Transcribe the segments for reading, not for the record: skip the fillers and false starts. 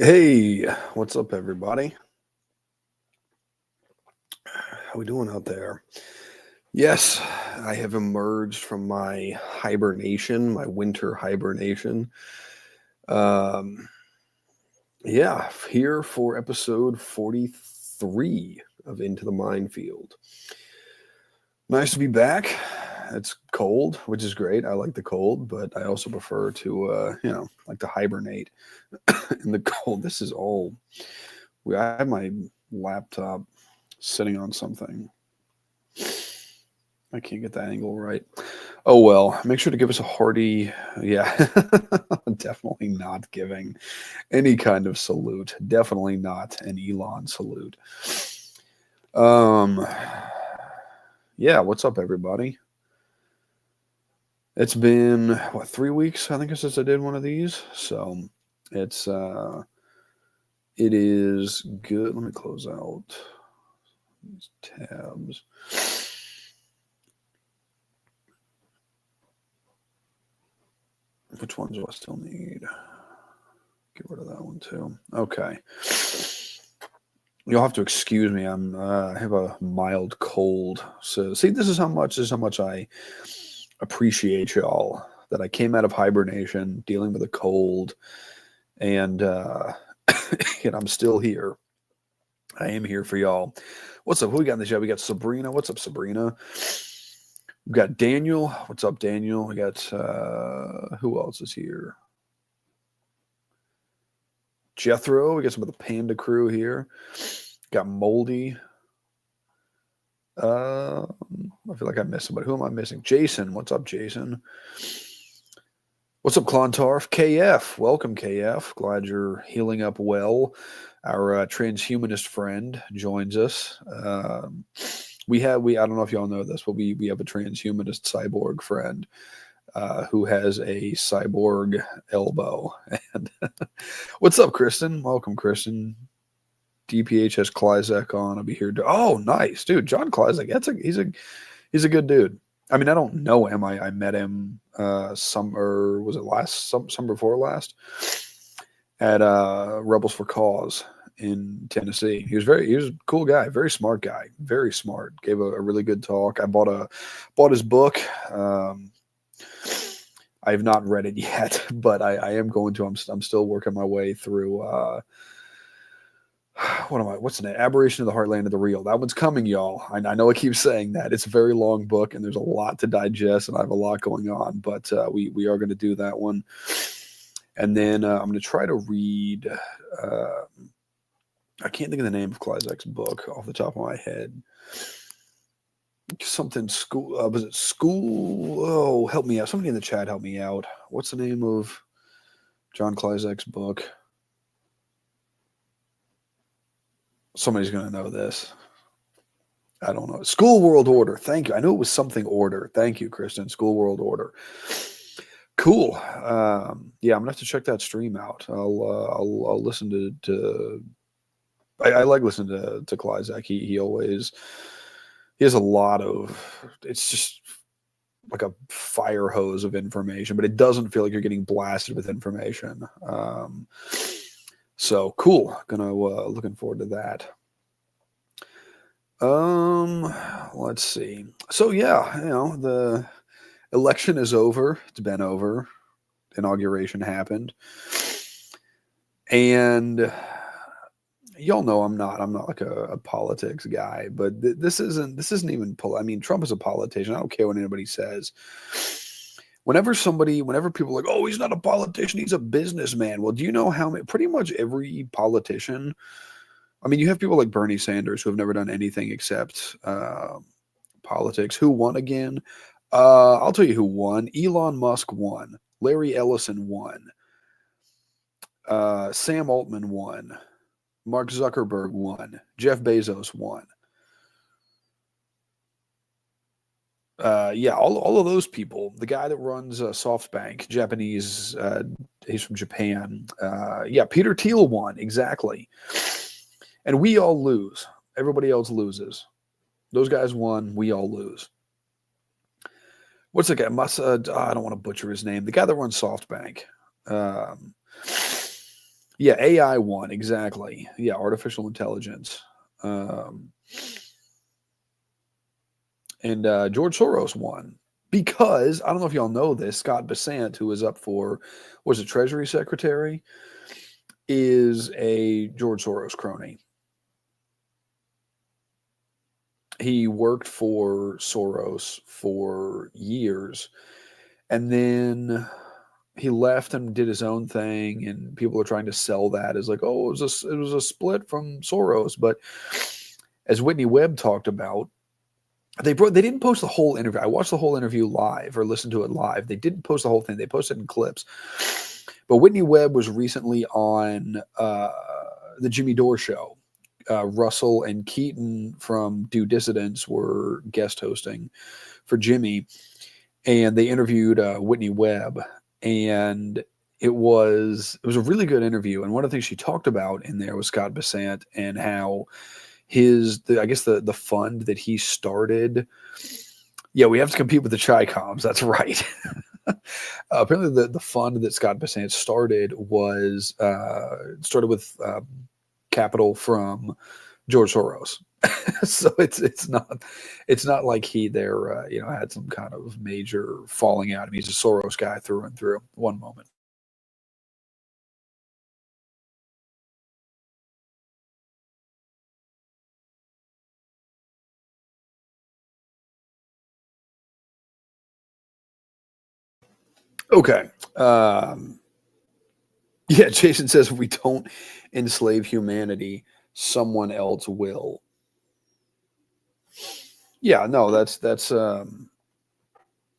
Hey, what's up, everybody? How we doing out there? Yes, I have emerged from my hibernation, my winter hibernation. Um, yeah, here for episode 43 of Into the Minefield. Nice to be back. It's cold, which is great. I like the cold, but I also prefer to, like to hibernate in the cold. This is all. I have my laptop sitting on something. I can't get that angle right. Oh well, make sure to give us a hearty, yeah, definitely not giving any kind of salute. Definitely not an Elon salute. Um, yeah, what's up, everybody? It's been what 3 weeks, I think, since I did one of these. So it's it is good. Let me close out these tabs. Which ones do I still need? Get rid of that one too. Okay. You'll have to excuse me. I have a mild cold. So see, this is how much I appreciate y'all. That I came out of hibernation, dealing with a cold, and yet I'm still here. I am here for y'all. What's up? Who we got in the show? We got Sabrina. What's up, Sabrina? We got Daniel. What's up, Daniel? We got who else is here? Jethro. We got some of the Panda crew here. Got Moldy. I feel like I missed somebody. Who am I missing? Jason. What's up, Jason? What's up, Clontarf? KF. Welcome, KF. Glad you're healing up well. Our transhumanist friend joins us. I don't know if y'all know this, but we have a transhumanist cyborg friend who has a cyborg elbow. And what's up, Kristen? Welcome, Kristen. DPH has Klizek on. I'll be here. Oh, nice, dude. John Klizek. He's a good dude. I mean, I don't know him. I met him summer. Was it summer before last at Rebels for Cause in Tennessee. He was a cool guy, very smart guy, very smart. Gave a really good talk. I bought his book. I have not read it yet, but I am going to. I'm still working my way through. What's the name? Aberration of the Heartland of the Real. That one's coming, y'all. I know I keep saying that. It's a very long book, and there's a lot to digest, and I have a lot going on, but we are going to do that one. And then I'm going to try to read. I can't think of the name of Klizek's book off the top of my head. Something school. Was it school? Oh, help me out. Somebody in the chat help me out. What's the name of John Klizek's book? Somebody's going to know this. I don't know. School World Order. Thank you. I knew it was something order. Thank you, Kristen. School World Order. Cool. Yeah, I'm gonna have to check that stream out. I'll listen to. I like listening to Klizek. He has a lot of. It's just like a fire hose of information, but it doesn't feel like you're getting blasted with information. So cool. Gonna looking forward to that. Let's see. So yeah, the election is over. It's been over. Inauguration happened, and y'all know I'm not like a politics guy, but this isn't even. I mean, Trump is a politician. I don't care what anybody says. Whenever people are like, oh, he's not a politician, he's a businessman. Well, do you know how many? Pretty much every politician. I mean, you have people like Bernie Sanders who have never done anything except politics. Who won again? I'll tell you who won. Elon Musk won. Larry Ellison won. Sam Altman won. Mark Zuckerberg won. Jeff Bezos won. Yeah, all of those people. The guy that runs SoftBank, Japanese, he's from Japan. Yeah, Peter Thiel won, exactly. And we all lose. Everybody else loses. Those guys won. We all lose. What's the guy? I don't want to butcher his name. The guy that runs SoftBank. Yeah, AI won, exactly. Yeah, artificial intelligence. Um, and George Soros won because I don't know if y'all know this. Scott Bessent, who is up for, was it Treasury Secretary, is a George Soros crony. He worked for Soros for years, and then he left and did his own thing. And people are trying to sell that as like, oh, it was a split from Soros. But as Whitney Webb talked about, they didn't post the whole interview. I watched the whole interview live or listened to it live. They didn't post the whole thing. They posted in clips. But Whitney Webb was recently on the Jimmy Dore show. Russell and Keaton from Due Dissidents were guest hosting for Jimmy, and they interviewed Whitney Webb, and it was a really good interview. And one of the things she talked about in there was Scott Bessent and how I guess the fund that he started. Yeah, we have to compete with the Chi-Coms. That's right. Apparently, the fund that Scott Bessent started was started with capital from George Soros. So it's not like he there had some kind of major falling out. I mean, he's a Soros guy through and through. One moment. Okay. Yeah, Jason says if we don't enslave humanity, someone else will. Yeah, no, that's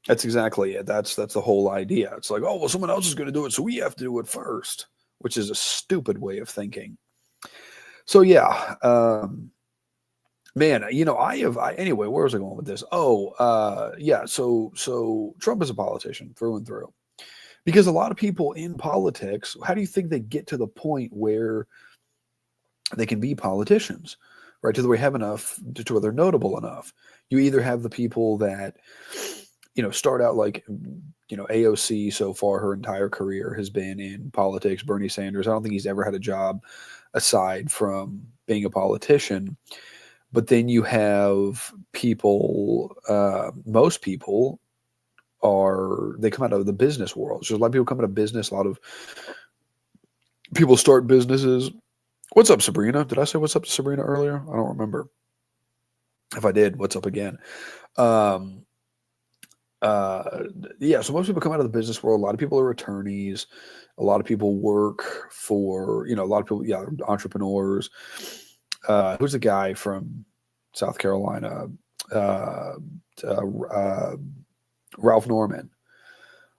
exactly it. That's the whole idea. It's like, oh well, someone else is going to do it, so we have to do it first, which is a stupid way of thinking. So yeah, man, anyway, where was I going with this? Oh, yeah. So Trump is a politician through and through, because a lot of people in politics, how do you think they get to the point where they can be politicians, right? To where they have enough, to where they're notable enough. You either have the people that, start out like, AOC so far, her entire career has been in politics. Bernie Sanders, I don't think he's ever had a job aside from being a politician. But then you have people, most people they come out of the business world. So a lot of people come out of business. A lot of people start businesses. What's up, Sabrina? Did I say what's up to Sabrina earlier? I don't remember. If I did, what's up again? Um, yeah, so most people come out of the business world. A lot of people are attorneys. A lot of people work for, a lot of people, yeah, entrepreneurs. Who's the guy from South Carolina? Uh, Ralph Norman.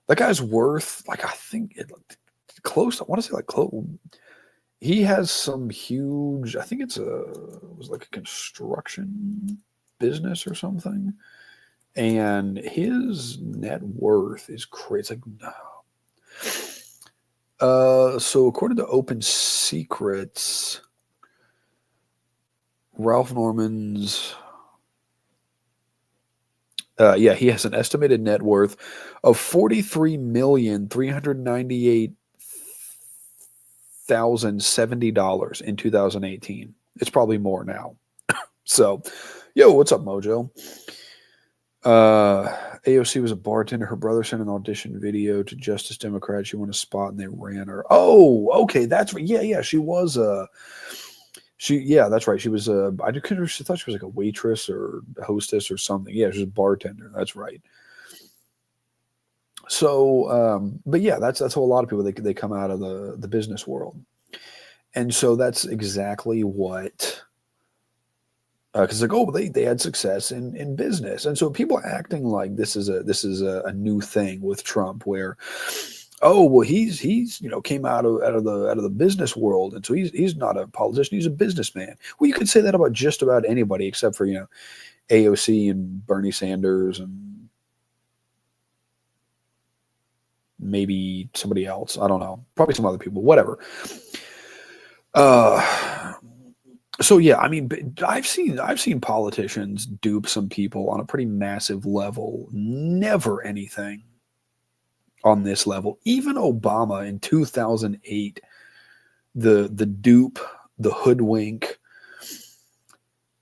That guy's worth, like, I think close. I want to say like close. He has some huge. I think it was like a construction business or something, and his net worth is crazy. It's like, so according to Open Secrets, Ralph Norman's. Yeah, he has an estimated net worth of $43,398,070 in 2018. It's probably more now. So, yo, what's up, Mojo? AOC was a bartender. Her brother sent an audition video to Justice Democrat. She won a spot and they ran her. Oh, okay, that's right. Yeah, she was yeah, that's right. She was I thought she was like a waitress or a hostess or something. Yeah, she was a bartender. That's right. So, but yeah, that's how a lot of people they come out of the business world, and so that's exactly what. Because like, oh, they had success in business, and so people are acting like this is a new thing with Trump, where, oh well, he's came out of the business world, and so he's not a politician, he's a businessman. Well, you could say that about just about anybody except for AOC and Bernie Sanders and maybe somebody else. I don't know, probably some other people, whatever. So yeah, I mean, I've seen politicians dupe some people on a pretty massive level. Never anything on this level. Even Obama in 2008 the dupe, the hoodwink.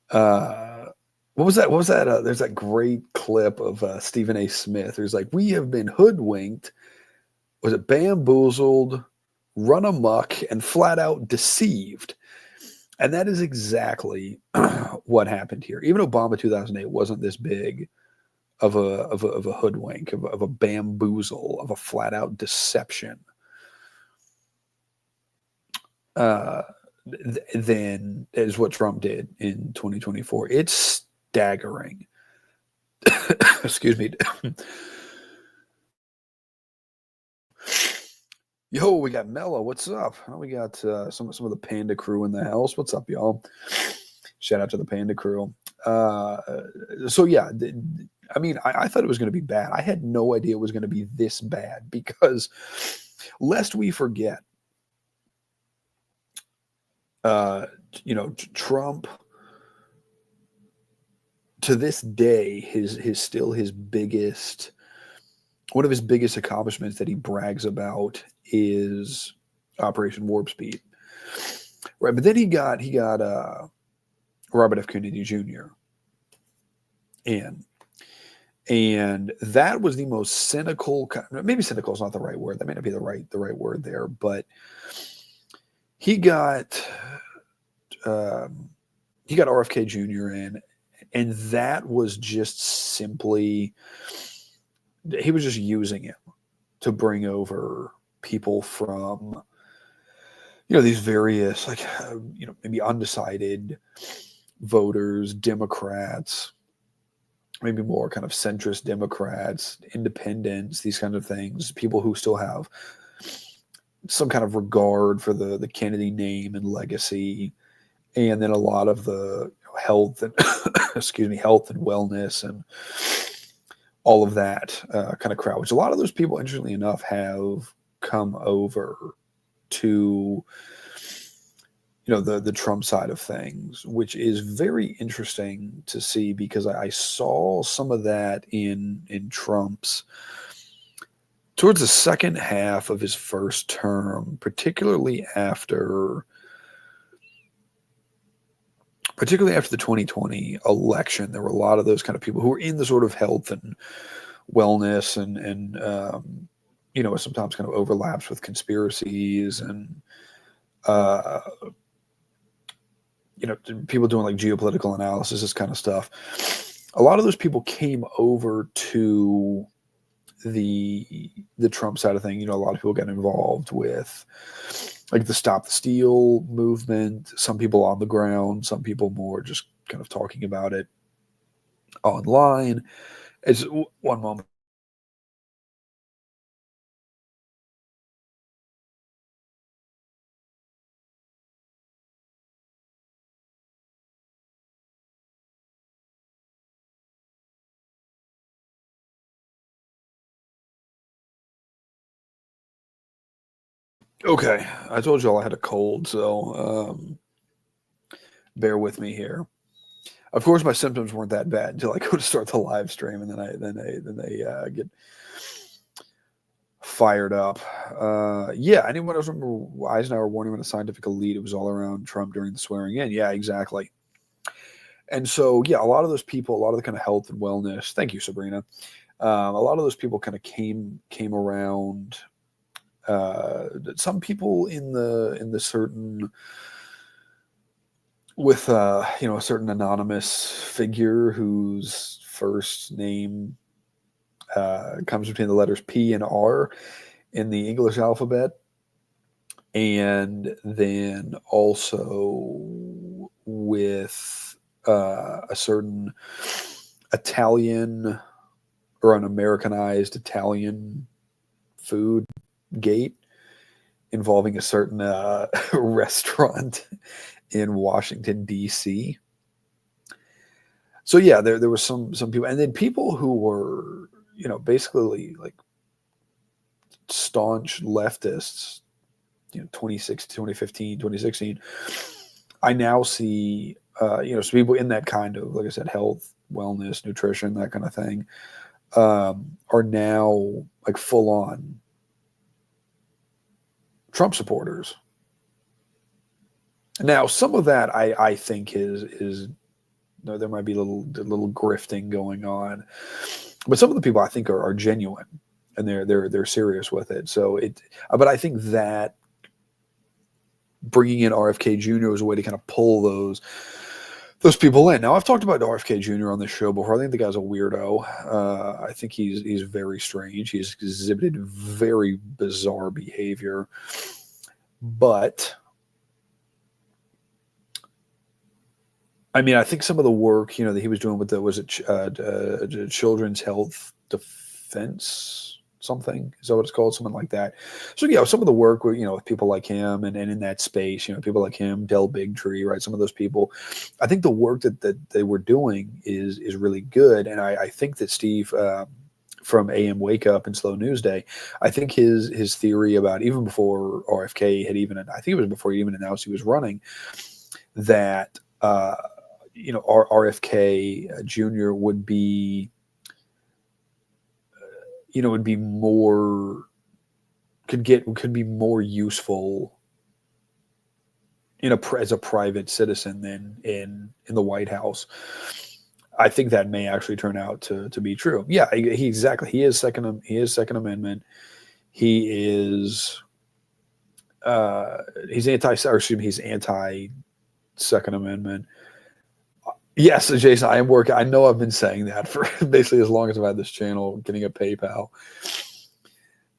What was that? What was that? There's that great clip of Stephen A. Smith. There's like, we have been hoodwinked. Was it bamboozled, run amok, and flat out deceived? And that is exactly what happened here. Even Obama 2008 wasn't this big of a hoodwink, of a bamboozle, of a flat out deception. Than is what Trump did in 2024. It's staggering. Excuse me. Yo, we got Mello. What's up? We got some of the Panda crew in the house. What's up, y'all? Shout out to the Panda crew. So yeah, I mean, I thought it was going to be bad. I had no idea it was going to be this bad because, lest we forget, Trump, to this day, one of his biggest accomplishments that he brags about is Operation Warp Speed, right? But then he got Robert F. Kennedy Jr. in, and that was the most cynical. Maybe cynical is not the right word. That may not be the right word there, but he got RFK Jr. in, and that was just simply, he was just using him to bring over people from, these various, like, maybe undecided voters, Democrats, maybe more kind of centrist Democrats, independents, these kinds of things, people who still have some kind of regard for the Kennedy name and legacy, and then a lot of the health and health and wellness and all of that kind of crowd, which a lot of those people, interestingly enough, have come over to the Trump side of things, which is very interesting to see, because I saw some of that in Trump's, towards the second half of his first term, particularly after the 2020 election. There were a lot of those kind of people who were in the sort of health and wellness and sometimes kind of overlaps with conspiracies and people doing like geopolitical analysis, this kind of stuff. A lot of those people came over to the Trump side of thing. A lot of people got involved with like the Stop the Steal movement. Some people on the ground, some people more just kind of talking about it online. It's one moment. Okay, I told y'all I had a cold, so bear with me here. Of course, my symptoms weren't that bad until I go to start the live stream, and then they get fired up. Yeah, anyone else remember Eisenhower warning when a scientific elite? It was all around Trump during the swearing in. Yeah, exactly. And so, yeah, a lot of those people, a lot of the kind of health and wellness. Thank you, Sabrina. A lot of those people kind of came around. Some people in the certain, with a certain anonymous figure whose first name comes between the letters P and R in the English alphabet, and then also with a certain Italian or an Americanized Italian food gate involving a certain restaurant in Washington, D.C. So yeah, there was some people, and then people who were, basically like staunch leftists, 2015, 2016. I now see, some people in that kind of, like I said, health, wellness, nutrition, that kind of thing, are now like full on Trump supporters. Now, some of that I think is no, there might be little grifting going on, but some of the people I think are genuine and they're serious with it. So but I think that bringing in RFK Jr. was a way to kind of pull those people in. Now, I've talked about RFK Jr. on this show before. I think the guy's a weirdo. I think he's very strange. He's exhibited very bizarre behavior, but I mean, I think some of the work, that he was doing with Children's Health Defense something? Is that what it's called? Something like that. So, some of the work with, with people like him and in that space, people like him, Del Bigtree, right? Some of those people, I think the work that they were doing is really good. And I think that Steve, from AM Wake Up and Slow News Day, I think his theory about, even before RFK had even, I think it was before he even announced he was running, that, RFK Jr. would be, would be more, could be more useful as a private citizen than in the White House. I think that may actually turn out to be true. Yeah, he exactly. He is Second Amendment. He is he's anti Second Amendment. Yes, Jason, I am working. I know I've been saying that for basically as long as I've had this channel, getting a PayPal.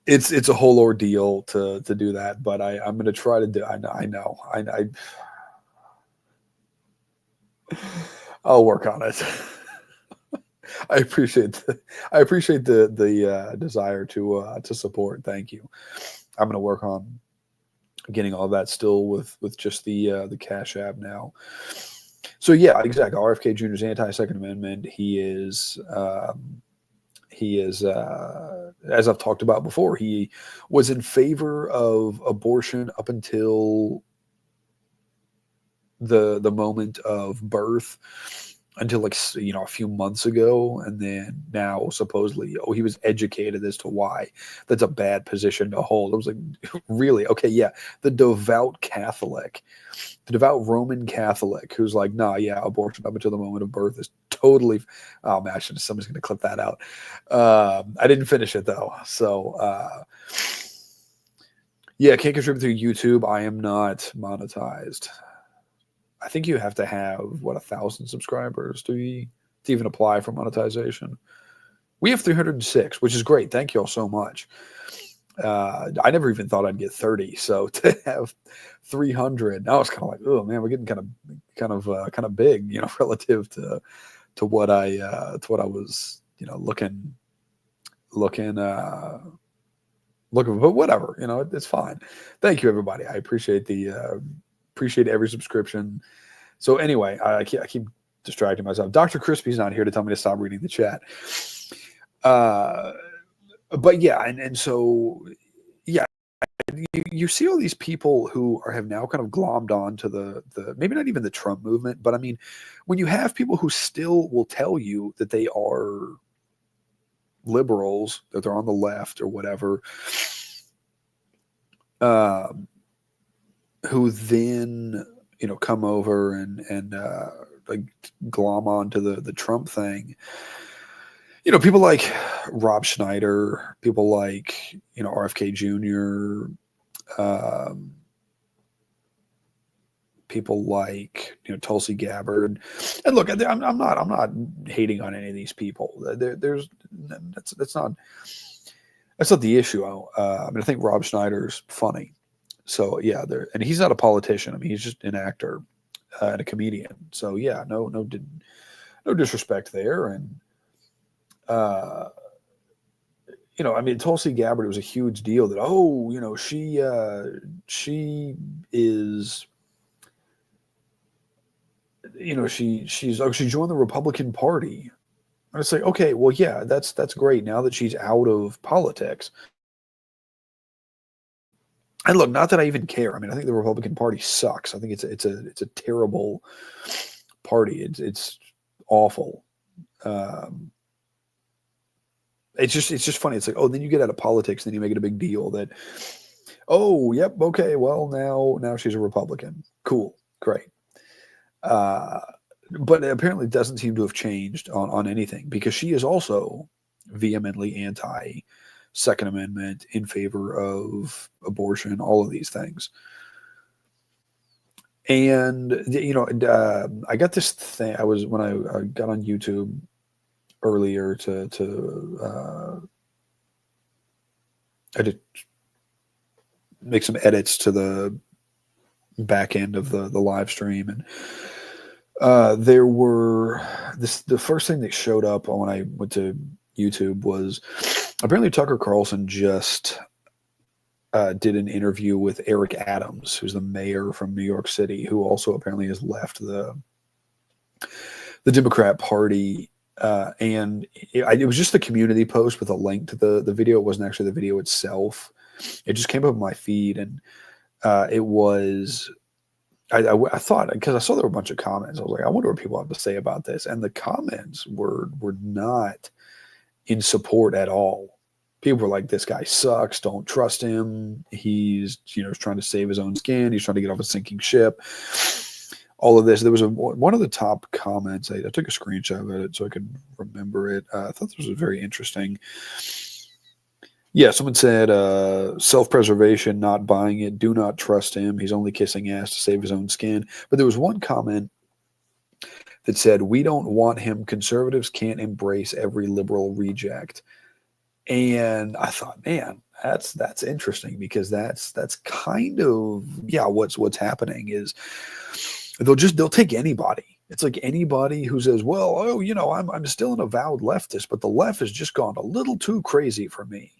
It's a whole ordeal to do that, but I'm going to try to do. I know. I'll work on it. I appreciate the desire to support. Thank you. I'm going to work on getting all that still with just the Cash App now. So yeah, exactly. RFK Jr. is anti-Second Amendment. He is, as I've talked about before, he was in favor of abortion up until the moment of birth, until a few months ago, and then now supposedly he was educated as to why that's a bad position to hold. I was like, really? Okay, yeah. The devout Roman Catholic who's like, nah, yeah, abortion up until the moment of birth is totally. Oh man, somebody's gonna clip that out. I didn't finish it though, so yeah, can't contribute through YouTube. I am not monetized. I think you have to have 1,000 subscribers to even apply for monetization. We have 306, which is great. Thank you all so much. I never even thought I'd get 30, so to have 300, I was kind of like, oh man, we're getting kind of big, relative to what I was, looking, but whatever, it's fine. Thank you, everybody. I appreciate appreciate every subscription. So anyway, I keep distracting myself. Dr. Crispy's not here to tell me to stop reading the chat. But yeah, and so yeah, you see all these people who have now kind of glommed on to the maybe not even the Trump movement, but I mean, when you have people who still will tell you that they are liberals, that they're on the left or whatever, who then come over and like glom onto the Trump thing. People like Rob Schneider, people like RFK Jr., people like Tulsi Gabbard. And look, I'm not hating on any of these people. That's not the issue. I mean, I think Rob Schneider's funny. So yeah, and he's not a politician. I mean, he's just an actor and a comedian. So yeah, no disrespect there. And I mean, Tulsi Gabbard, it was a huge deal that she is she joined the Republican Party. And it's like, okay, well, yeah, that's great. Now that she's out of politics. And look, not that I even care. I mean, I think the Republican Party sucks. I think it's a terrible party. It's awful. It's just funny. It's like, oh, then you get out of politics, then you make it a big deal that, oh, yep, okay, well now she's a Republican. Cool. Great. But apparently it doesn't seem to have changed on anything, because she is also vehemently anti Second Amendment, in favor of abortion, all of these things. And I got this thing. When I got on YouTube earlier I did make some edits to the back end of the live stream, and there were the first thing that showed up when I went to YouTube was apparently Tucker Carlson just did an interview with Eric Adams, who's the mayor from New York City, who also apparently has left the Democrat Party. And it was just the community post with a link to the video. It wasn't actually the video itself. It just came up in my feed, and it was. I thought, because I saw there were a bunch of comments, I was like, I wonder what people have to say about this. And the comments were not in support at all. People were like, this guy sucks, don't trust him. He's trying to save his own skin. He's trying to get off a sinking ship. All of this. There was one of the top comments. I took a screenshot of it so I could remember it. I thought this was very interesting. Yeah, someone said, self-preservation, not buying it. Do not trust him. He's only kissing ass to save his own skin. But there was one comment that said, we don't want him. Conservatives can't embrace every liberal reject. And I thought, man, that's interesting, because that's kind of, what's happening is they'll take anybody. It's like anybody who says, well, I'm still an avowed leftist, but the left has just gone a little too crazy for me.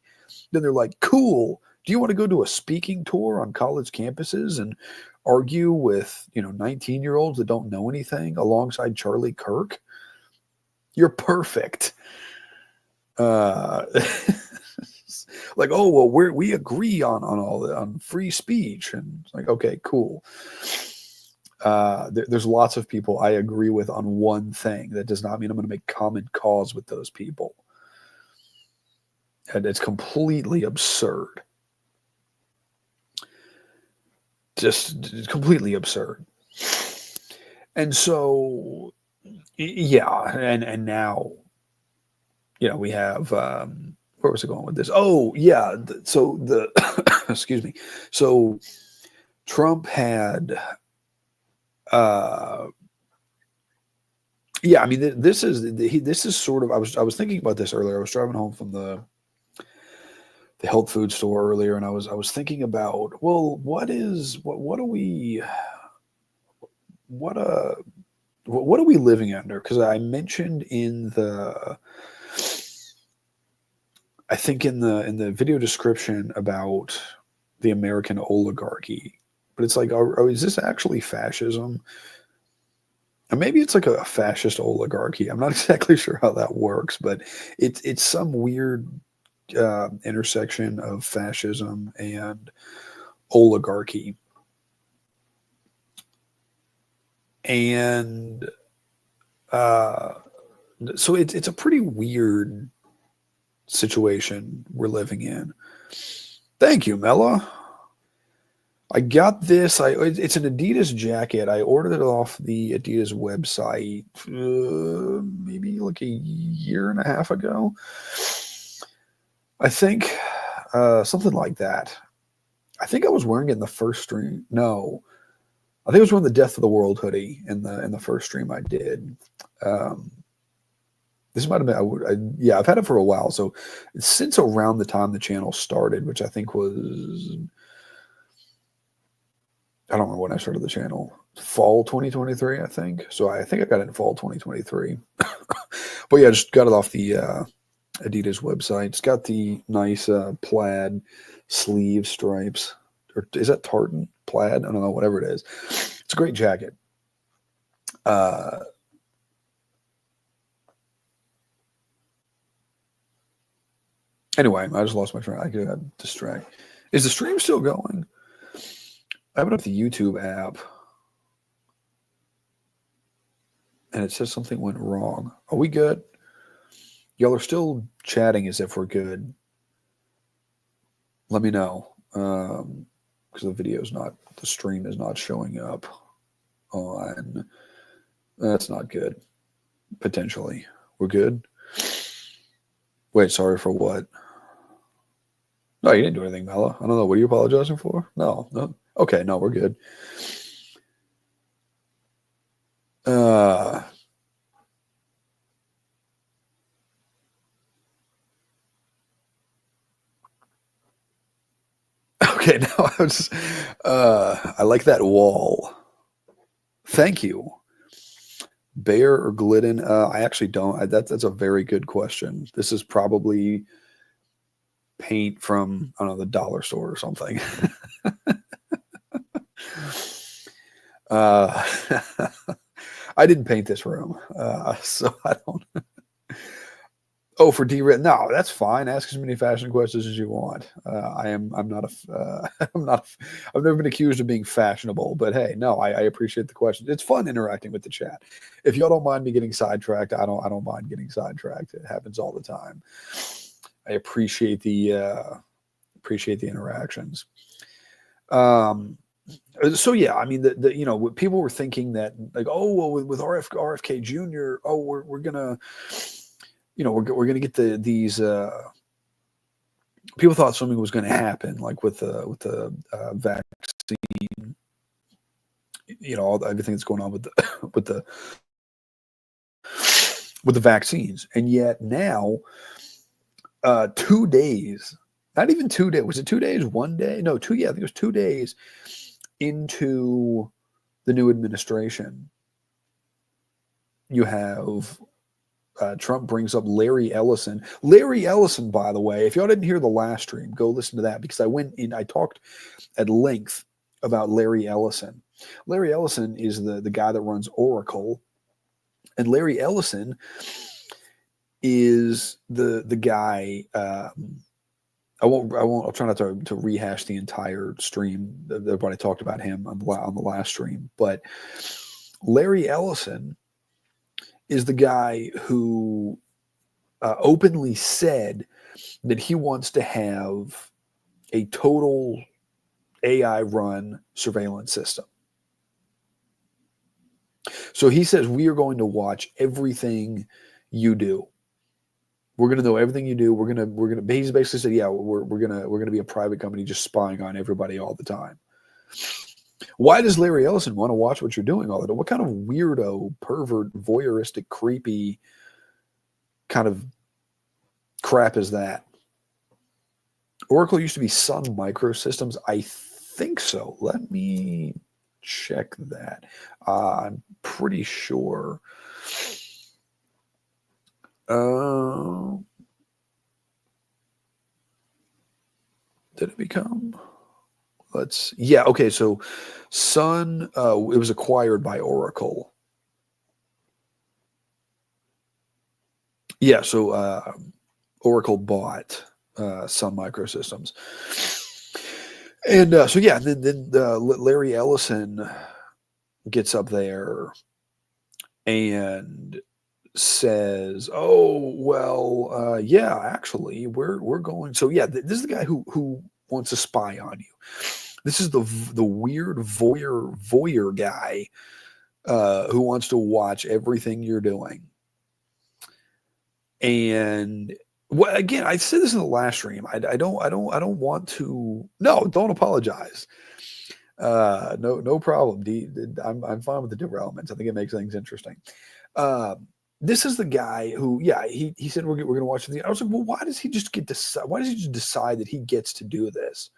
Then they're like, cool. Do you want to go to a speaking tour on college campuses and argue with, 19-year-olds that don't know anything alongside Charlie Kirk? You're perfect. Like, oh, well, we agree on free speech. And it's like, okay, cool. There's lots of people I agree with on one thing. That does not mean I'm going to make common cause with those people. And it's completely absurd. Just completely absurd. And so, yeah, and now, we have, where was I going with this? Oh, yeah. So excuse me. So Trump had, yeah, I mean, this is sort of, I was thinking about this earlier. I was driving home from the health food store earlier, and I was thinking about, well, what are we living under? Because I mentioned I think in the video description about the American oligarchy, but it's like, is this actually fascism? And maybe it's like a fascist oligarchy. I'm not exactly sure how that works, but it's some weird intersection of fascism and oligarchy. And so it's a pretty weird situation we're living in. Thank you, Mella. I got this. It's an Adidas jacket. I ordered it off the Adidas website maybe like a year and a half ago. I think something like that. I think I was wearing it in the first stream. No, I think I was wearing the Death of the World hoodie in the first stream I did. This might have been, yeah, I've had it for a while. So since around the time the channel started, which I think was, I don't know when I started the channel, fall 2023, I think. So I think I got it in fall 2023. But yeah, I just got it off the Adidas website. It's got the nice plaid sleeve stripes. Or is that tartan? Plaid? I don't know, whatever it is. It's a great jacket. Anyway, I just lost my train. I got distracted. Is the stream still going? I opened up the YouTube app, and it says something went wrong. Are we good? Y'all are still chatting as if we're good. Let me know, because the stream is not showing up. on. That's not good. Potentially. We're good? Wait, sorry for what? No, you didn't do anything, Mella. I don't know. What are you apologizing for? No, no. Okay, no, we're good. Uh, okay, now I like that wall. Thank you. Bear or Glidden? I actually don't. That's a very good question. This is probably paint from, I don't know, the dollar store or something. uh, I didn't paint this room, so I don't. Oh, for D-Red? No, that's fine. Ask as many fashion questions as you want. I'm not I'm not. I've never been accused of being fashionable, but hey, no, I appreciate the question. It's fun interacting with the chat. If y'all don't mind me getting sidetracked, I don't mind getting sidetracked. It happens all the time. I appreciate the interactions. So yeah, I mean, people were thinking that, like, oh well, with RFK Jr., oh we're gonna, we're gonna get these. People thought something was going to happen, like with the vaccine, everything that's going on with the with the vaccines, and yet now, 2 days, not even 2 days, was it 2 days, 1 day? No, two. Yeah, I think it was 2 days into the new administration. You have Trump brings up Larry Ellison. Larry Ellison, by the way, if y'all didn't hear the last stream, go listen to that, because I talked at length about Larry Ellison. Larry Ellison is the guy that runs Oracle, and Larry Ellison is the guy. I'll try not to rehash the entire stream. Everybody talked about him on the last stream, but Larry Ellison is the guy who openly said that he wants to have a total AI-run surveillance system. So he says, we are going to watch everything you do. We're going to know everything you do. We're going to. He's basically said, yeah, we're going to be a private company just spying on everybody all the time. Why does Larry Ellison want to watch what you're doing all the time? What kind of weirdo, pervert, voyeuristic, creepy kind of crap is that? Oracle used to be Sun Microsystems. I think so. Let me check that. I'm pretty sure. Did it become? Yeah, okay, so Sun, it was acquired by Oracle. Yeah, so Oracle bought Sun Microsystems. And so yeah, then Larry Ellison gets up there and says, "Oh well, yeah, actually, we're going." So yeah, this is the guy who wants to spy on you. This is the weird voyeur guy who wants to watch everything you're doing. And well, again, I said this in the last stream. I don't want to. No, don't apologize. No problem. I'm fine with the derailments. I think it makes things interesting. This is the guy who, yeah, he said we're going to watch the. I was like, well, why does he just why does he just decide that he gets to do this?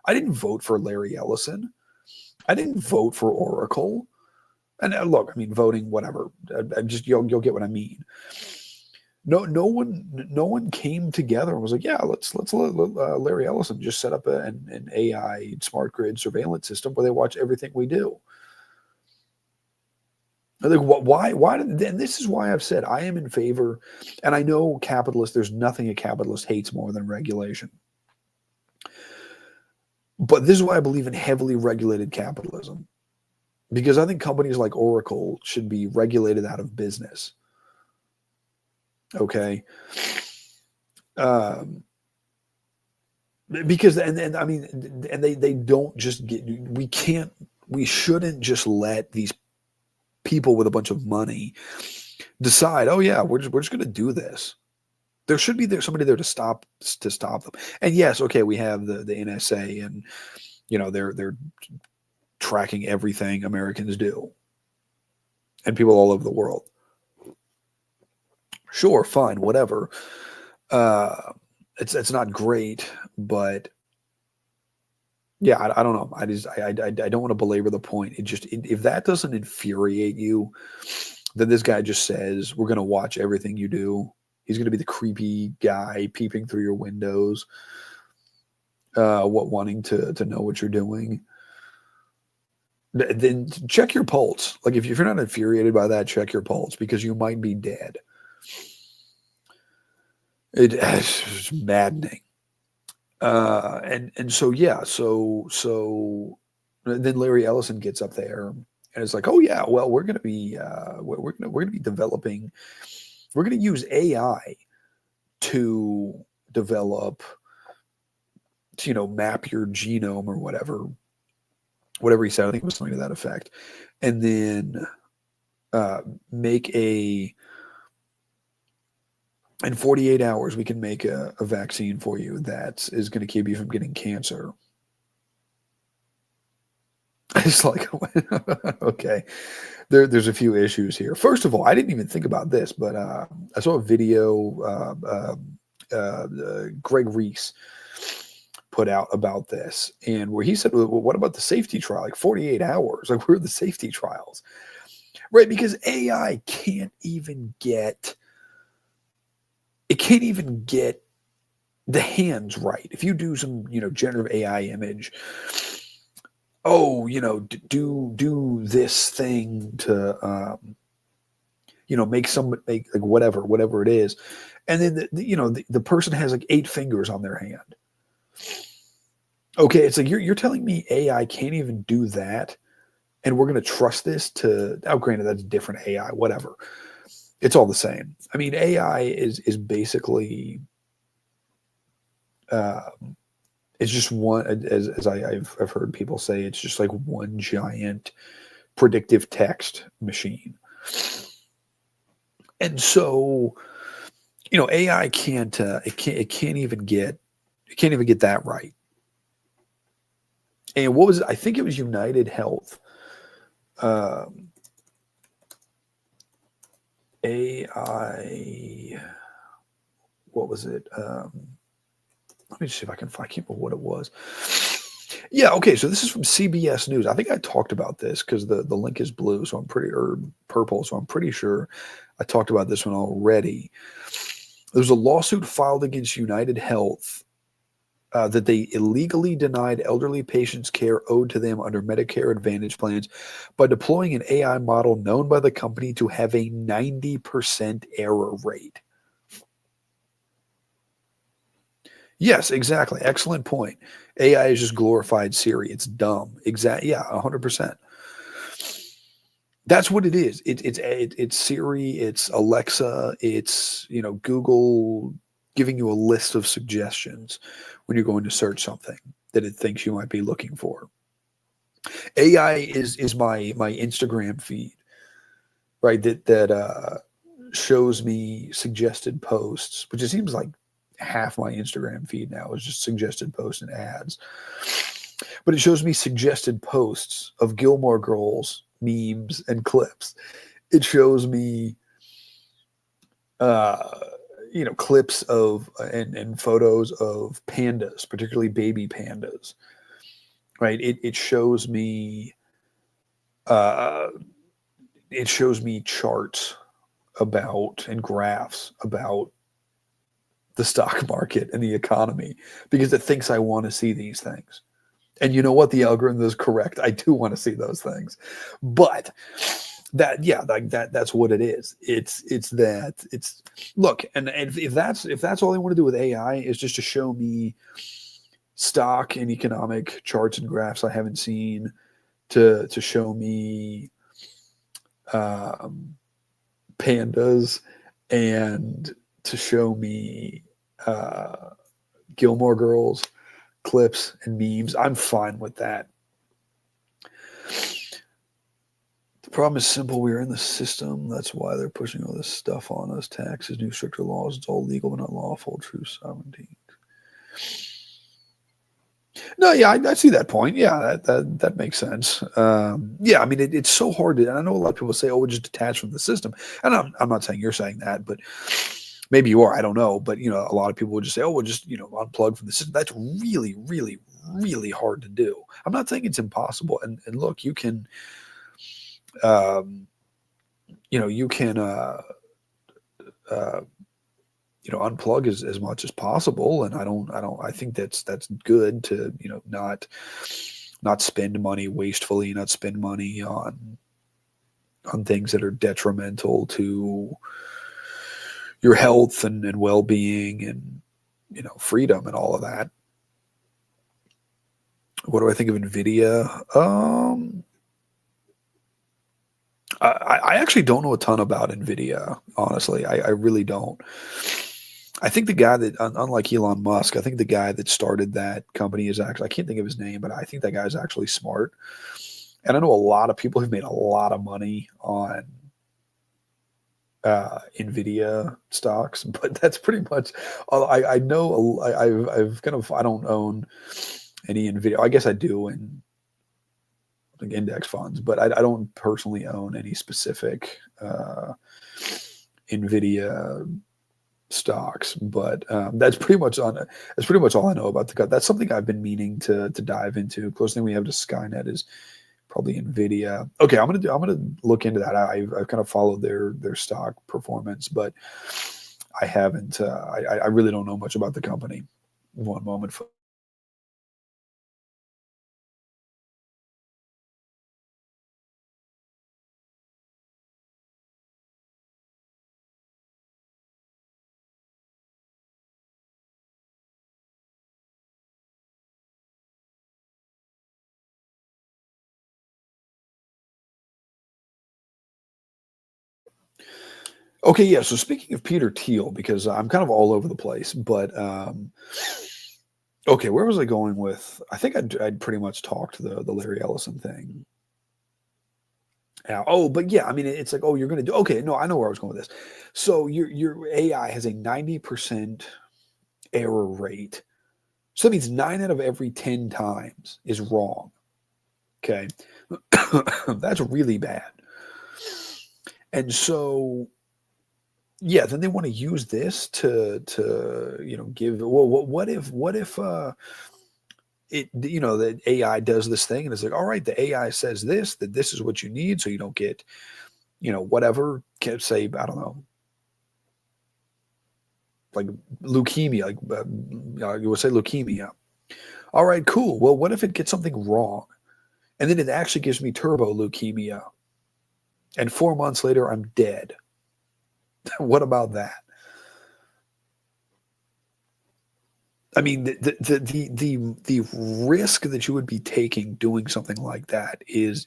I didn't vote for Larry Ellison. I didn't vote for Oracle. And look, I mean, voting, whatever. I just you'll get what I mean. No one came together and was like, yeah, let's let Larry Ellison just set up an AI smart grid surveillance system where they watch everything we do. Like, why did, and this is why I've said I am in favor, and I know capitalists, there's nothing a capitalist hates more than regulation. But this is why I believe in heavily regulated capitalism, because I think companies like Oracle should be regulated out of business. Okay. Because and I mean, and they don't just get, we shouldn't just let these people with a bunch of money decide, oh yeah, we're just going to do this. There should be somebody there to stop them. And yes, okay, we have the NSA, and they're tracking everything Americans do, and people all over the world. Sure, fine, whatever. It's not great, but yeah, I don't know. I don't want to belabor the point. If that doesn't infuriate you, then this guy just says we're going to watch everything you do. He's going to be the creepy guy peeping through your windows, wanting to know what you're doing. Then check your pulse. Like if you're not infuriated by that, check your pulse, because you might be dead. It's maddening. And so yeah, so then Larry Ellison gets up there and it's like, oh yeah, well we're gonna be developing, we're gonna use AI to develop, map your genome or whatever he said. I think it was something to that effect, and then make in 48 hours, we can make a vaccine for you that is going to keep you from getting cancer. It's like, okay, there's a few issues here. First of all, I didn't even think about this, but I saw a video Greg Reese put out about this, and where he said, well, what about the safety trial? Like 48 hours, like where are the safety trials? Right, because AI can't even get the hands right. If you do some, generative AI image, do this thing to, make like whatever it is, and then the person has like 8 fingers on their hand. Okay, it's like you're telling me AI can't even do that, and we're going to trust this to? Now, granted, that's different AI, whatever. It's all the same. I mean, AI is basically, it's just one, as I've heard people say, it's just like one giant predictive text machine. And so, AI can't even get that right. And what was it? I think it was United Health. AI, what was it? Let me see if I can't remember what it was. Yeah, okay, so this is from CBS News. I think I talked about this because the link is blue, so or purple, so I'm pretty sure I talked about this one already. There's a lawsuit filed against United Health that they illegally denied elderly patients care owed to them under Medicare Advantage plans by deploying an AI model known by the company to have a 90% error rate. Yes, exactly. Excellent point. AI is just glorified Siri. It's dumb. Exactly. Yeah, 100%. That's what it is. It's Siri. It's Alexa. It's Google giving you a list of suggestions when you're going to search something that it thinks you might be looking for. AI is my Instagram feed, right? That shows me suggested posts, which it seems like half my Instagram feed now is just suggested posts and ads. But it shows me suggested posts of Gilmore Girls memes and clips. It shows me clips of and photos of pandas, particularly baby pandas. Right? It shows me charts about and graphs about the stock market and the economy because it thinks I want to see these things. And you know what? The algorithm is correct. I do want to see those things. But that's what it is. Look, and if that's all they want to do with AI is just to show me stock and economic charts and graphs I haven't seen, to show me pandas, and to show me Gilmore Girls clips and memes, I'm fine with that. Problem is simple. We're in the system. That's why they're pushing all this stuff on us. Taxes, new stricter laws. It's all legal but not lawful. True sovereignty. No, yeah, I see that point. Yeah, that makes sense. Yeah, I mean, it's so hard to, and I know a lot of people say, "Oh, we're just detached from the system," and I'm not saying you're saying that, but maybe you are. I don't know, but a lot of people would just say, "Oh, we'll just unplug from the system." That's really, really, really hard to do. I'm not saying it's impossible. And look, you can, um, you can. Uh, unplug as much as possible, and I think that's good to not spend money wastefully, not spend money on things that are detrimental to your health and well-being and freedom and all of that. What do I think of Nvidia? I actually don't know a ton about Nvidia, honestly. I really don't. I think the guy that, unlike Elon Musk, I think the guy that started that company is actually, I can't think of his name, but I think that guy's actually smart. And I know a lot of people who've made a lot of money on Nvidia stocks, but that's pretty much all I know. I've kind of, I don't own any Nvidia. I guess I do in like index funds, but I don't personally own any specific Nvidia stocks. But that's pretty much all I know about the cut. That's something I've been meaning to dive into. Closest thing we have to Skynet is probably Nvidia. Okay, I'm gonna look into that. I've kind of followed their stock performance, but I haven't. I really don't know much about the company. One moment. Okay, yeah. So speaking of Peter Thiel, because I'm kind of all over the place, but okay, where was I going with? I think I'd pretty much talked the Larry Ellison thing. Oh, but yeah, I mean, it's like, oh, you're gonna do okay. No, I know where I was going with this. So your AI has a 90% error rate. So that means 9 out of every 10 times is wrong. Okay, that's really bad. And so yeah, then they want to use this to give. Well, what if the AI does this thing and it's like, all right, the AI says this, that this is what you need, so you don't get whatever. Can say, I don't know, like leukemia, like you would say leukemia. All right, cool. Well, what if it gets something wrong, and then it actually gives me turbo leukemia, and 4 months later I'm dead? What about that? I mean, the risk that you would be taking doing something like that is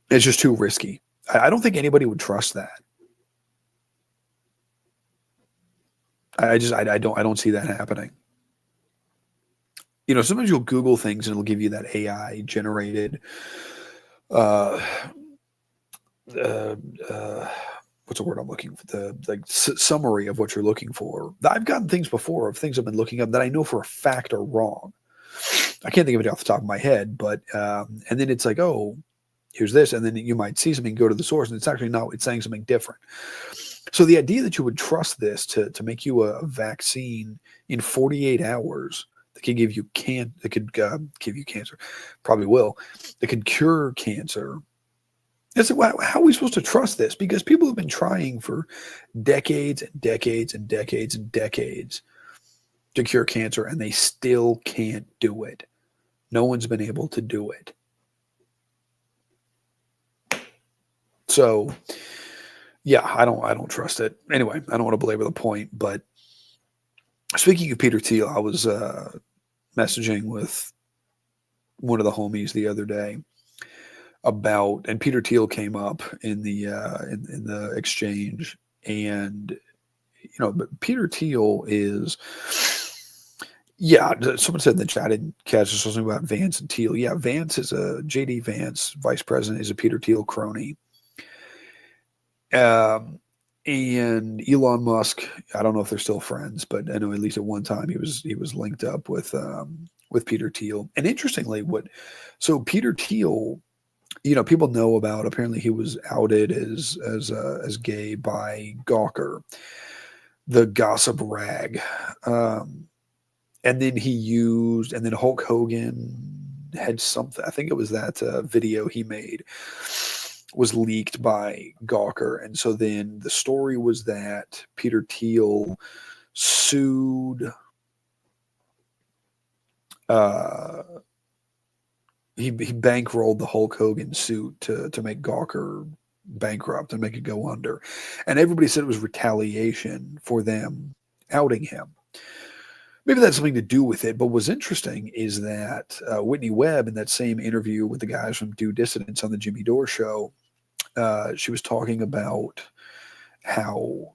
just too risky. I don't think anybody would trust that. I don't see that happening. Sometimes you'll Google things and it'll give you that AI generated uh, uh, uh, what's the word I'm looking for? The like summary of what you're looking for. I've gotten things before of things I've been looking up that I know for a fact are wrong. I can't think of it off the top of my head, but and then it's like, oh, here's this, and then you might see something, go to the source, and it's actually not. It's saying something different. So the idea that you would trust this to make you a vaccine in 48 hours that could give you that could give you cancer, probably will, that could cure cancer. It's like, wow, how are we supposed to trust this? Because people have been trying for decades and decades and decades and decades to cure cancer, and they still can't do it. No one's been able to do it. So yeah, I don't trust it. Anyway, I don't want to belabor the point, but speaking of Peter Thiel, I was messaging with one of the homies the other day about, and Peter Thiel came up in the in the exchange, and but Peter Thiel is, Yeah, someone said in the chat, I didn't catch this, something about Vance and Thiel. Yeah, Vance is a J.D. Vance, vice president, is a Peter Thiel crony. Um, and Elon Musk, I don't know if they're still friends, but I know at least at one time he was linked up with Peter Thiel. And interestingly, so Peter Thiel, people know about. Apparently, he was outed as gay by Gawker, the gossip rag. And then Hulk Hogan had something. I think it was that video he made was leaked by Gawker, and so then the story was that Peter Thiel sued. He bankrolled the Hulk Hogan suit to make Gawker bankrupt and make it go under, and everybody said it was retaliation for them outing him. Maybe that's something to do with it. But what's interesting is that Whitney Webb, in that same interview with the guys from Due Dissidence on the Jimmy Dore show, she was talking about how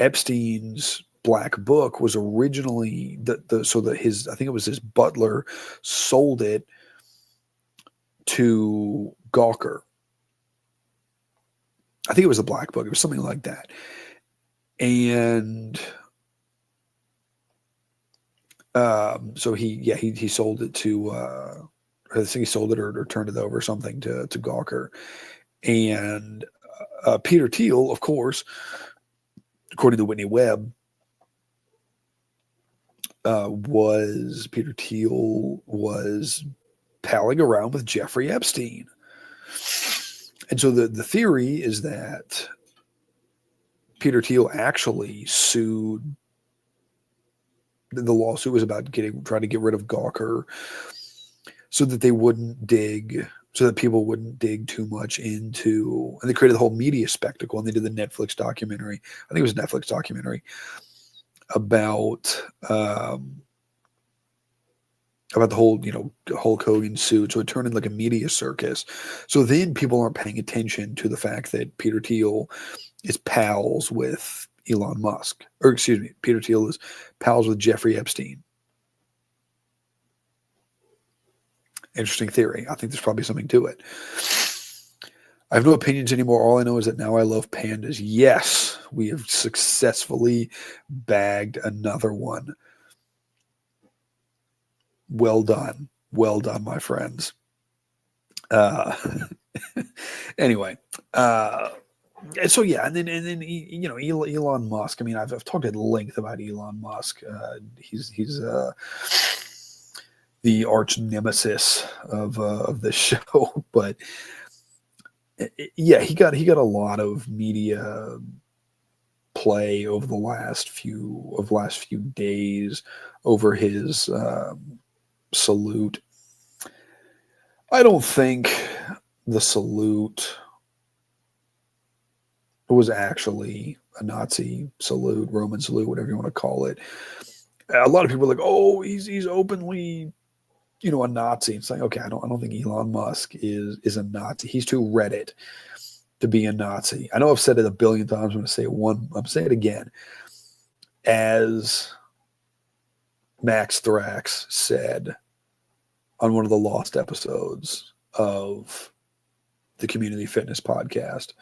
Epstein's Black Book was originally I think it was his butler sold it to Gawker. I think it was the Black Book. It was something like that. And so he sold it to I think he sold it or turned it over or something to Gawker. And Peter Thiel, of course, according to Whitney Webb, Peter Thiel was palling around with Jeffrey Epstein. And so the theory is that Peter Thiel actually sued. The lawsuit was about trying to get rid of Gawker so that people wouldn't dig too much into, and they created the whole media spectacle, and they did the Netflix documentary. I think it was a Netflix documentary about the whole, Hulk Hogan suit. So it turned into like a media circus. So then people aren't paying attention to the fact that Peter Thiel is pals with Elon Musk, or excuse me, Peter Thiel is pals with Jeffrey Epstein. Interesting theory. I think there's probably something to it. I have no opinions anymore. All I know is that now I love pandas. Yes, we have successfully bagged another one. Well done. Well done, my friends. Anyway, so yeah, and then Elon Musk. I mean, I've talked at length about Elon Musk. He's the arch nemesis of this show, but yeah, he got a lot of media play over the last few days over his salute. I don't think the salute was actually a Nazi salute, Roman salute, whatever you want to call it. A lot of people are like, "Oh, he's openly, a Nazi." It's like, okay, I don't think Elon Musk is a Nazi. He's too Reddit to be a Nazi. I know I've said it a billion times. I'm going to say I'm saying it again. As Max Thrax said on one of the lost episodes of the Community Fitness podcast,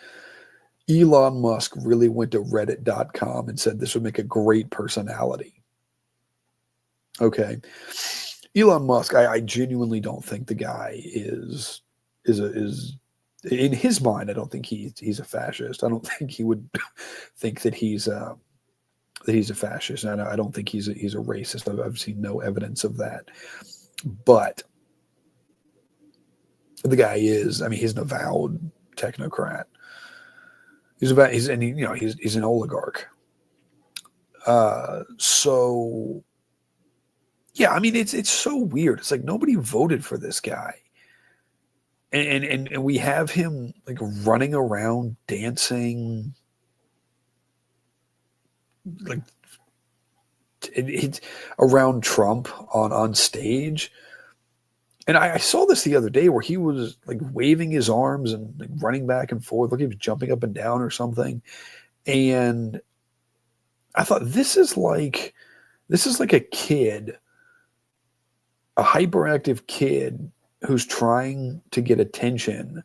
Elon Musk really went to reddit.com and said this would make a great personality. Okay. Elon Musk, I genuinely don't think the guy is in his mind. I don't think he's a fascist. I don't think he would think that he's a fascist. And I don't think he's a racist. I've seen no evidence of that. But the guy is, I mean, he's an avowed technocrat. He's an oligarch. So yeah, I mean, it's so weird. It's like nobody voted for this guy. And we have him like running around dancing like it's around Trump on stage. And I saw this the other day where he was like waving his arms and like running back and forth, like he was jumping up and down or something. And I thought this is like This is like a kid, a hyperactive kid who's trying to get attention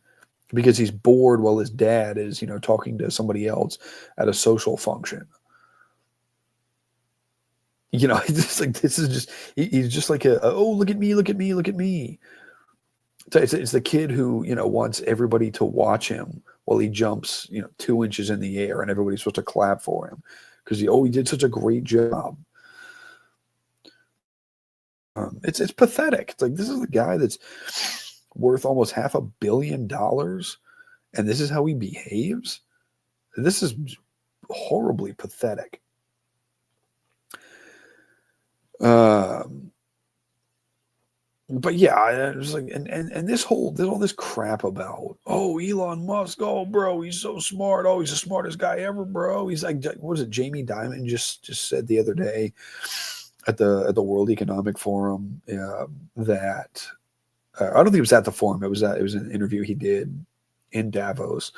because he's bored while his dad is, talking to somebody else at a social function. It's just like, this is just, he's just like oh, look at me, look at me, look at me. So it's the kid who, wants everybody to watch him while he jumps, 2 inches in the air, and everybody's supposed to clap for him because he did such a great job. It's pathetic. It's like, this is the guy that's worth almost $500 million, and this is how he behaves. This is horribly pathetic. But yeah, it was like, and there's all this crap about, oh, Elon Musk, oh, bro, he's so smart, oh, he's the smartest guy ever, bro. He's like, what was it? Jamie Dimon just said the other day at the World Economic Forum that I don't think it was at the forum. It was an interview he did in Davos,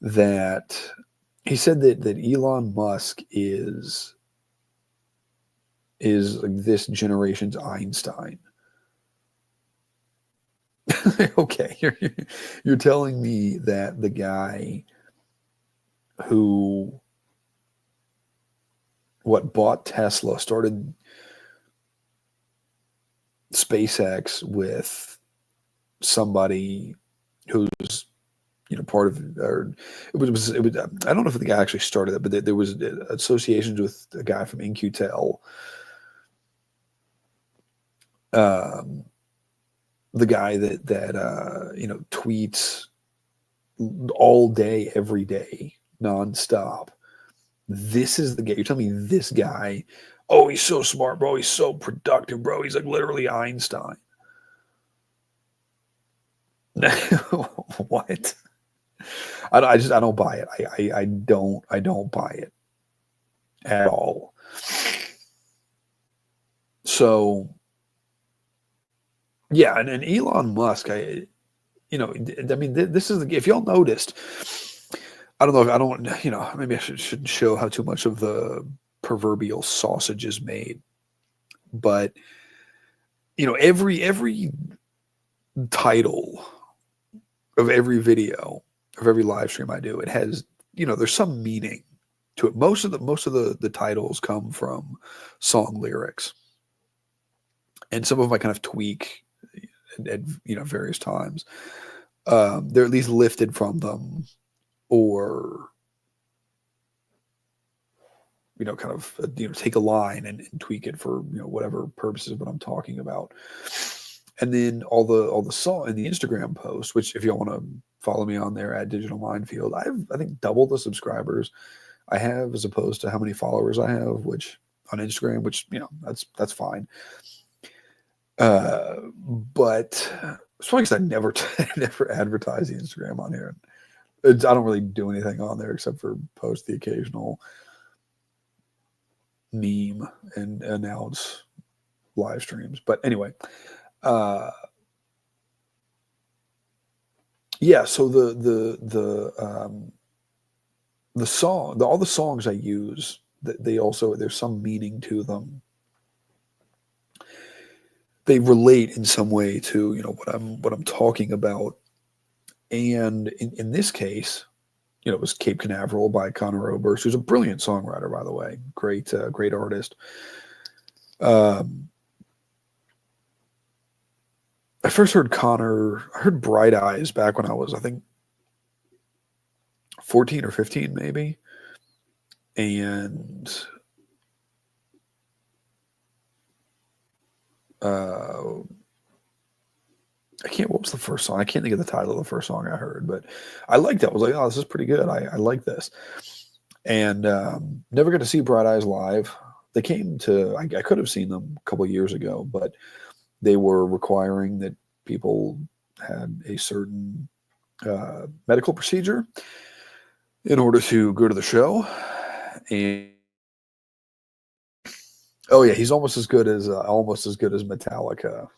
that he said that Elon Musk is like this generation's Einstein. Okay, you're telling me that the guy who bought Tesla, started SpaceX with somebody who's part of, or it was I don't know if the guy actually started it, but there was associations with a guy from In-Q-Tel. The guy that tweets all day, every day, nonstop. This is the guy. You're telling me this guy, oh, he's so smart, bro. He's so productive, bro. He's like literally Einstein. What? I don't buy it. I don't buy it at all. So yeah, and Elon Musk, this is if y'all noticed, I don't know, maybe I shouldn't show how too much of the proverbial sausage is made, but every title of every video, of every live stream I do, it has, there's some meaning to it. Most of the titles come from song lyrics, and some of them I kind of tweak at various times. They're at least lifted from them, or kind of take a line and tweak it for whatever purposes what I'm talking about. And then all the song in the Instagram post, which if y'all want to follow me on there at Digital Minefield, I think double the subscribers I have as opposed to how many followers I have, which on Instagram, which that's fine. But it's funny because I never advertise the Instagram on here. I don't really do anything on there except for post the occasional meme and announce live streams. But anyway, yeah. So the song, all the songs I use, they also, there's some meaning to them. They relate in some way to what I'm talking about. And in this case, it was Cape Canaveral by Conor Oberst, who's a brilliant songwriter, by the way. Great artist. I first heard I heard Bright Eyes back when I was, I think, 14 or 15, maybe. And what was the first song? I can't think of the title of the first song I heard, but I liked it. I was like, oh, this is pretty good. I like this. And never got to see Bright Eyes live. They came to, I could have seen them a couple of years ago, but they were requiring that people had a certain medical procedure in order to go to the show. And oh yeah, he's almost as good as Metallica.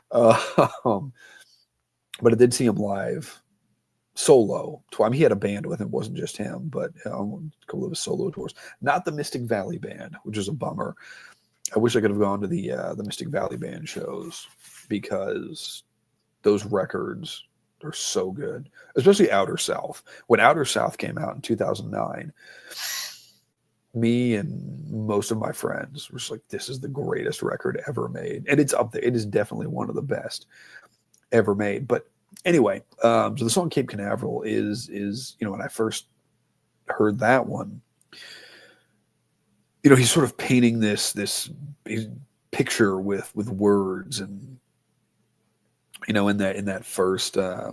But I did see him live solo. I mean, he had a band with him. It wasn't just him, but a couple of his solo tours. Not the Mystic Valley Band, which is a bummer. I wish I could have gone to the Mystic Valley Band shows because those records are so good, especially Outer South. When Outer South came out in 2009, me and most of my friends were just like, this is the greatest record ever made. And it's up there. It is definitely one of the best ever made. But anyway, so the song Cape Canaveral is, when I first heard that one, he's sort of painting this picture with words, and in that first I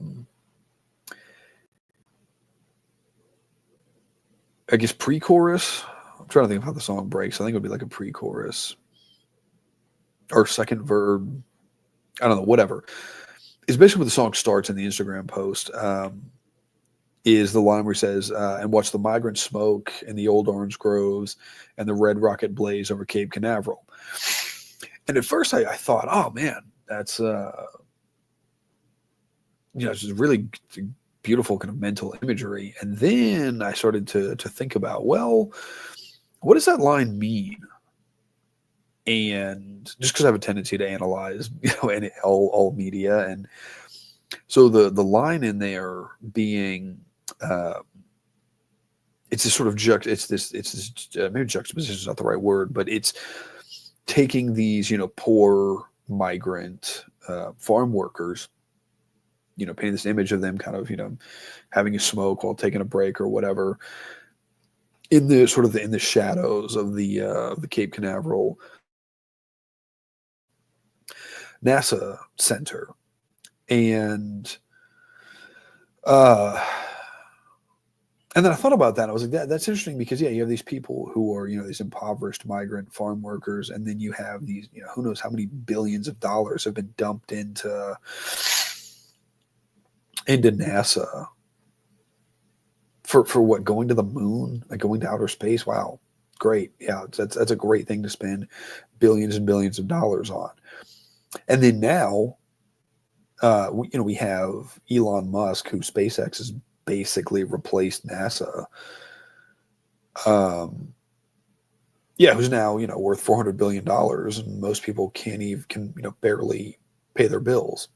guess pre-chorus. I'm trying to think of how the song breaks. I think it would be like a pre-chorus or second verb. I don't know, whatever. It's basically what the song starts in the Instagram post. Is the line where he says, and watch the migrant smoke in the old orange groves and the red rocket blaze over Cape Canaveral. And at first I thought, oh man, that's, it's just really beautiful kind of mental imagery. And then I started to think about, well, what does that line mean? And just because I have a tendency to analyze, all media. And so the line in there being, it's this sort of maybe juxtaposition is not the right word, but it's taking these, poor migrant farm workers, painting this image of them kind of, having a smoke while taking a break or whatever in the sort of in the shadows of the Cape Canaveral NASA Center. And then I thought about that. I was like, that's interesting because, you have these people who are, these impoverished migrant farm workers. And then you have these, who knows how many billions of dollars have been dumped into NASA for what, going to the moon, like going to outer space. Wow. Great. Yeah. That's a great thing to spend billions and billions of dollars on. And then now, we have Elon Musk, who SpaceX has basically replaced NASA. Who's now, worth $400 billion, and most people can barely pay their bills.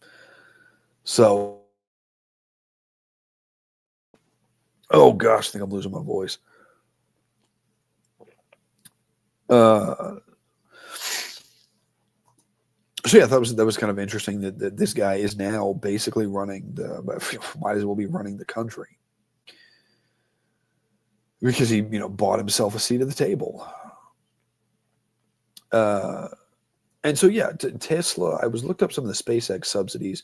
So, oh gosh, I think I'm losing my voice. So yeah, I thought that was kind of interesting that this guy is now basically running might as well be running the country, because he bought himself a seat at the table. And so yeah, Tesla. I looked up some of the SpaceX subsidies.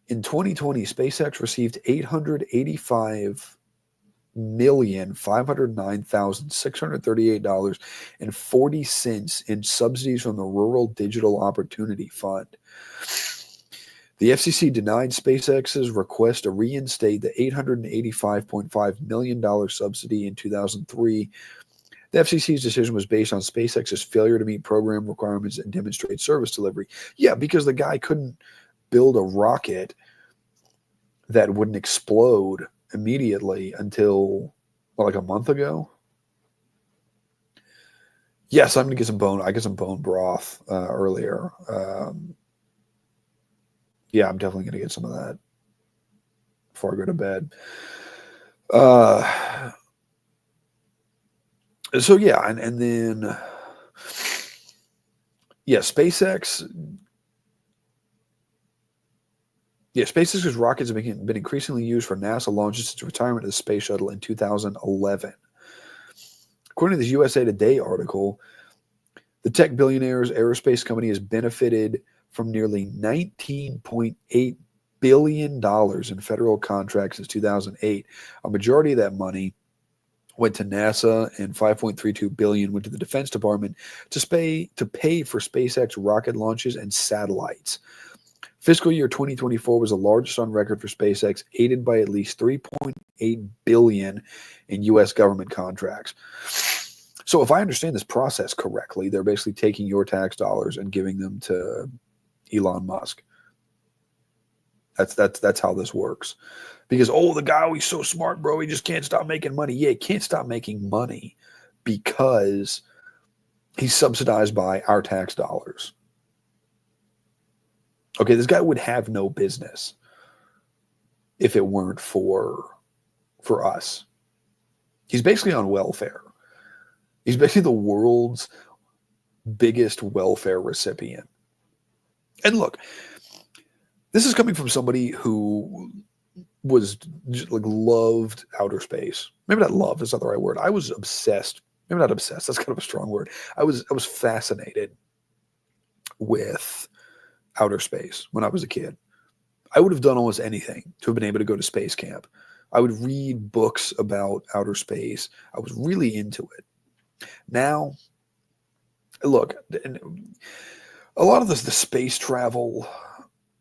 In 2020, SpaceX received $885,509,638.40 in subsidies from the Rural Digital Opportunity Fund. The FCC denied SpaceX's request to reinstate the $885.5 million subsidy in 2003. The FCC's decision was based on SpaceX's failure to meet program requirements and demonstrate service delivery. Yeah, because the guy couldn't build a rocket that wouldn't explode immediately until like a month ago. Yes, I'm gonna get some bone. I got some bone broth earlier. Yeah, I'm definitely gonna get some of that before I go to bed. So yeah, and then SpaceX. Yeah, SpaceX's rockets have been increasingly used for NASA launches since retirement of the space shuttle in 2011. According to this USA Today article, the tech billionaire's aerospace company has benefited from nearly $19.8 billion in federal contracts since 2008. A majority of that money went to NASA, and $5.32 billion went to the Defense Department to pay for SpaceX rocket launches and satellites. Fiscal year 2024 was the largest on record for SpaceX, aided by at least $3.8 billion in U.S. government contracts. So if I understand this process correctly, they're basically taking your tax dollars and giving them to Elon Musk. That's how this works. Because the guy, he's so smart, bro. He just can't stop making money. Yeah, he can't stop making money because he's subsidized by our tax dollars. Okay, this guy would have no business if it weren't for us. He's basically on welfare. He's basically the world's biggest welfare recipient. And look, this is coming from somebody who was like loved outer space. Maybe not loved, that's not the right word. I was obsessed. Maybe not obsessed, that's kind of a strong word. I was fascinated with outer space when I was a kid. I would have done almost anything to have been able to go to space camp. I would read books about outer space. I was really into it. Now, look, a lot of the space travel,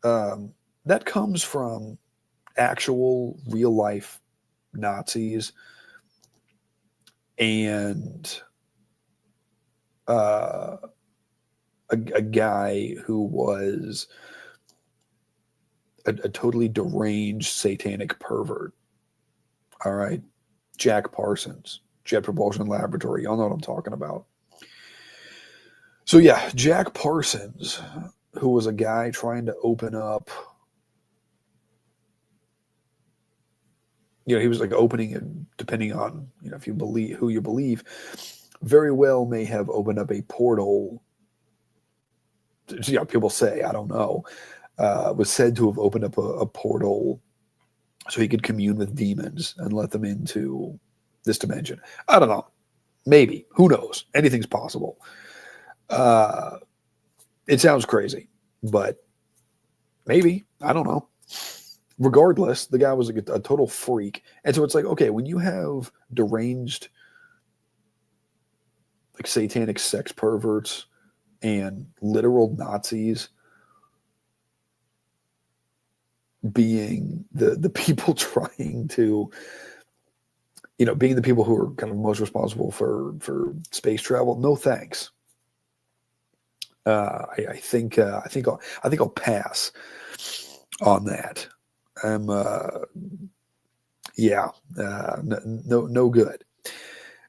that comes from actual real life Nazis and a guy who was a totally deranged satanic pervert. All right. Jack Parsons, Jet Propulsion Laboratory. Y'all know what I'm talking about. So yeah, Jack Parsons, who was a guy trying to open up, he was like opening it, depending on, if you believe who you believe, very well may have opened up a portal. People say, I don't know, was said to have opened up a portal so he could commune with demons and let them into this dimension. I don't know. Maybe. Who knows? Anything's possible. It sounds crazy, but maybe. I don't know. Regardless, the guy was a total freak. And so it's like, okay, when you have deranged, like satanic sex perverts and literal Nazis being the people trying to, being the people who are kind of most responsible for space travel, no thanks. I think I'll pass on that. No good.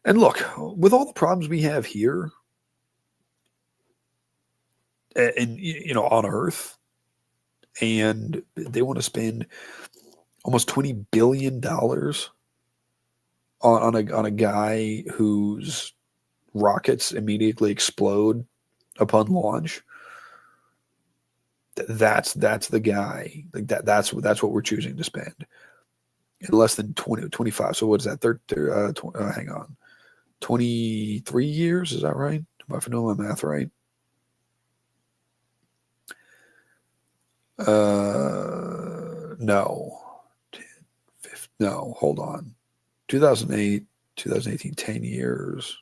And look, with all the problems we have here, and on Earth, and they want to spend almost $20 billion on a guy whose rockets immediately explode upon launch. That's the guy. Like that's what we're choosing to spend in less than 25. So what is that? Hang on, 23 years. Is that right? Am I doing my math right? No. 10, 15, no, hold on. 2008, 2018, 10 years.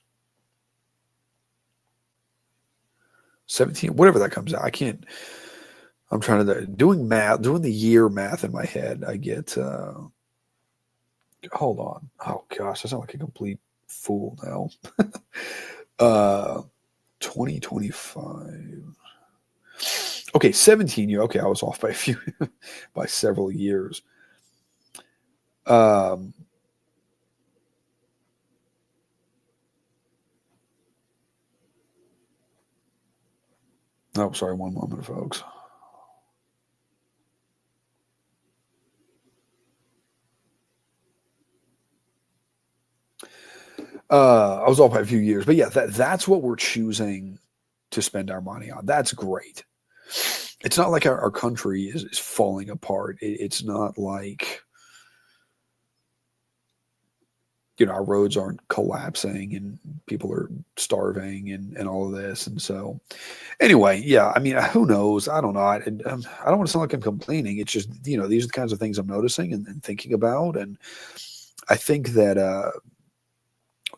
17, whatever that comes out. I can't. I'm trying to doing the year math in my head. I get. Hold on. Oh gosh, I sound like a complete fool now. 2025. Okay, 17 years. Okay, I was off by by several years. Oh, sorry. One moment, folks. I was off by a few years, but yeah, that's what we're choosing to spend our money on. That's great. It's not like our country is falling apart. It's not like, our roads aren't collapsing and people are starving and all of this. And so anyway, yeah, I mean, who knows? I don't know. I don't want to sound like I'm complaining. It's just, these are the kinds of things I'm noticing and thinking about. And I think that,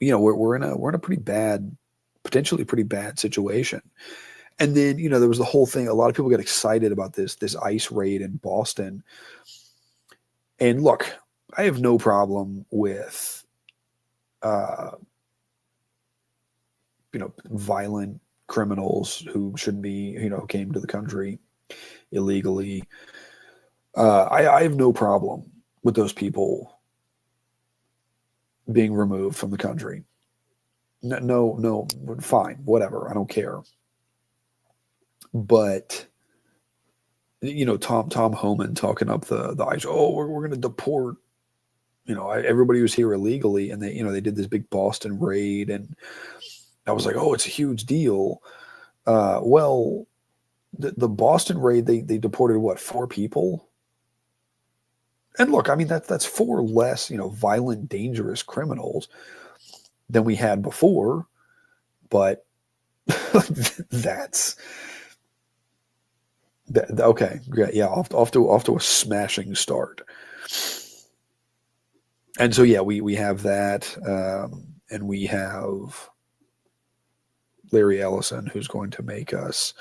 we're in a pretty bad, potentially pretty bad situation. And then, there was the whole thing. A lot of people get excited about this ICE raid in Boston. And look, I have no problem with, violent criminals who shouldn't be, who came to the country illegally. I have no problem with those people being removed from the country. No, fine, whatever. I don't care. But Tom Homan talking up the ice. Oh, we're going to deport. Everybody was here illegally, and they did this big Boston raid, and I was like, oh, it's a huge deal. Well, the Boston raid, they deported what, 4 people? And look, I mean that's 4 less violent, dangerous criminals than we had before, but that's okay. Yeah, off to a smashing start. And so yeah, we have that, and we have Larry Ellison, who's going to make us.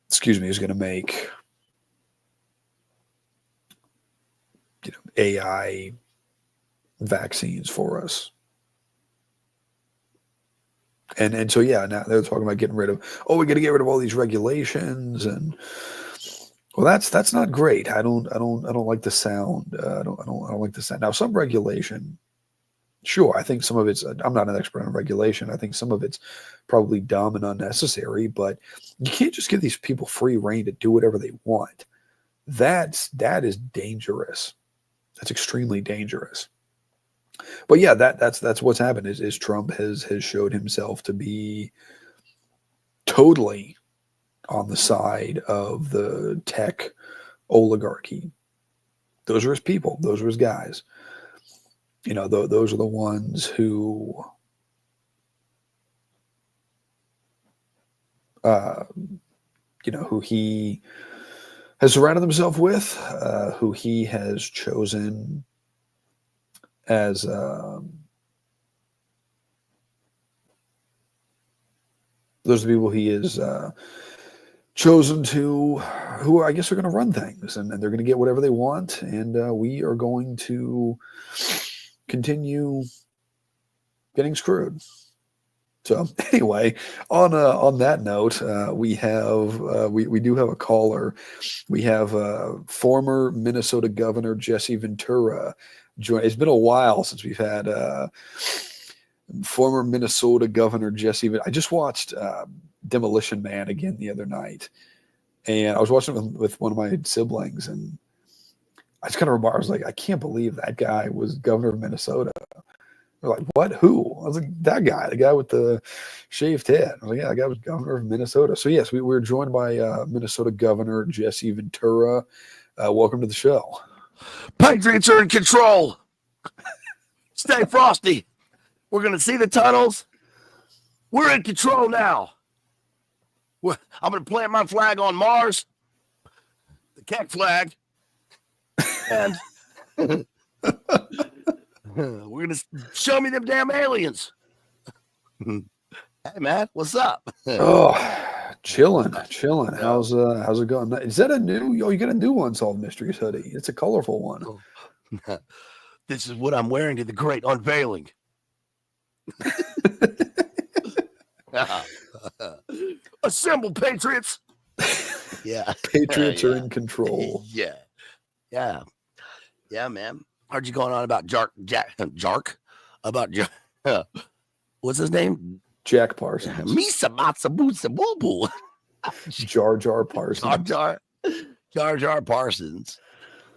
Excuse me, who's going to make AI vaccines for us. And so yeah, now they're talking about getting rid of. Oh, we got to get rid of all these regulations, and well, that's not great. I don't like the sound. I don't like the sound. Now, some regulation, sure. I think some of it's. I'm not an expert on regulation. I think some of it's probably dumb and unnecessary. But you can't just give these people free reign to do whatever they want. That is dangerous. That's extremely dangerous. But yeah, that's what's happened. Is Trump has showed himself to be totally on the side of the tech oligarchy. Those are his people. Those are his guys. Those are the ones who who he has surrounded himself with, who he has chosen as those are the people he is chosen to, who I guess are going to run things, and they're going to get whatever they want, and we are going to continue getting screwed. So anyway, on that note, we do have a caller. We have former Minnesota Governor Jesse Ventura join. It's been a while since we've had former Minnesota Governor Jesse. I just watched Demolition Man again the other night, and I was watching it with one of my siblings, and I just kind of remarked, I was like, I can't believe that guy was governor of Minnesota. They're like, what? Who? I was like, that guy, the guy with the shaved head. I was like, yeah, that guy was governor of Minnesota. So yes, we were joined by Minnesota Governor Jesse Ventura. Welcome to the show. Patriots are in control. Stay frosty. We're going to see the tunnels. We're in control now. I'm going to plant my flag on Mars, the Keck flag, and we're going to show me them damn aliens. Hey, man, what's up? Chilling. How's it going? Is that a new? You got a new Unsolved Mysteries hoodie? It's a colorful one. This is what I'm wearing to the great unveiling. Assemble, Patriots. Yeah. Patriots are in control. Yeah, man. Heard you going on about Jark? About what's his name? Jack Parsons. Misa matsa bootsa boo boo. Jar Jar Parsons. Jar Jar Parsons.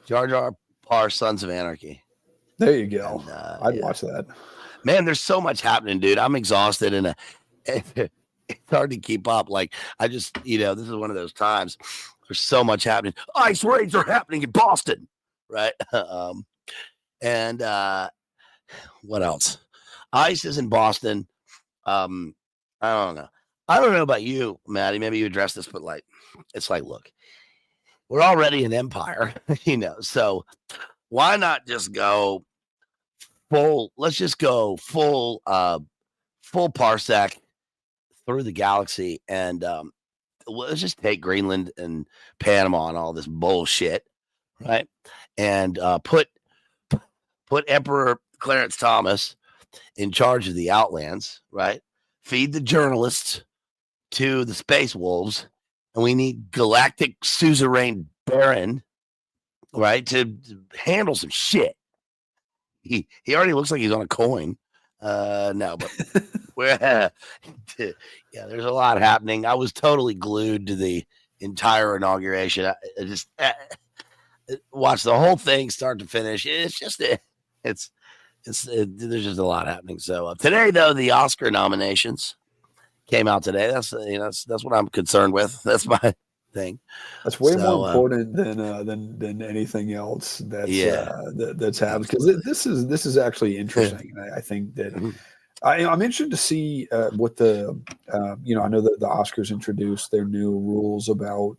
Jar Jar Sons of Anarchy. There you go. And, I'd watch that. Man, there's so much happening, dude. I'm exhausted, and it's hard to keep up. Like, I just, this is one of those times. There's so much happening. ICE raids are happening in Boston, right? And what else? ICE is in Boston. I don't know. I don't know about you, Maddie. Maybe you addressed this, but it's like, look, we're already an empire, so why not just go full? Let's just go full parsec through the galaxy, and let's just take Greenland and Panama and all this bullshit, right? And put Emperor Clarence Thomas in charge of the Outlands, right? Feed the journalists to the space wolves, and we need galactic suzerain baron right, to handle some shit. He already looks like he's on a coin. No, but we're yeah, there's a lot happening. I was totally glued to the entire inauguration. I just watched the whole thing start to finish. It's just it's there's just a lot happening. So today, though, the Oscar nominations came out today. That's that's what I'm concerned with. That's my thing. That's way more So important than anything else yeah, that's happened, because this is actually interesting. And I think that I'm interested to see what the I know that the Oscars introduced their new rules about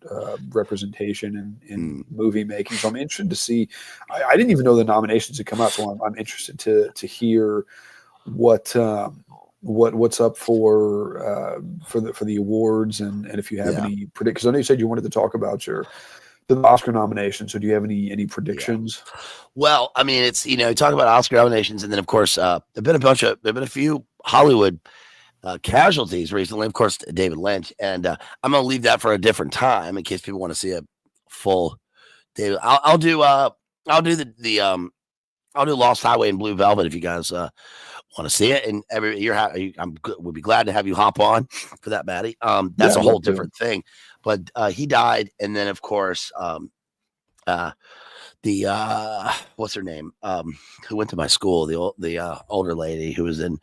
representation in movie making, so I'm interested to see. I didn't even know the nominations had come out, so I'm interested to hear what what's up for the awards, and if you have any because I know you said you wanted to talk about the Oscar nominations. So do you have any predictions? Yeah. Well, I mean, it's talk about Oscar nominations, and then of course there've been a few Hollywood casualties recently. Of course, David Lynch, and I'm gonna leave that for a different time in case people want to see a full David. I'll do I'll do Lost Highway and Blue Velvet if you guys want to see it. And would be glad to have you hop on for that, Maddie. That's a whole different thing. But he died, and then of course the what's her name? Who went to my school? The older lady who was in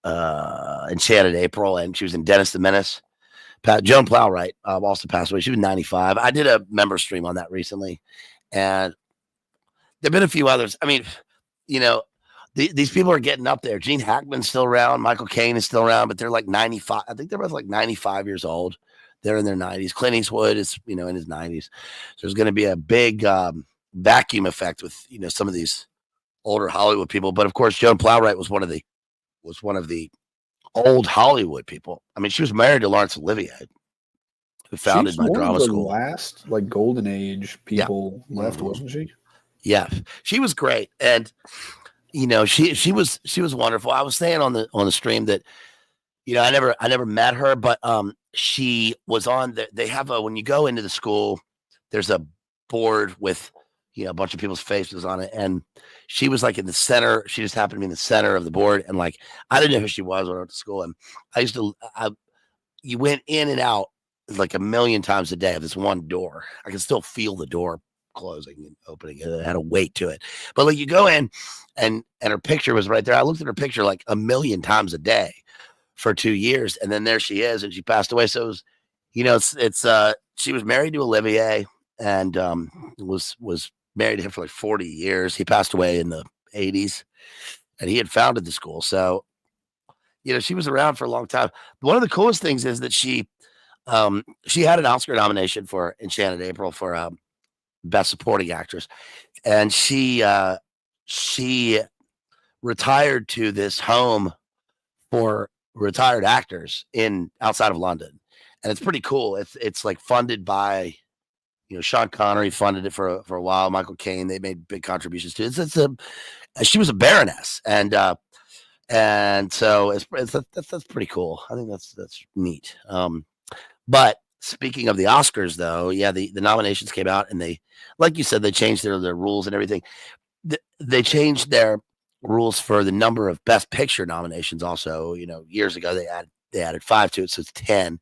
Enchanted April, and she was in Dennis the Menace. Joan Plowright also passed away. She was 95. I did a member stream on that recently, and there've been a few others. I mean, these people are getting up there. Gene Hackman's still around. Michael Caine is still around, but they're like 95. I think they're both like 95 years old. They're in their 90s. Clint Eastwood is, in his 90s. So there's going to be a big vacuum effect with, some of these older Hollywood people. But of course, Joan Plowright was one of the old Hollywood people. I mean, she was married to Laurence Olivier, who founded my drama school. Last golden age people left, wasn't she? Yeah, she was great, and she was wonderful. I was saying on the stream that I never met her, but she was on they have when you go into the school, there's a board with a bunch of people's faces on it, and she was like in the center. She just happened to be in the center of the board, and like I didn't know who she was when I went to school, and you went in and out like a million times a day of this one door. I can still feel the door closing and opening. It had a weight to it, but like you go in, and her picture was right there. I looked at her picture like a million times a day for 2 years, and then there she is, and she passed away. So it was, she was married to Olivier, and was married to him for like 40 years. He passed away in the 80s, and he had founded the school. So she was around for a long time. One of the coolest things is that she had an Oscar nomination for Enchanted April for Best Supporting Actress, and she retired to this home for retired actors outside of London, and it's pretty cool. It's like funded by Sean Connery funded it for a while. Michael Caine, they made big contributions to it. She was a baroness, and so that's pretty cool. I think that's neat. But speaking of the Oscars, though, yeah, the nominations came out, and they, like you said, they changed their rules and everything. They changed their rules for the number of Best Picture nominations. Also, years ago they added 5 to it, so it's 10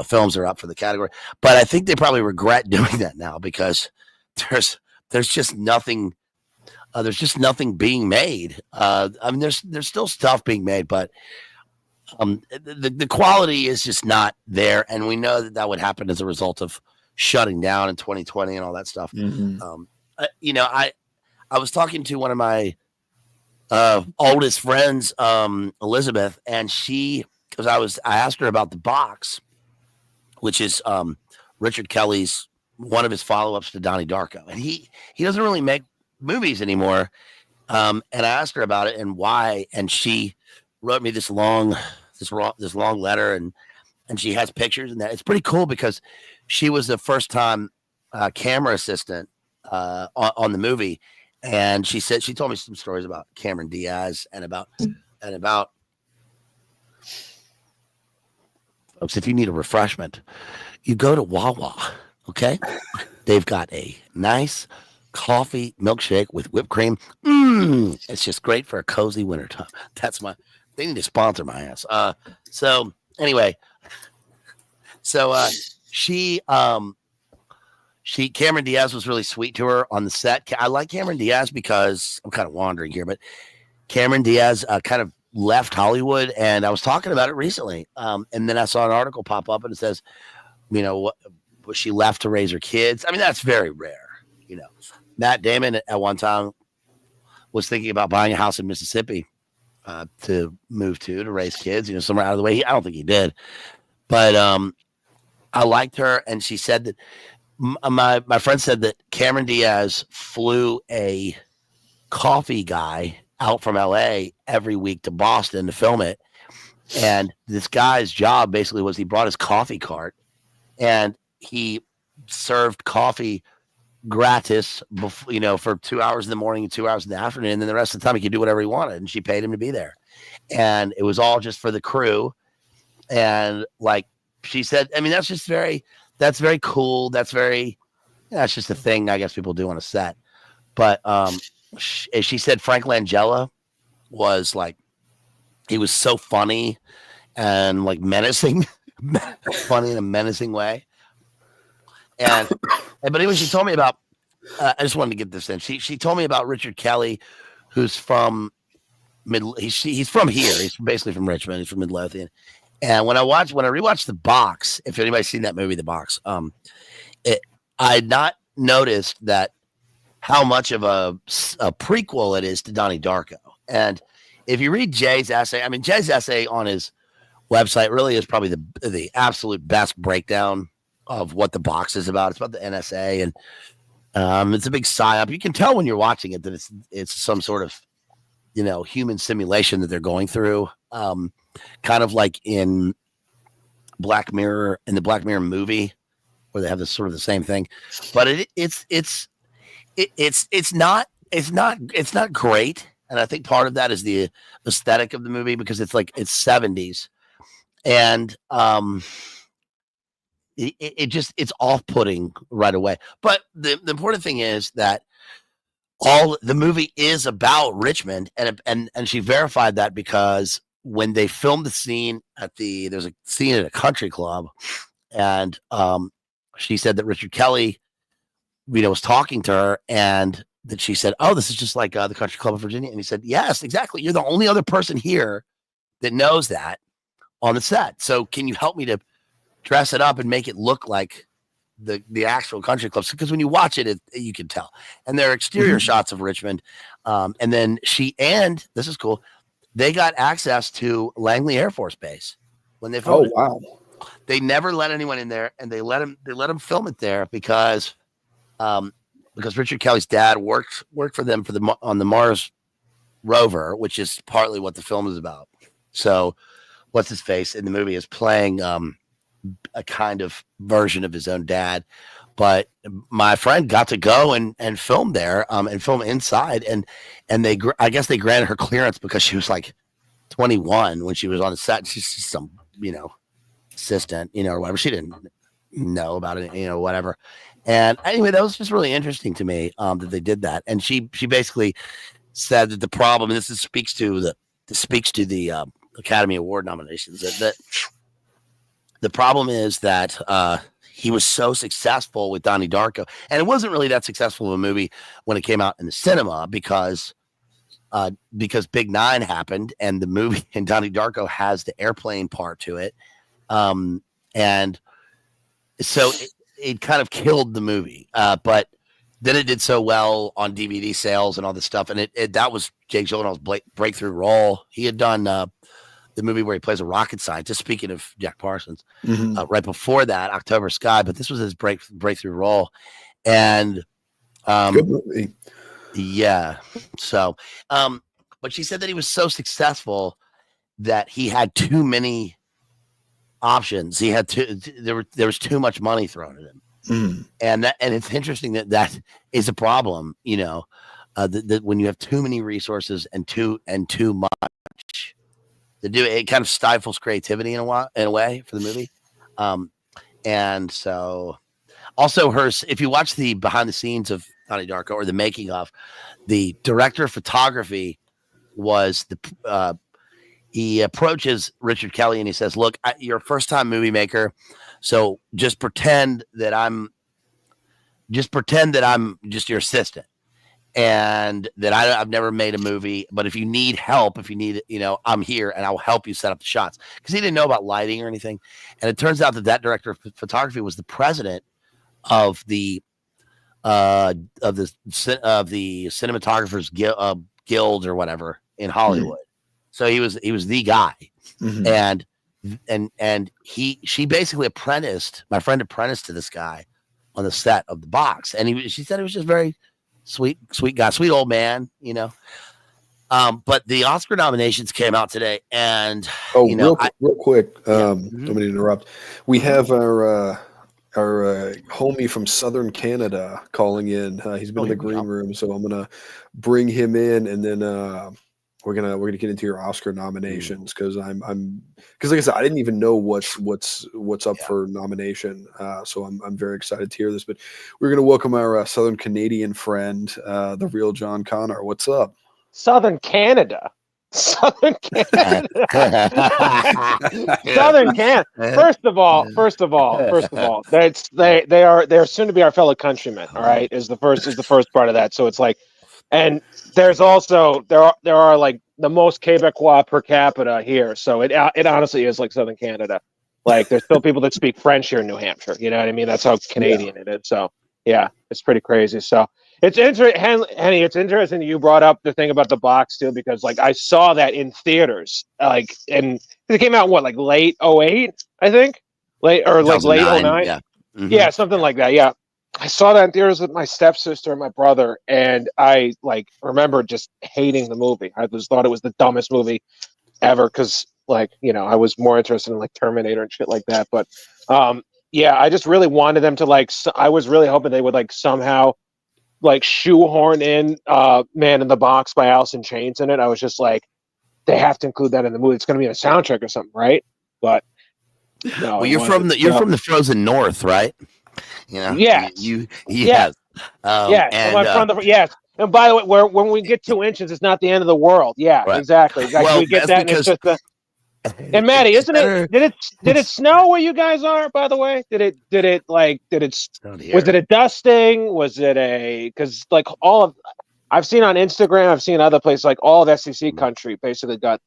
films are up for the category. But I think they probably regret doing that now, because there's just nothing. There's just nothing being made. I mean, there's still stuff being made, but the quality is just not there, and we know that would happen as a result of shutting down in 2020 and all that stuff. Mm-hmm. I was talking to one of my oldest friends, Elizabeth, and because I asked her about The Box, which is Richard Kelly's one of his follow-ups to Donnie Darko, and he doesn't really make movies anymore. And I asked her about it and why, and she wrote me this long letter, and she has pictures, and that it's pretty cool because she was the first time camera assistant on the movie. And she told me some stories about Cameron Diaz and about folks. If you need a refreshment, you go to Wawa. Okay, they've got a nice coffee milkshake with whipped cream. It's just great for a cozy wintertime. They need to sponsor my ass. So anyway, she Cameron Diaz was really sweet to her on the set. I like Cameron Diaz because I'm kind of wandering here, but Cameron Diaz kind of left Hollywood, and I was talking about it recently. And then I saw an article pop up, and it says, was she left to raise her kids? I mean, that's very rare. Matt Damon at one time was thinking about buying a house in Mississippi to move to raise kids, somewhere out of the way. I don't think he did, but I liked her, and she said that my friend said that Cameron Diaz flew a coffee guy out from LA every week to Boston to film it. And this guy's job basically was he brought his coffee cart and he served coffee gratis, for 2 hours in the morning and 2 hours in the afternoon. And then the rest of the time he could do whatever he wanted. And she paid him to be there. And it was all just for the crew. And like she said, I mean, that's very cool. That's just a thing I guess people do on a set. But she said Frank Langella was like, he was so funny and like menacing, funny in a menacing way. But anyway, she told me about, I just wanted to get this in. She told me about Richard Kelly, who's from he's from here. He's basically from Richmond. He's from Midlothian. And when I rewatched The Box, if anybody's seen that movie, The Box, I had not noticed that how much of a prequel it is to Donnie Darko. And if you read Jay's essay, I mean, Jay's essay on his website really is probably the absolute best breakdown of what The Box is about. It's about the NSA, and it's a big psyop. You can tell when you're watching it that it's some sort of, human simulation that they're going through. Kind of like in Black Mirror, in the Black Mirror movie, where they have this sort of the same thing, but it's not great. And I think part of that is the aesthetic of the movie, because it's 70s, and it's off-putting right away. But the important thing is that all the movie is about Richmond, and she verified that, because when they filmed the scene there's a scene at a country club, and she said that Richard Kelly, was talking to her, and that she said, "Oh, this is just like the country club of Virginia." And he said, "Yes, exactly. You're the only other person here that knows that on the set. So can you help me to dress it up and make it look like the actual country clubs?" Because when you watch it, you can tell. And there are exterior shots of Richmond. And then this is cool, they got access to Langley Air Force Base when they filmed it. Wow. They never let anyone in there, and they let him film it there because Richard Kelly's dad worked for them on the Mars rover, which is partly what the film is about. So what's his face in the movie is playing a kind of version of his own dad. But my friend got to go and film there, and film inside, and I guess they granted her clearance because she was like 21 when she was on the set. She's just some assistant, or whatever. She didn't know about it, whatever. And anyway, that was just really interesting to me, that they did that. And she basically said that the problem, and this speaks to the Academy Award nominations, that the problem is that he was so successful with Donnie Darko, and it wasn't really that successful of a movie when it came out in the cinema, because Big Nine happened, and the movie, and Donnie Darko has the airplane part to it, and so it kind of killed the movie. But then it did so well on DVD sales and all this stuff, and that was Jake Gyllenhaal's breakthrough role. He had done the movie where he plays a rocket scientist, speaking of Jack Parsons, right before that, October Sky, but this was his breakthrough role. And good movie. Yeah. So but she said that he was so successful that he had too many options. He had there was too much money thrown at him. And it's interesting that is a problem, that when you have too many resources and too much to do, it kind of stifles creativity in a way for the movie. And so Also, if you watch the behind the scenes of Donnie Darko or the making of, the director of photography was he approaches Richard Kelly and he says, "Look, you're a first time movie maker, so just pretend that I'm just your assistant." And that I've never made a movie, but if you need help, I'm here and I'll help you set up the shots, because he didn't know about lighting or anything. And it turns out that director of photography was the president of the cinematographers guild or whatever in Hollywood. So he was the guy, and she basically my friend apprenticed to this guy on the set of The Box, and she said it was just very sweet guy, sweet old man, but the Oscar nominations came out today, and real quick, I'm going to interrupt. We have our homie from Southern Canada calling in. He's been in the green room, so I'm going to bring him in, and then we're gonna get into your Oscar nominations, because because like I said, I didn't even know what's up for nomination. So I'm very excited to hear this. But we're gonna welcome our Southern Canadian friend, the real John Connor. What's up? Southern Canada. Southern Canada. Southern Canada. First of all, they're soon to be our fellow countrymen. All right, is the first part of that. So it's like, and there's also there are like the most Quebecois per capita here. So it honestly is like Southern Canada. Like there's still people that speak French here in New Hampshire. You know what I mean? That's how Canadian it is. So yeah, it's pretty crazy. So it's interesting, Henny. It's interesting that you brought up the thing about The Box too, because like I saw that in theaters, like, and it came out like late 2008, I think, late 2009. Yeah. Yeah, something like that. Yeah, I saw that in theaters with my stepsister and my brother, and I like remember just hating the movie. I just thought it was the dumbest movie ever, because like, I was more interested in like Terminator and shit like that. But yeah, I just really wanted them to I was really hoping they would like somehow like shoehorn in Man in the Box by Alice in Chains in it. I was just like, they have to include that in the movie. It's going to be in a soundtrack or something, right? But no. Well, you're from the frozen north, right? Yes. Yes. Yes. Yes. And by the way, when we get 2 inches, it's not the end of the world. Yeah, right. Exactly. We get that, and it's just and Maddie, isn't it? Did it snow where you guys are? By the way, was it a dusting? Was it because like I've seen on Instagram, I've seen other places, like all of SEC country basically got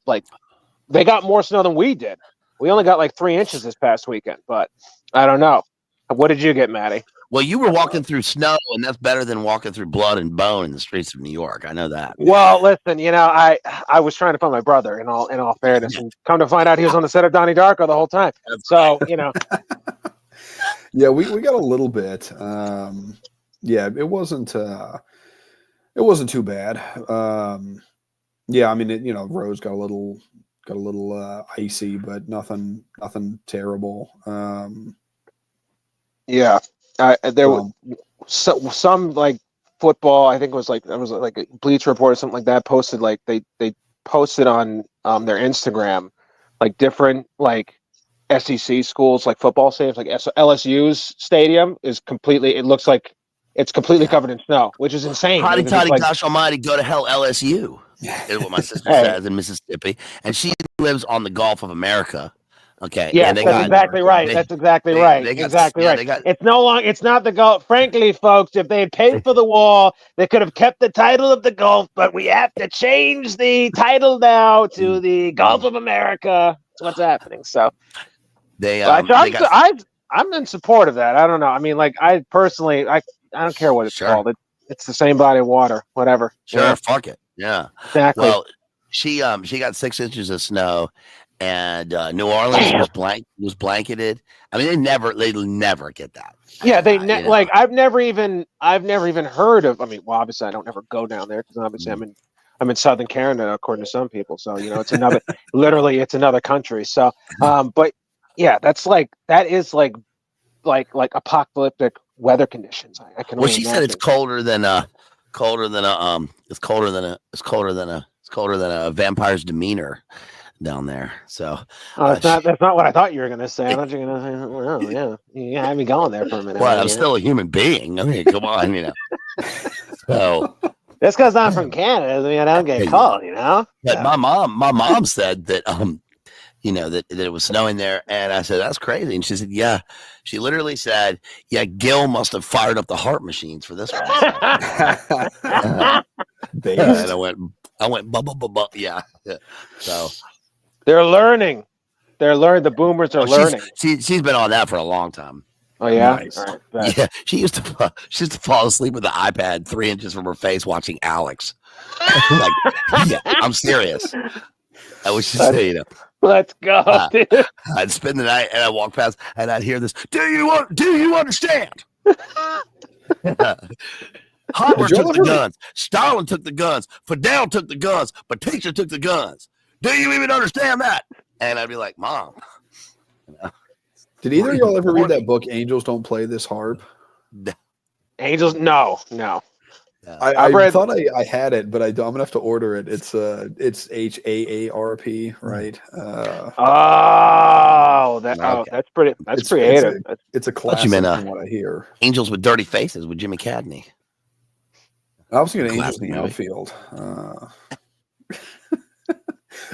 they got more snow than we did. We only got like 3 inches this past weekend, but I don't know. What did you get, Maddie? Well, you were walking through snow, and that's better than walking through blood and bone in the streets of New York. I know that. Well, listen, I was trying to find my brother in all fairness, and come to find out he was on the set of Donnie Darko the whole time. So, Yeah, we got a little bit. Yeah, it wasn't too bad. Yeah, I mean, roads got a little icy, but nothing terrible. Yeah, there was some like football. I think it was like a Bleacher Report or something like that. Posted like they posted on their Instagram like different like SEC schools like football stadiums. Like LSU's stadium is completely. It looks like it's completely covered in snow, which is insane. Hotty toddy, gosh almighty, go to hell, LSU is what my sister says in Mississippi, and she lives on the Gulf of America. Okay. Yeah, that's exactly right. That's exactly right. Exactly right. It's not the Gulf. Frankly, folks, if they had paid for the wall, they could have kept the title of the Gulf, but we have to change the title now to the Gulf of America. That's what's happening. So I'm in support of that. I don't know. I mean, like I personally, I don't care what it's called. It's the same body of water, whatever. Sure, fuck it. Yeah. Exactly. Well, she got 6 inches of snow. And New Orleans was blanketed. I mean, they never get that. Yeah, like I've never even heard of. I mean, well, obviously I don't ever go down there because obviously I'm in Southern Canada, according to some people. So it's another literally it's another country. So but yeah, that is like apocalyptic weather conditions. I can. Well, she imagine. said it's colder than a vampire's demeanor. down there. So that's not what I thought you were gonna say. I thought you were gonna say, well, yeah, you had me going there for a minute. Well, I'm still a human being. I mean, come on, So just because I'm from Canada doesn't mean I don't get cold, But my mom said that that it was snowing there, and I said that's crazy, and she said, yeah. She literally said, yeah, Gil must have fired up the heart machines for this one. And I went, yeah. So they're learning. The boomers are learning. She's been on that for a long time. Oh yeah, nice. All right, Yeah. She used to fall asleep with the iPad 3 inches from her face watching Alex. Like, yeah, I'm serious. I was just saying, let's go, dude. I'd spend the night and I'd walk past and I'd hear this. Do you understand? Hopper took the guns. Stalin took the guns. Fidel took the guns. Batista took the guns. Do you even understand that? And I'd be like, Mom. Did either of y'all ever read that book, Angels Don't Play This Harp? Angels? No. I thought I had it, but I'm gonna have to order it. It's HAARP, right? That's pretty. That's creative. It's a classic from what I hear. Angels with Dirty Faces with Jimmy Cadney. I was thinking Angels in the Outfield.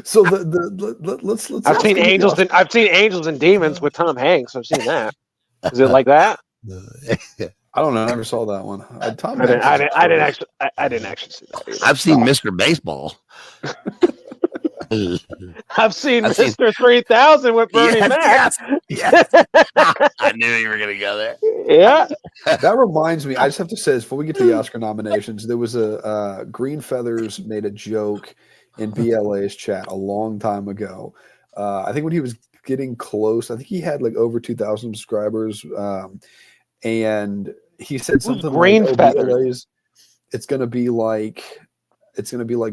So let's. I've seen Angels and Demons with Tom Hanks. I've seen that. Is it like that? I don't know. I never saw that one. I didn't actually see that either. I've seen Mr. Baseball. I've seen Mr. 3000 with Bernie Mac. Yes. I knew you were going to go there. Yeah. That reminds me. I just have to say, before we get to the Oscar nominations, there was a Green Feathers made a joke in BLA's chat a long time ago. I think when he was getting close, I think he had like over 2,000 subscribers. And he said something Green like, Feathers. It's going to be like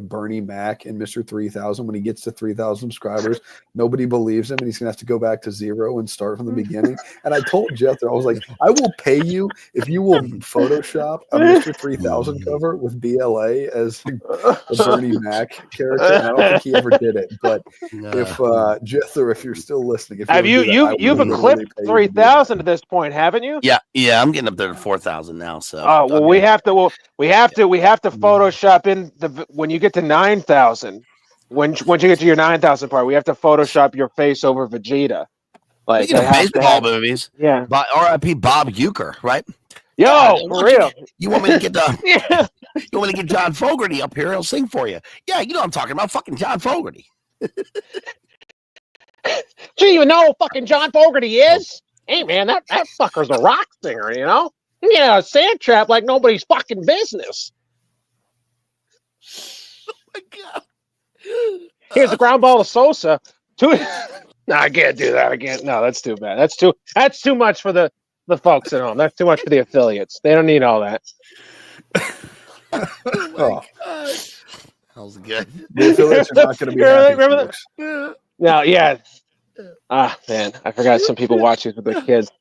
Bernie Mac and Mr. 3000 when he gets to 3,000 subscribers. Nobody believes him, and he's going to have to go back to zero and start from the beginning. And I told Jeff that I was like, I will pay you if you will Photoshop a Mr. 3000 cover with BLA as the Bernie Mac character. And I don't think he ever did it, but if Jeff, or if you're still listening, you've eclipsed 3,000 at this point, haven't you? Yeah, I'm getting up there to 4,000 now. So we have to Photoshop in when you get to 9,000. Once you get to your 9,000 part, we have to Photoshop your face over Vegeta. Like baseball movies. Yeah. R.I.P. Bob Uecker, right? Yo, for real. You want me to get you want me to get John Fogerty up here? He'll sing for you. Yeah, I'm talking about fucking John Fogerty. Do you even know who fucking John Fogerty is? Hey man, that fucker's a rock singer, a sand trap like nobody's fucking business. Oh my God. Here's a ground ball to Sosa. No, I can't do that again. No, that's too bad. That's too much for the folks at home. That's too much for the affiliates. They don't need all that. Oh my God. That was good. The affiliates are not going to be happy. Remember that? No, yeah. Ah, man, I forgot some people watch these with their kids.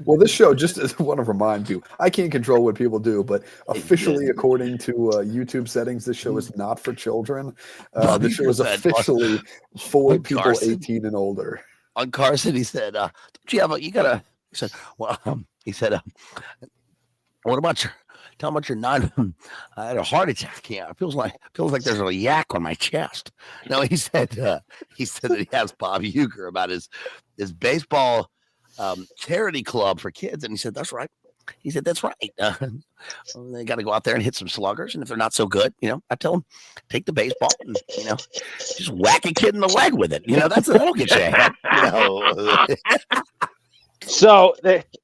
Well, this show, just I want to remind you, I can't control what people do, but officially, according to YouTube settings, this show is not for children. This show is officially for people Carson. 18 and older. On Carson, he said, "Don't you have he said, well, he said, what about tell him about your 9? I had a heart attack. Yeah, it feels like there's a yak on my chest." No, he said that he has Bob Uecker about his baseball charity club for kids, and he said that's right. He said that's right. They got to go out there and hit some sluggers, and if they're not so good, I tell them take the baseball and just whack a kid in the leg with it. That'll get you ahead. So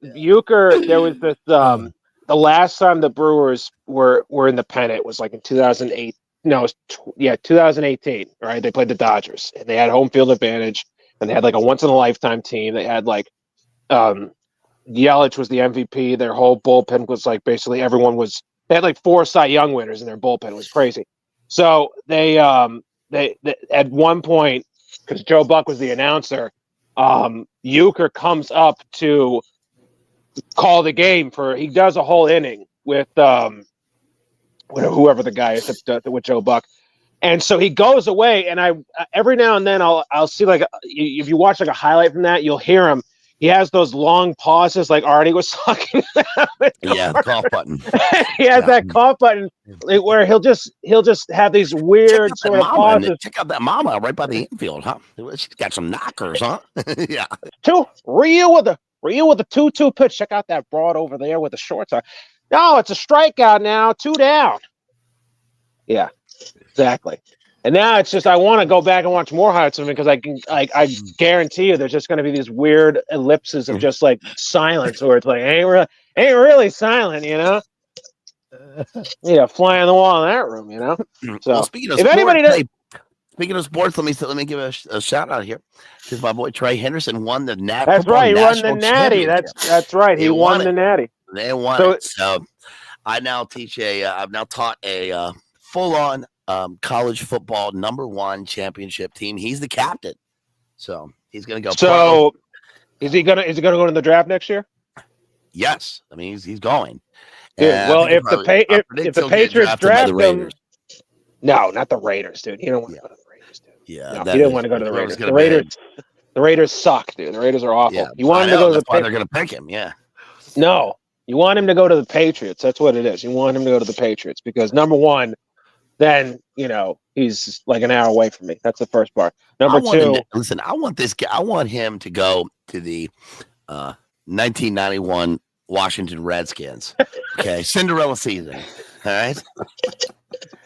Uecker, there was this the last time the Brewers were in the pennant was like in 2008. No, 2018. Right, they played the Dodgers, and they had home field advantage, and they had like a once in a lifetime team. They had like Yelich was the MVP. Their whole bullpen was like basically they had like 4 Cy Young winners in their bullpen. It was crazy. So they at one point, because Joe Buck was the announcer, Uecker comes up to call the game he does a whole inning with whoever the guy is with Joe Buck. And so he goes away, and I every now and then I'll see like if you watch like a highlight from that, you'll hear him. He has those long pauses, like Artie was talking about. Yeah, the cough button. He has that cough button where he'll just have these weird sort of pauses. Check out that mama right by the infield, huh? She's got some knockers, huh? Yeah. Ryu with a 2-2 pitch. Check out that broad over there with the shorts on. No, it's a strikeout now. 2 down. Yeah, exactly. And now it's just I want to go back and watch more highlights of him because I guarantee you there's just going to be these weird ellipses of just like silence where it's like ain't really silent, you know. Yeah, fly on the wall in that room, you know. So well, speaking of sports, let me give a shout out here because my boy Trey Henderson won the Natty. That's right, he won the Natty. That's right, he won the Natty. They won it. So I've now taught a full-on college football #1 championship team. He's the captain, so he's going to go. So is he going to go to the draft next year? Yes, I mean he's going. Dude, well, if the Patriots draft him, no, not the Raiders, dude. You don't want to go to the Raiders, dude. Yeah, no, you didn't want to go to the Raiders. The Raiders suck, dude. The Raiders are awful. Yeah, you want him to go to the Patriots? They're going to pick him. Yeah. No, you want him to go to the Patriots. That's what it is. You want him to go to the Patriots because #1, then he's like an hour away from me. That's the first part. #2, listen, I want this guy. I want him to go to the 1991 Washington Redskins. Okay, Cinderella season. All right.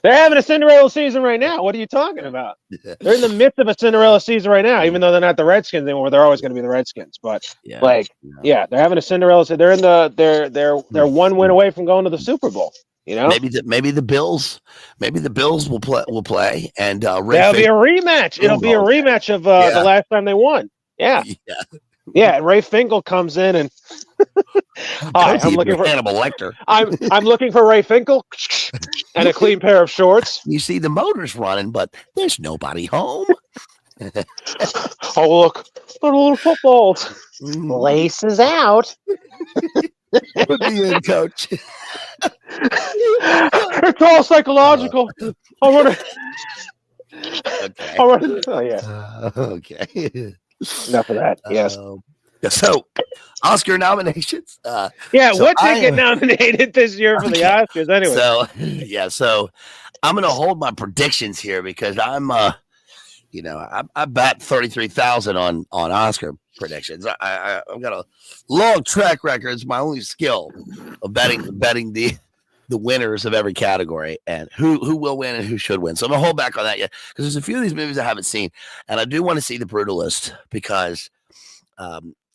They're having a Cinderella season right now. What are you talking about? They're in the midst of a Cinderella season right now, even though they're not the Redskins anymore. They're always going to be the Redskins. But they're having a Cinderella season. They're in they're 1 win away from going to the Super Bowl. You know, maybe the Bills will play, and that'll be a rematch. It'll be a rematch of the last time they won. Yeah. Yeah, Ray Finkel comes in and I'm looking for Hannibal Lecter. I'm looking for Ray Finkel and a clean pair of shorts. You see the motors running, but there's nobody home. Oh look, little footballs. Laces out. Put me in, coach. It's all psychological. Okay. Oh yeah. Okay. Enough of that. Yes. So, Oscar nominations. What did get nominated this year for the Oscars? Anyway. So I'm gonna hold my predictions here because I'm, I bet 33,000 on Oscar predictions. I've got a long track record. It's my only skill of betting the winners of every category and who will win and who should win. So I'm gonna hold back on that yet because there's a few of these movies I haven't seen, and I do want to see The Brutalist because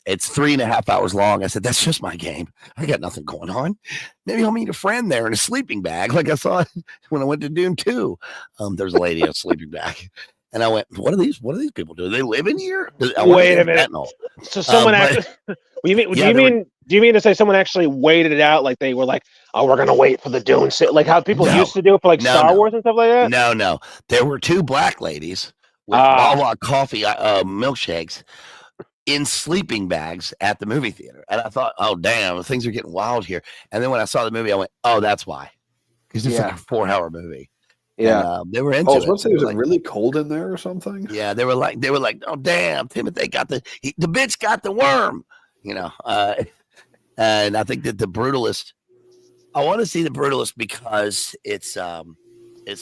it's 3.5 hours long. I said that's just my game. I got nothing going on. Maybe I'll meet a friend there in a sleeping bag, like I saw when I went to Dune 2. There's a lady in a sleeping bag. And I went, what are these people do? They live in here? Wait a minute. So someone actually do you mean to say someone actually waited it out? Like they were like, oh, we're gonna wait for the Dune, like how people used to do it for Star Wars and stuff like that? No. There were 2 black ladies with Wawa coffee milkshakes in sleeping bags at the movie theater. And I thought, oh damn, things are getting wild here. And then when I saw the movie, I went, oh, that's why. Because it's like a 4-hour movie. Yeah, and, they were into it. I was about to say, was it really cold in there or something? Yeah, they were like, oh damn, Timothy got the bitch got the worm, and I think that The Brutalist. I want to see The Brutalist because it's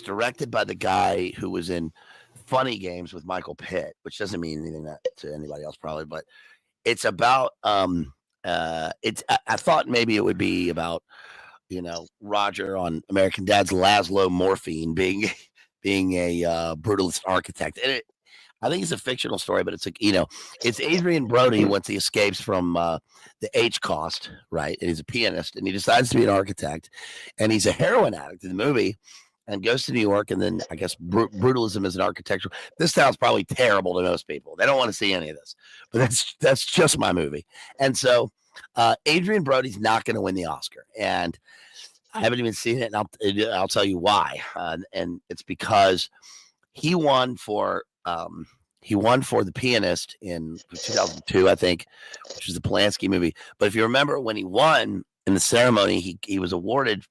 directed by the guy who was in Funny Games with Michael Pitt, which doesn't mean anything to anybody else probably, but it's about I thought maybe it would be about Roger on American Dad's Laszlo Morphine being a brutalist architect. And I think it's a fictional story, but it's it's Adrian Brody once he escapes from the H cost, right? And he's a pianist and he decides to be an architect and he's a heroin addict in the movie and goes to New York. And then I guess brutalism is an architectural. This sounds probably terrible to most people. They don't want to see any of this, but that's just my movie. And so Adrian Brody's not going to win the Oscar, and I haven't even seen it, and I'll tell you why. And it's because he won for The Pianist in 2002, I think, which is the Polanski movie. But if you remember when he won in the ceremony, he was awarded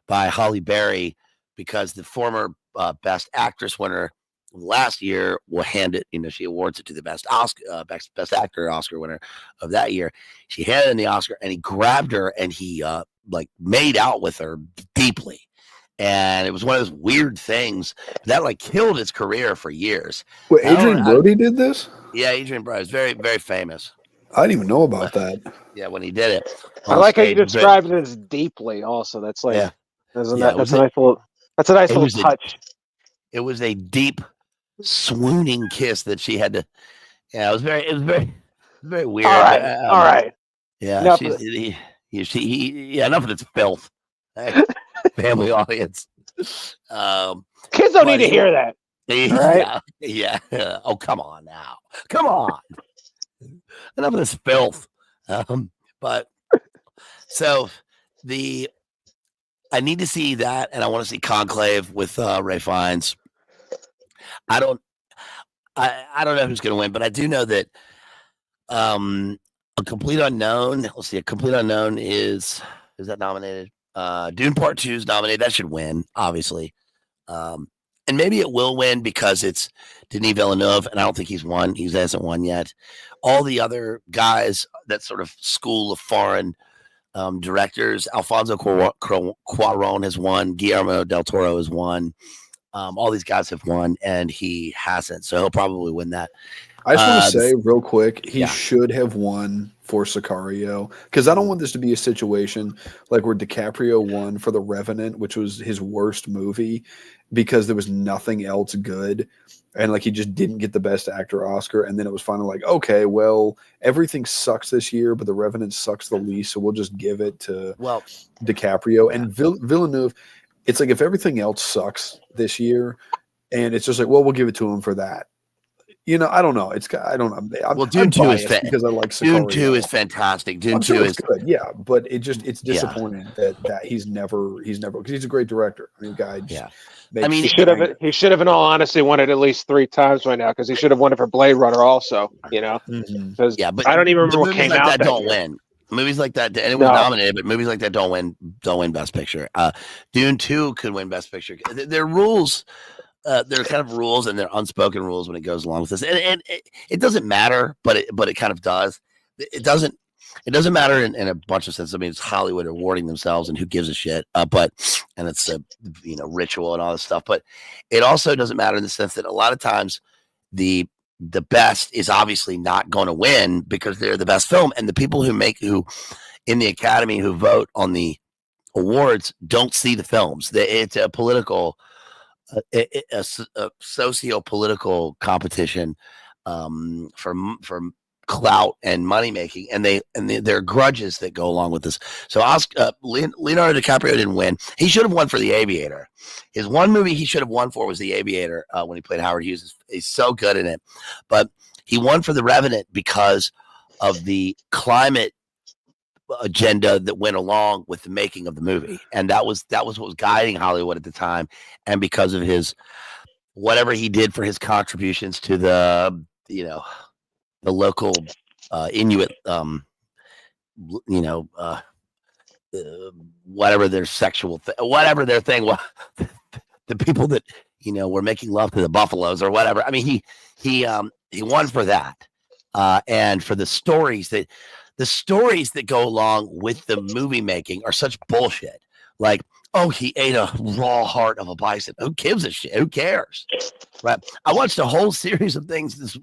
by Halle Berry because the former Best Actress winner last year will hand it. She awards it to the best Oscar, best actor Oscar winner of that year. She handed him the Oscar, and he grabbed her, and he like made out with her deeply. And it was one of those weird things that like killed his career for years. Wait, Adrian Brody did this? Yeah, Adrian Brody is very, very famous. I didn't even know about that. Yeah, when he did it. I like how you described it as deeply. Also, that's like that's a nice little touch. It was a deep, swooning kiss that she had to. Yeah, it was very weird. All right. Yeah, enough of this filth. Family audience. Kids don't need to hear that. Right? Yeah. Oh, come on now. Come on. Enough of this filth. But so I need to see that, and I want to see Conclave with Ray Fiennes. I don't know who's going to win, but I do know that A Complete Unknown. Let's see, A Complete Unknown is that nominated? Dune Part 2 is nominated. That should win, obviously. And maybe it will win because it's Denis Villeneuve, and I don't think he's won. He hasn't won yet. All the other guys, that sort of school of foreign directors, Alfonso Cuarón has won. Guillermo del Toro has won. All these guys have won, and he hasn't. So he'll probably win that. I just want to say real quick, he should have won for Sicario, because I don't want this to be a situation like where DiCaprio won for The Revenant, which was his worst movie, because there was nothing else good, and like he just didn't get the Best Actor Oscar, and then it was finally like, okay, well, everything sucks this year, but The Revenant sucks the least, so we'll just give it to DiCaprio. And Villeneuve, it's like if everything else sucks this year, and it's just like, well, we'll give it to him for that. I don't know. I don't know. Dune 2 is because I like Sicario. Dune 2 is fantastic. Dune 2 is good. Yeah, but it's disappointing that he's never because he's a great director. I mean, guy. He should have in all honesty won it at least 3 times by now, because he should have won it for Blade Runner also. but I don't even remember what came out. That don't win. Movies like that, and it was nominated, but movies like that don't win Best Picture. Dune 2 could win Best Picture. There are rules. There are kind of rules, and there are unspoken rules when it goes along with this, and it doesn't matter, but it kind of does. It doesn't matter in a bunch of senses. I mean, it's Hollywood awarding themselves, and who gives a shit? And it's a ritual and all this stuff. But it also doesn't matter in the sense that a lot of times the best is obviously not going to win because they're the best film, and the people who in the Academy who vote on the awards don't see the films. It's a political. A socio-political competition for clout and money making, and there are grudges that go along with this. So Leonardo DiCaprio didn't win. He should have won for The Aviator. His one movie he should have won for was The Aviator, when he played Howard Hughes. He's so good in it, but he won for The Revenant because of the climate agenda that went along with the making of the movie, and that was what was guiding Hollywood at the time. And because of his whatever he did for his contributions to the local Inuit whatever their sexual whatever their thing was, the people that were making love to the buffaloes or whatever. I mean, he won for that, and for the stories that go along with the movie making are such bullshit. Like, oh, he ate a raw heart of a bison. Who gives a shit? Who cares? Right. I watched a whole series of things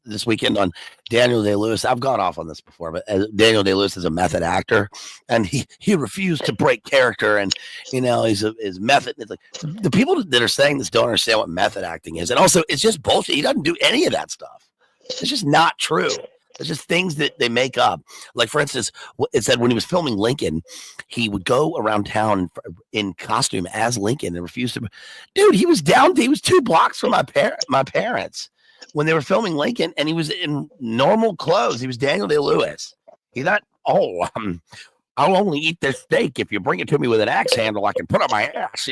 this weekend on Daniel Day-Lewis. I've gone off on this before, but Daniel Day-Lewis is a method actor, and he refused to break character, and his method. It's like the people that are saying this don't understand what method acting is, and also it's just bullshit. He doesn't do any of that stuff. It's just not true. It's just things that they make up. Like, for instance, it said when he was filming Lincoln, he would go around town in costume as Lincoln and refuse to. Dude, he was 2 blocks from my parents when they were filming Lincoln, and he was in normal clothes. He was Daniel Day-Lewis. He's not, I'll only eat this steak if you bring it to me with an axe handle I can put on my ass.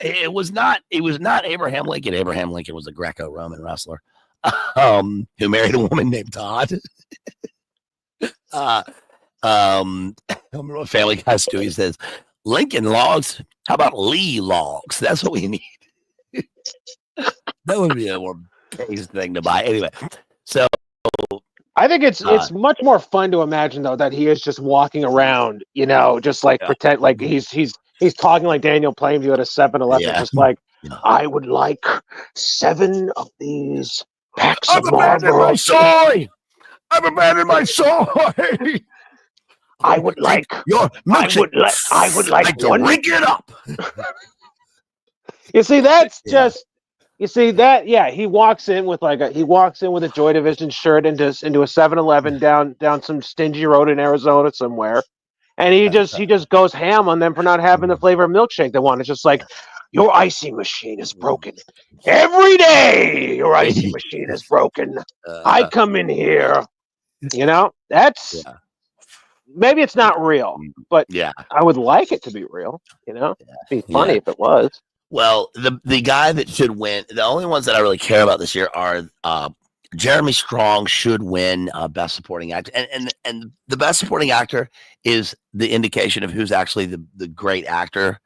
It was not Abraham Lincoln. Abraham Lincoln was a Greco-Roman wrestler. Who married a woman named Todd. I remember what Family Guy's doing. He says, Lincoln logs, how about Lee logs? That's what we need. That would be a more base thing to buy. Anyway, so I think it's much more fun to imagine though that he is just walking around, just like pretend like he's talking like Daniel Plainview at a 7-Eleven, just like I would like 7 of these packs I've of abandoned Marlboro. my soy. I've abandoned my soy. I would like your milkshake. I would like to one. drink it up. You see, that's just. You see that? Yeah, he walks in with a Joy Division shirt into a 7-Eleven down some stingy road in Arizona somewhere, and he just goes ham on them for not having the flavor of milkshake they want. It's just like, your icy machine is broken. Every day your icy machine is broken. I come in here. That's maybe it's not real, but I would like it to be real. It'd be funny if it was. Well, the guy that should win, the only ones that I really care about this year are Jeremy Strong should win Best Supporting Actor, and the Best Supporting Actor is the indication of who's actually the great actor.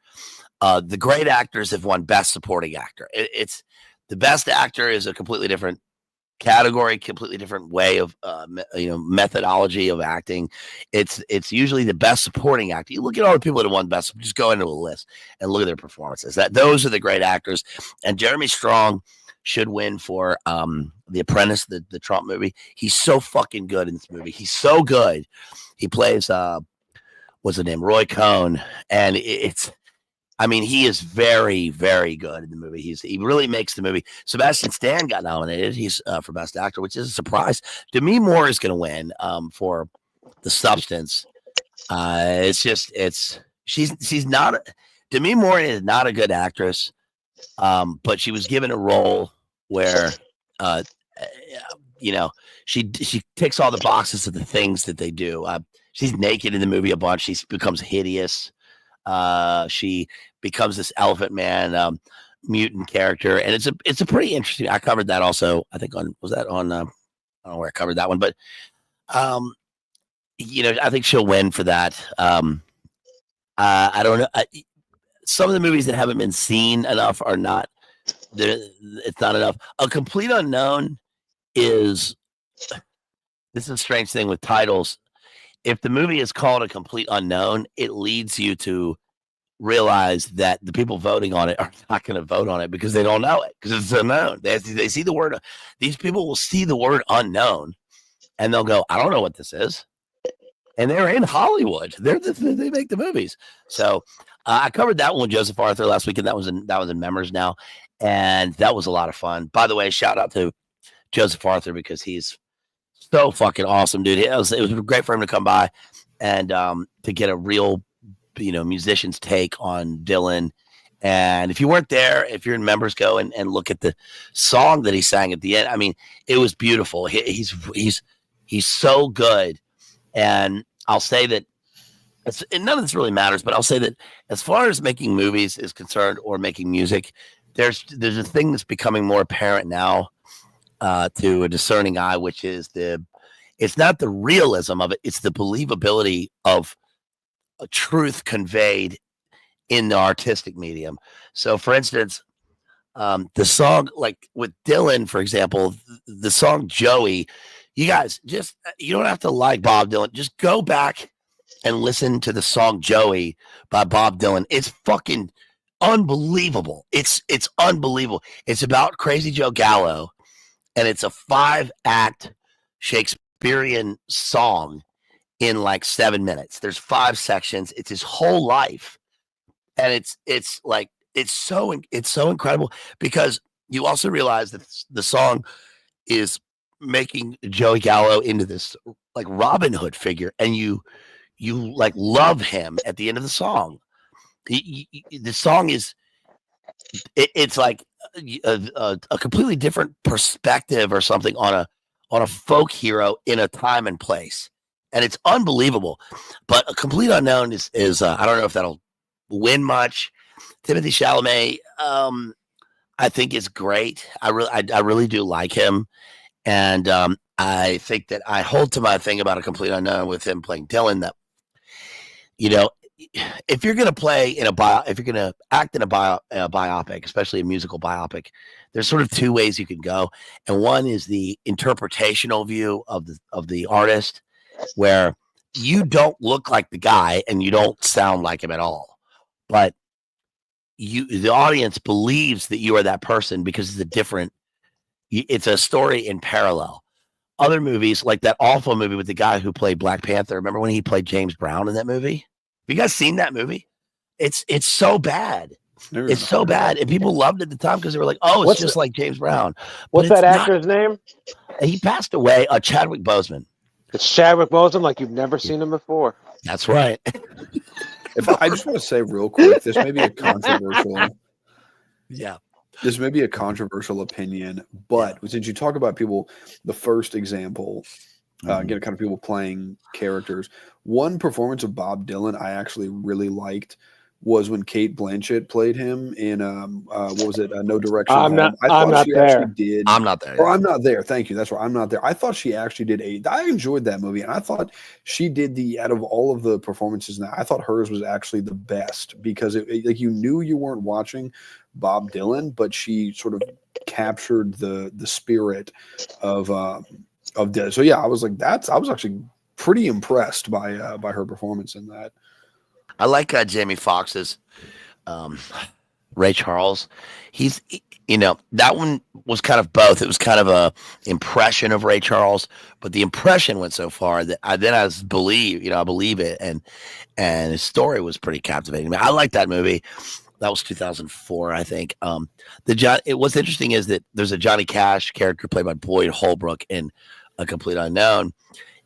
The great actors have won Best Supporting Actor. It's the Best Actor is a completely different category, completely different way of methodology of acting. It's usually the Best Supporting Actor. You look at all the people that have won Best, just go into a list and look at their performances. Those are the great actors, and Jeremy Strong should win for The Apprentice, the Trump movie. He's so fucking good in this movie. He's so good. He plays what's the name, Roy Cohn, and he is very, very good in the movie. He really makes the movie. Sebastian Stan got nominated. He's for Best Actor, which is a surprise. Demi Moore is going to win for The Substance. She's not. Demi Moore is not a good actress, but she was given a role where, she ticks all the boxes of the things that they do. She's naked in the movie a bunch. She becomes hideous. She becomes this Elephant Man mutant character, and it's a pretty interesting. I covered that also. I think I don't know where I covered that one, but I think she'll win for that. I don't know. Some of the movies that haven't been seen enough are not. It's not enough. A Complete Unknown is. This is a strange thing with titles. If the movie is called A Complete Unknown, it leads you to realize that the people voting on it are not going to vote on it because they don't know it, because it's unknown. They see the word. These people will see the word unknown, and they'll go, "I don't know what this is." And they're in Hollywood. They make the movies. So I covered that one with Joseph Arthur last week, and that was in Members Now, and that was a lot of fun. By the way, shout out to Joseph Arthur because he's so fucking awesome, dude. It was great for him to come by and to get a real, musician's take on Dylan. And if you weren't there, if you're in Members, go and look at the song that he sang at the end. I mean, it was beautiful. He's so good. And I'll say that and none of this really matters, but I'll say that as far as making movies is concerned or making music, there's a thing that's becoming more apparent now to a discerning eye, which is it's not the realism of it, it's the believability of a truth conveyed in the artistic medium. So for instance, the song, like with Dylan, for example, the song Joey, you guys you don't have to like Bob Dylan. Just go back and listen to the song Joey by Bob Dylan. It's fucking unbelievable. It's unbelievable. It's about Crazy Joe Gallo, and it's a 5-act Shakespearean song in like 7 minutes. There's 5 sections. It's his whole life. And it's so incredible because you also realize that the song is making Joey Gallo into this like Robin Hood figure, and you like love him at the end of the song. The song is it's like a completely different perspective or something on a folk hero in a time and place, and it's unbelievable. But A Complete Unknown is I don't know if that'll win much. Timothée Chalamet, I think is great. I really do like him, and I think that I hold to my thing about A Complete Unknown with him playing Dylan, that if you're going to play in if you're going to act in a biopic, especially a musical biopic, there's sort of two ways you can go. And one is the interpretational view of the artist, where you don't look like the guy and you don't sound like him at all, but the audience believes that you are that person because it's a story in parallel. Other movies, like that awful movie with the guy who played Black Panther. Remember when he played James Brown in that movie? Have you guys seen that movie? It's so bad. It's so bad. And people loved it at the time because they were like, oh, it's just like James Brown. What's that actor's name? He passed away. Chadwick Boseman. It's Chadwick Boseman, like you've never seen him before. That's right. I just want to say real quick, this may be a controversial. Yeah. This may be a controversial opinion, but since you talk about people, the first example, again, kind of people playing characters, one performance of Bob Dylan I actually really liked was when Cate Blanchett played him in what was it? No Direction Home. I thought she actually did. I'm not there. Or I'm not there. Thank you. That's right. I'm not there. I thought she actually did I enjoyed that movie, and I thought she did out of all of the performances now, I thought hers was actually the best because like you knew you weren't watching Bob Dylan, but she sort of captured the spirit of Dylan. So yeah, I was like I was actually pretty impressed by her performance in that. I like Jamie Foxx's Ray Charles. He's, that one was kind of both. It was kind of a impression of Ray Charles, but the impression went so far that I believe it, and his story was pretty captivating. I mean, I like that movie. That was 2004, I think. What's interesting is that there's a Johnny Cash character played by Boyd Holbrook in A Complete Unknown,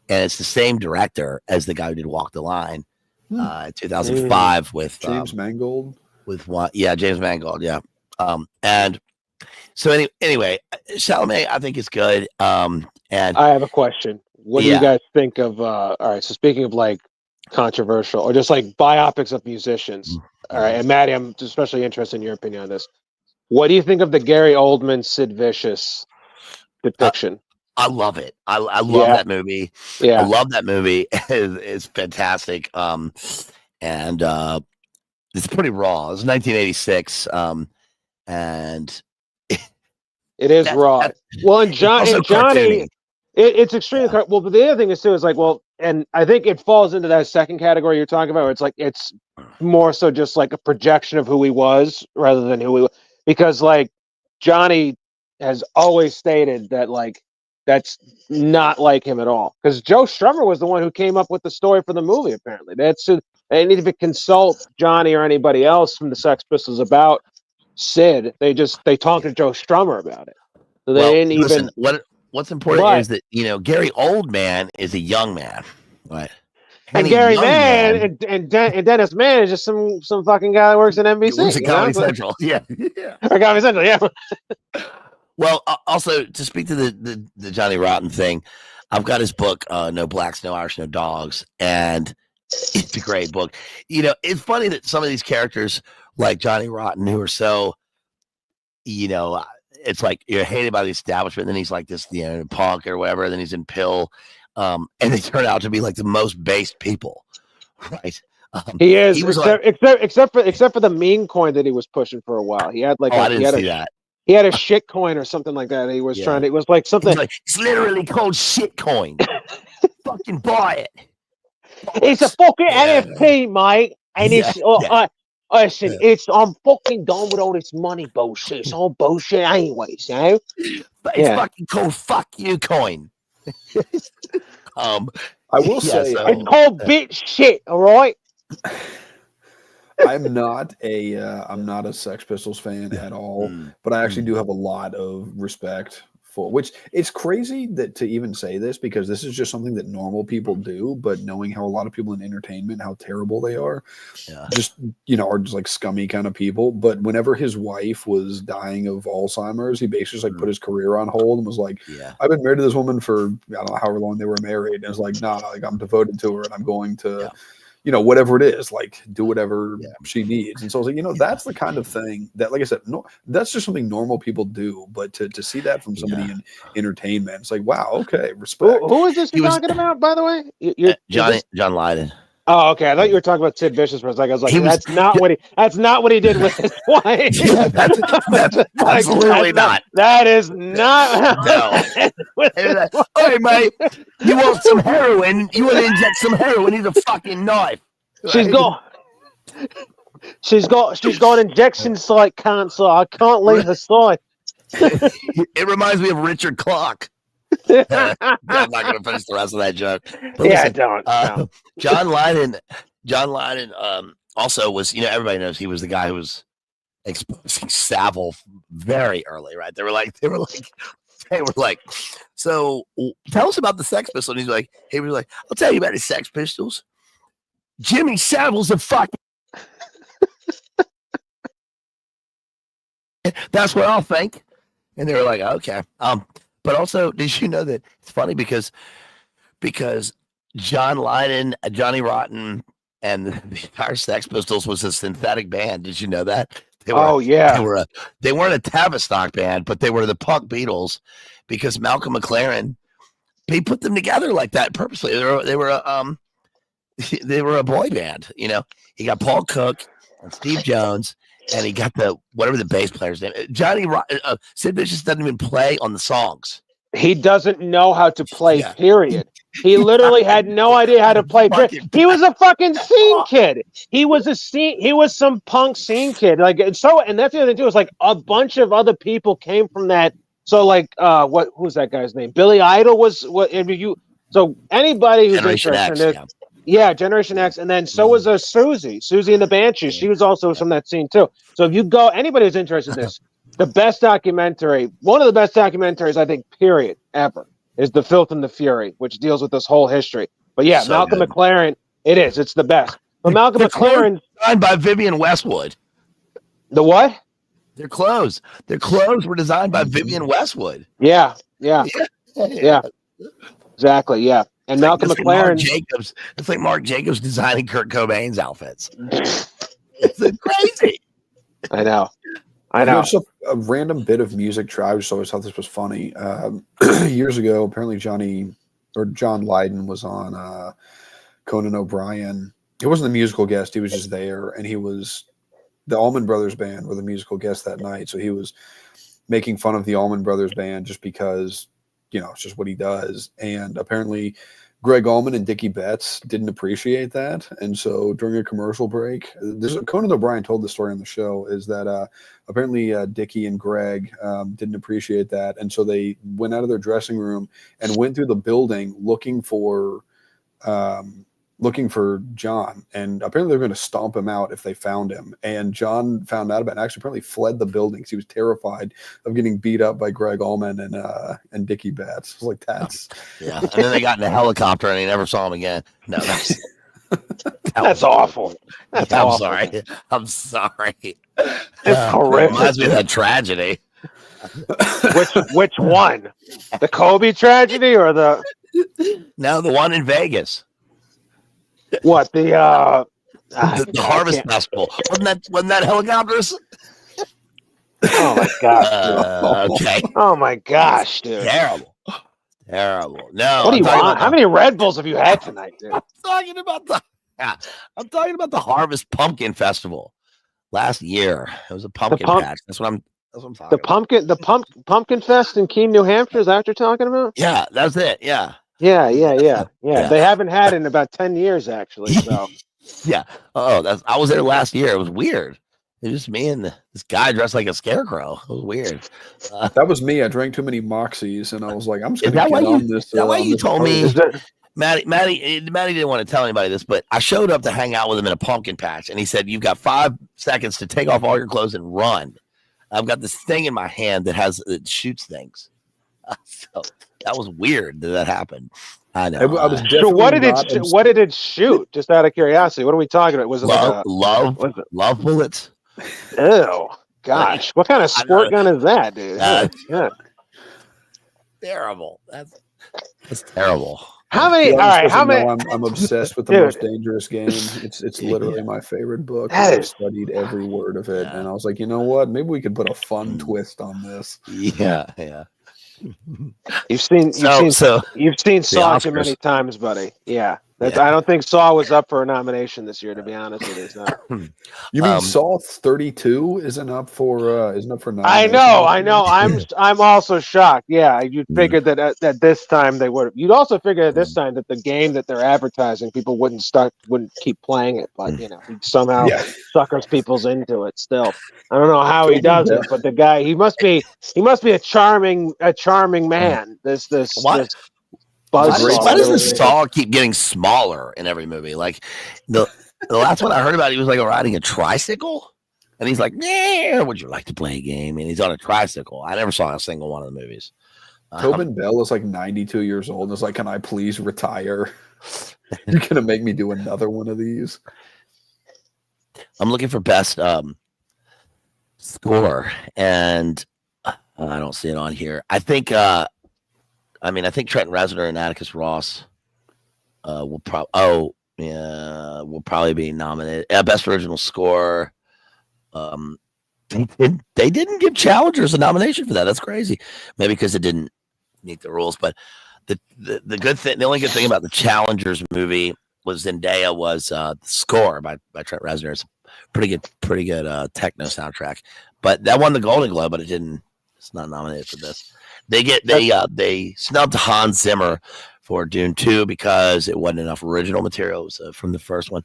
and it's the same director as the guy who did Walk the Line. 2005 with James Mangold. James Mangold, yeah. And so anyway, Chalamet I think is good. And I have a question. What do you guys think of? All right, so speaking of like controversial or just like biopics of musicians. All right, and Maddie, I'm especially interested in your opinion on this. What do you think of the Gary Oldman Sid Vicious depiction? I love it. I love that movie. Yeah. I love that movie. It's fantastic. And it's pretty raw. It was 1986. And it is raw. Well, and Johnny, it's extremely well. But the other thing is too is like, well, and I think it falls into that second category you're talking about. Where it's like it's more so just like a projection of who he was rather than who he was, because like Johnny has always stated that like. That's not like him at all. Because Joe Strummer was the one who came up with the story for the movie, apparently. They didn't even consult Johnny or anybody else from the Sex Pistols about Sid. They talked to Joe Strummer about it. So they didn't even. What's important is that, Gary Oldman is a young man. Right. And Gary Mann and Dennis Mann is just some fucking guy that works at NBC. Works at Comedy Central. Yeah. Or Comedy Central, yeah. Well, also to speak to the Johnny Rotten thing, I've got his book, No Blacks, No Irish, No Dogs, and it's a great book. It's funny that some of these characters like Johnny Rotten, who are so, it's like you're hated by the establishment, and then he's like this, punk or whatever, and then he's in Pill, and they turn out to be like the most based people, right? He is, except for the meme coin that he was pushing for a while. He had like I didn't see that. He had a shit coin or something like that. He was trying to. It was like something. It's literally called shit coin. Fucking buy it. It's a fucking NFT, mate. And listen, I'm fucking done with all this money bullshit. It's all bullshit, anyways. But it's fucking called "fuck you" coin. I will say it's called bitch shit. All right. I'm not a Sex Pistols fan at all, but I actually do have a lot of respect for, which it's crazy that to even say this, because this is just something that normal people do, but knowing how a lot of people in entertainment, how terrible they are, just, are just like scummy kind of people. But whenever his wife was dying of Alzheimer's, he basically just like put his career on hold and was like, I've been married to this woman for, I don't know however long they were married. And it was like, nah, like I'm devoted to her and I'm going to, whatever it is, like do whatever she needs. And so I was like, that's the kind of thing that, like I said, no, that's just something normal people do. But to see that from somebody in entertainment, it's like, wow, okay, respect. Who is this you're talking about, by the way? John Lydon. Oh, okay. I thought you were talking about Sid Vicious for a second. I was like, He was- that's not what he did with his wife. Yeah, that's Like, absolutely not. That is not. No. Hey, mate, you want some heroin? You want to inject some heroin? Need a fucking knife. She's got injection site cancer. I can't leave her side. It reminds me of Richard Clark. I'm not going to finish the rest of that joke. But Yeah, listen, don't. John Lydon also was, everybody knows he was the guy who was exposing Savile very early, right? They were like, so tell us about the Sex Pistols. And he was like, I'll tell you about the Sex Pistols. Jimmy Savile's a fucking. That's what I'll think. And they were like, okay. But also, did you know that it's funny because John Lydon, Johnny Rotten, and the entire Sex Pistols was a synthetic band. Did you know that? They weren't a Tavistock band, but they were the punk Beatles because Malcolm McLaren, he put them together like that purposely. They were a boy band. He got Paul Cook and Steve Jones. And he got whatever the bass player's name. Sid Vicious doesn't even play on the songs. He doesn't know how to play. Yeah. Period. He literally had no idea how to play. He was a fucking scene kid. He was some punk scene kid. And that's the other thing too. Is like a bunch of other people came from that. So who's that guy's name? Billy Idol was what? So anybody who's Generation interested X, in it. Yeah, Generation X, and then so was Susie and the Banshees. She was also from that scene too. So if you go, anybody who's interested in this, one of the best documentaries I think, period, ever, is The Filth and the Fury, which deals with this whole history. But yeah, so Malcolm McLaren, it's the best. But Malcolm McLaren, designed by Vivian Westwood. The what? Their clothes were designed by Vivian Westwood. Yeah. Exactly. Yeah. And Malcolm McLaren. It's like Mark Jacobs designing Kurt Cobain's outfits. It's crazy. I know. Just a random bit of music trivia. I just always thought this was funny. Years ago, apparently John Lydon was on Conan O'Brien. He wasn't the musical guest. He was just there. And he was the Allman Brothers Band were the musical guest that night. So he was making fun of the Allman Brothers Band just because, it's just what he does. And apparently Greg Allman and Dickie Betts didn't appreciate that. And so during a commercial break, Conan O'Brien told the story on the show, is that apparently Dickie and Greg didn't appreciate that. And so they went out of their dressing room and went through the building looking for John. And apparently they're going to stomp him out if they found him. And John found out about it and actually apparently fled the building because he was terrified of getting beat up by Greg Allman and Dickie Betts. It was like, that's... Yeah. And then they got in a helicopter and he never saw him again. No, that's awful. That's awful. I'm sorry. It's horrific. Reminds me of that tragedy. Which one? The Kobe tragedy or the... No, the one in Vegas. What the Harvest Festival? Wasn't that helicopters? Oh my gosh! Okay. Oh my gosh, dude! Terrible. No. What do you want? How many Red Bulls have you had tonight, dude? I'm talking about the Harvest Pumpkin Festival last year. It was a pumpkin patch. That's what I'm talking about. The pumpkin fest in Keene, New Hampshire. Is that what you're talking about? Yeah, that's it. Yeah. Yeah. They haven't had it in about 10 years, actually. So. Yeah. Oh, I was there last year. It was weird. It was just me and this guy dressed like a scarecrow. It was weird. That was me. I drank too many Moxies, and I was like, I'm just going to get on this. That way you told me. Maddie didn't want to tell anybody this, but I showed up to hang out with him in a pumpkin patch, and he said, "You've got 5 seconds to take off all your clothes and run." I've got this thing in my hand that shoots things. So that was weird that happened. I know. I was so what did it shoot? Just out of curiosity, what are we talking about? Was it love bullets? Ew, gosh, what kind of squirt gun is that, dude? Yeah. Terrible. That's terrible. How many? All right, how many? I'm obsessed with the Most Dangerous Game. It's literally my favorite book. I've studied every word of it, and I was like, you know what? Maybe we could put a fun twist on this. Yeah. You've seen Saw too many times, buddy. Yeah. I don't think Saw was up for a nomination this year, to be honest with you. So. You mean Saw 32 isn't up for nomination? I know. I'm also shocked. Yeah, you'd figure that this time they would. You'd also figure that this time that the game that they're advertising, people wouldn't keep playing it, but you know, he somehow suckers people's into it. Still, I don't know how he does it, but the guy, he must be a charming man. This Why buzzsaw. does the Saw keep getting smaller in every movie? Like the last one I heard about, he was like riding a tricycle, and he's like, "Yeah, would you like to play a game?" And he's on a tricycle. I never saw a single one of the movies. Tobin Bell is like 92 years old and is like, "Can I please retire? You're gonna make me do another one of these." I'm looking for best score, and I don't see it on here. I think Trent Reznor and Atticus Ross will probably be nominated. Best original score. They didn't give Challengers a nomination for that. That's crazy. Maybe because it didn't meet the rules. But the only good thing about the Challengers movie was Zendaya was the score by Trent Reznor. It's pretty good techno soundtrack. But that won the Golden Globe, but it's not nominated for this. They snubbed Hans Zimmer for Dune 2 because it wasn't enough original material. It was from the first one,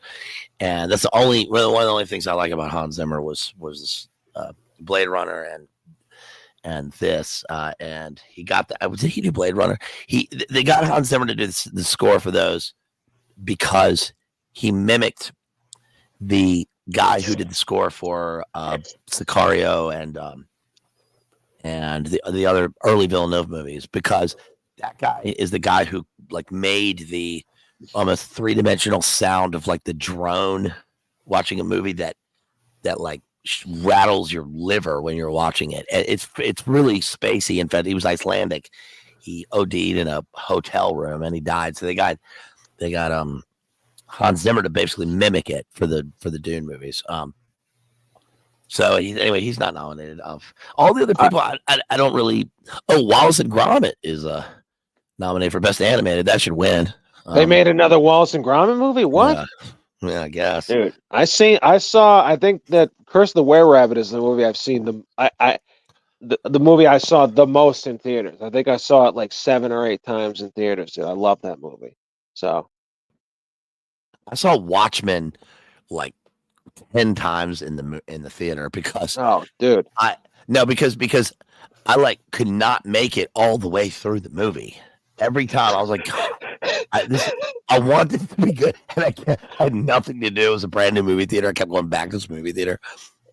and that's one of the only things I like about Hans Zimmer was Blade Runner and this, and he got that. Did he do Blade Runner? They got Hans Zimmer to do the score for those because he mimicked the guy who did the score for Sicario and the other early Villeneuve movies, because that guy is the guy who like made the almost three-dimensional sound of like the drone watching a movie that like rattles your liver when you're watching it. It's really spacey. In fact, he was Icelandic. He OD'd in a hotel room and he died. So they got Hans Zimmer to basically mimic it for the Dune movies. So he's not nominated. Of all the other people, I don't really. Oh, Wallace and Gromit is nominated for best animated. That should win. They made another Wallace and Gromit movie. What? Yeah, I guess. Dude, I think that Curse of the Were-Rabbit is the movie I've seen the movie I saw the most in theaters. I think I saw it like 7 or 8 times in theaters. Dude, I love that movie. So I saw Watchmen like 10 times in the theater because because I like could not make it all the way through the movie. Every time I was like, I wanted it to be good, and I had nothing to do. It was a brand new movie theater. I kept going back to this movie theater,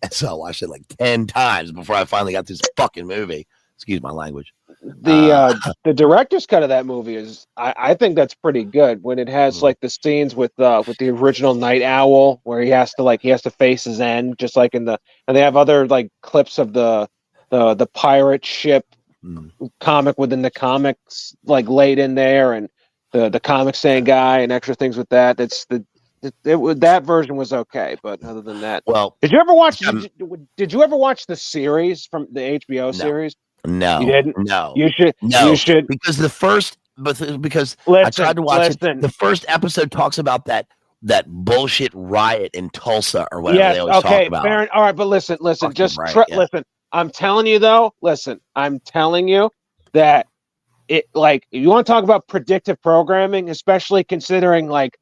and so I watched it like 10 times before I finally got this fucking movie. Excuse my language. The director's cut of that movie is I think that's pretty good when it has like the scenes with the original Night Owl where he has to face his end, just like and they have other like clips of the pirate ship comic within the comics like laid in there, and the comic saying guy and extra things with that. That version was okay, but other than that, well, did you ever watch the series from the HBO series? No, you didn't. No, you should. No, you should because I tried to watch it. The first episode talks about that bullshit riot in Tulsa or whatever they always talk about. Fair, all right, but listen. Listen. I'm telling you though. Listen, I'm telling you that it like you want to talk about predictive programming, especially considering like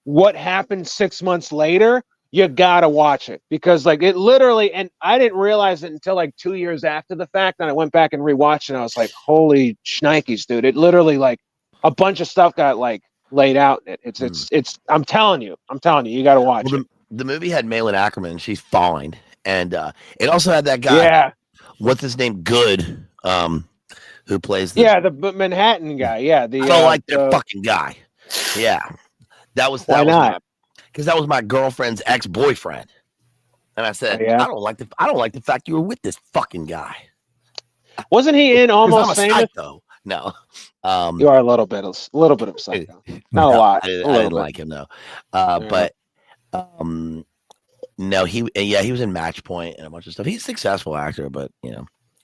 what happened 6 months later. You gotta watch it because like it literally, and I didn't realize it until like 2 years after the fact. And I went back and rewatched it and I was like, holy shnikes, dude. It literally like a bunch of stuff got like laid out in it. It's I'm telling you, you gotta watch it. The movie had Malin Ackerman, she's fine. And it also had that guy. Yeah. What's his name? Good. Who plays the Manhattan guy. Yeah. I don't like that fucking guy. Yeah. Why not? Because that was my girlfriend's ex-boyfriend, and I said, I don't like the fact you were with this fucking guy. Wasn't he in Almost Famous? Psycho. No, you are a little bit of psycho. Not a lot. I didn't like him though. But no, he was in Match Point and a bunch of stuff. He's a successful actor, but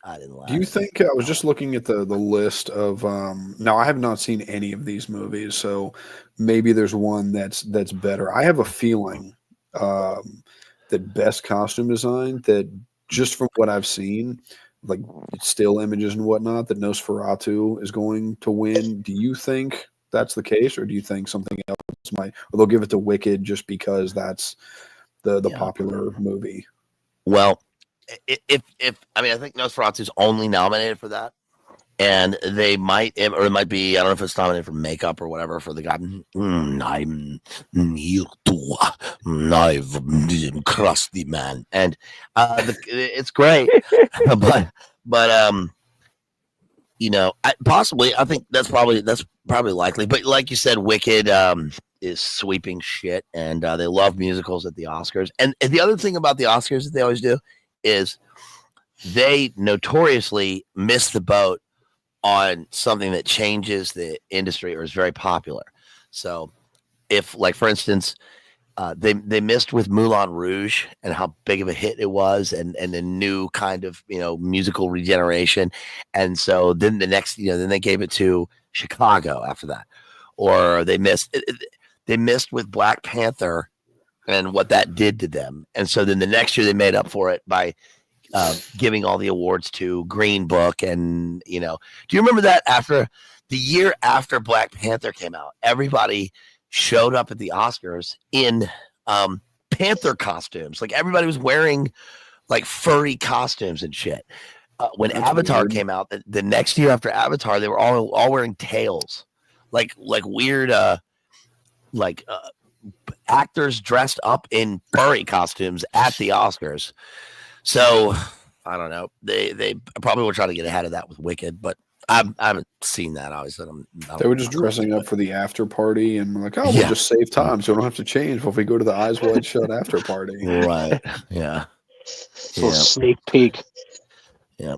I didn't laugh. Do you think I was just looking at the list of now I have not seen any of these movies, so maybe there's one that's better. I have a feeling that best costume design, that just from what I've seen, like still images and whatnot, that Nosferatu is going to win. Do you think that's the case, or do you think something else might, or they'll give it to Wicked just because that's the Yeah. popular movie? Well, if I mean, I think Nosferatu's only nominated for that, and they might, or it might be, I don't know if it's nominated for makeup or whatever for the guy. I'm crusty man, and it's great, but you know, possibly, I think that's probably likely. But like you said, Wicked is sweeping shit, and they love musicals at the Oscars. And the other thing about the Oscars that they always do is they notoriously miss the boat on something that changes the industry or is very popular. So, if, like, for instance, they missed with Moulin Rouge and how big of a hit it was, and the new kind of, you know, musical regeneration, and so then the next, you know, then they gave it to Chicago after that, or they missed with Black Panther and what that did to them, and so then the next year they made up for it by giving all the awards to Green Book. And, you know, do you remember that after the year after Black Panther came out, everybody showed up at the Oscars in Panther costumes? Like, everybody was wearing like furry costumes and shit. When That's Avatar weird. came out, the next year after Avatar, they were all wearing tails, like weird actors dressed up in furry costumes at the Oscars. So I don't know. They probably were trying to get ahead of that with Wicked, but I haven't seen that. Obviously, They were just dressing up for the after party and like, oh, we'll Yeah. just save time, so we don't have to change if we go to the Eyes Wide Shut after party. Right. Yeah. Little sneak peek. Yeah.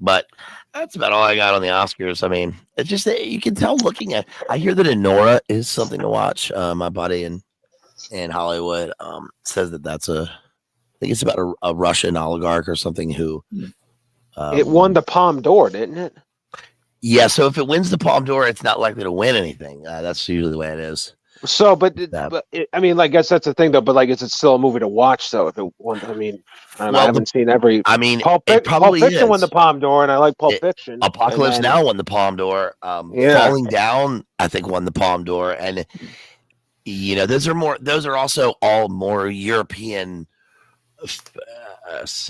But that's about all I got on the Oscars. I mean, it's just that you can tell looking at. I hear that Enora is something to watch. My buddy in Hollywood says that's I think it's about a Russian oligarch or something who. It won the Palme d'Or, didn't it? Yeah, so if it wins the Palme d'Or, it's not likely to win anything. That's usually the way it is. So, I mean, I guess that's the thing, though. But like, is it still a movie to watch? So, if it won, I mean, I haven't seen every. I mean, Pulp Fiction won the Palme d'Or, and I like Pulp Fiction. Apocalypse Now won the Palme d'Or. Falling Down, I think, won the Palme d'Or, and you know, those are also all more European.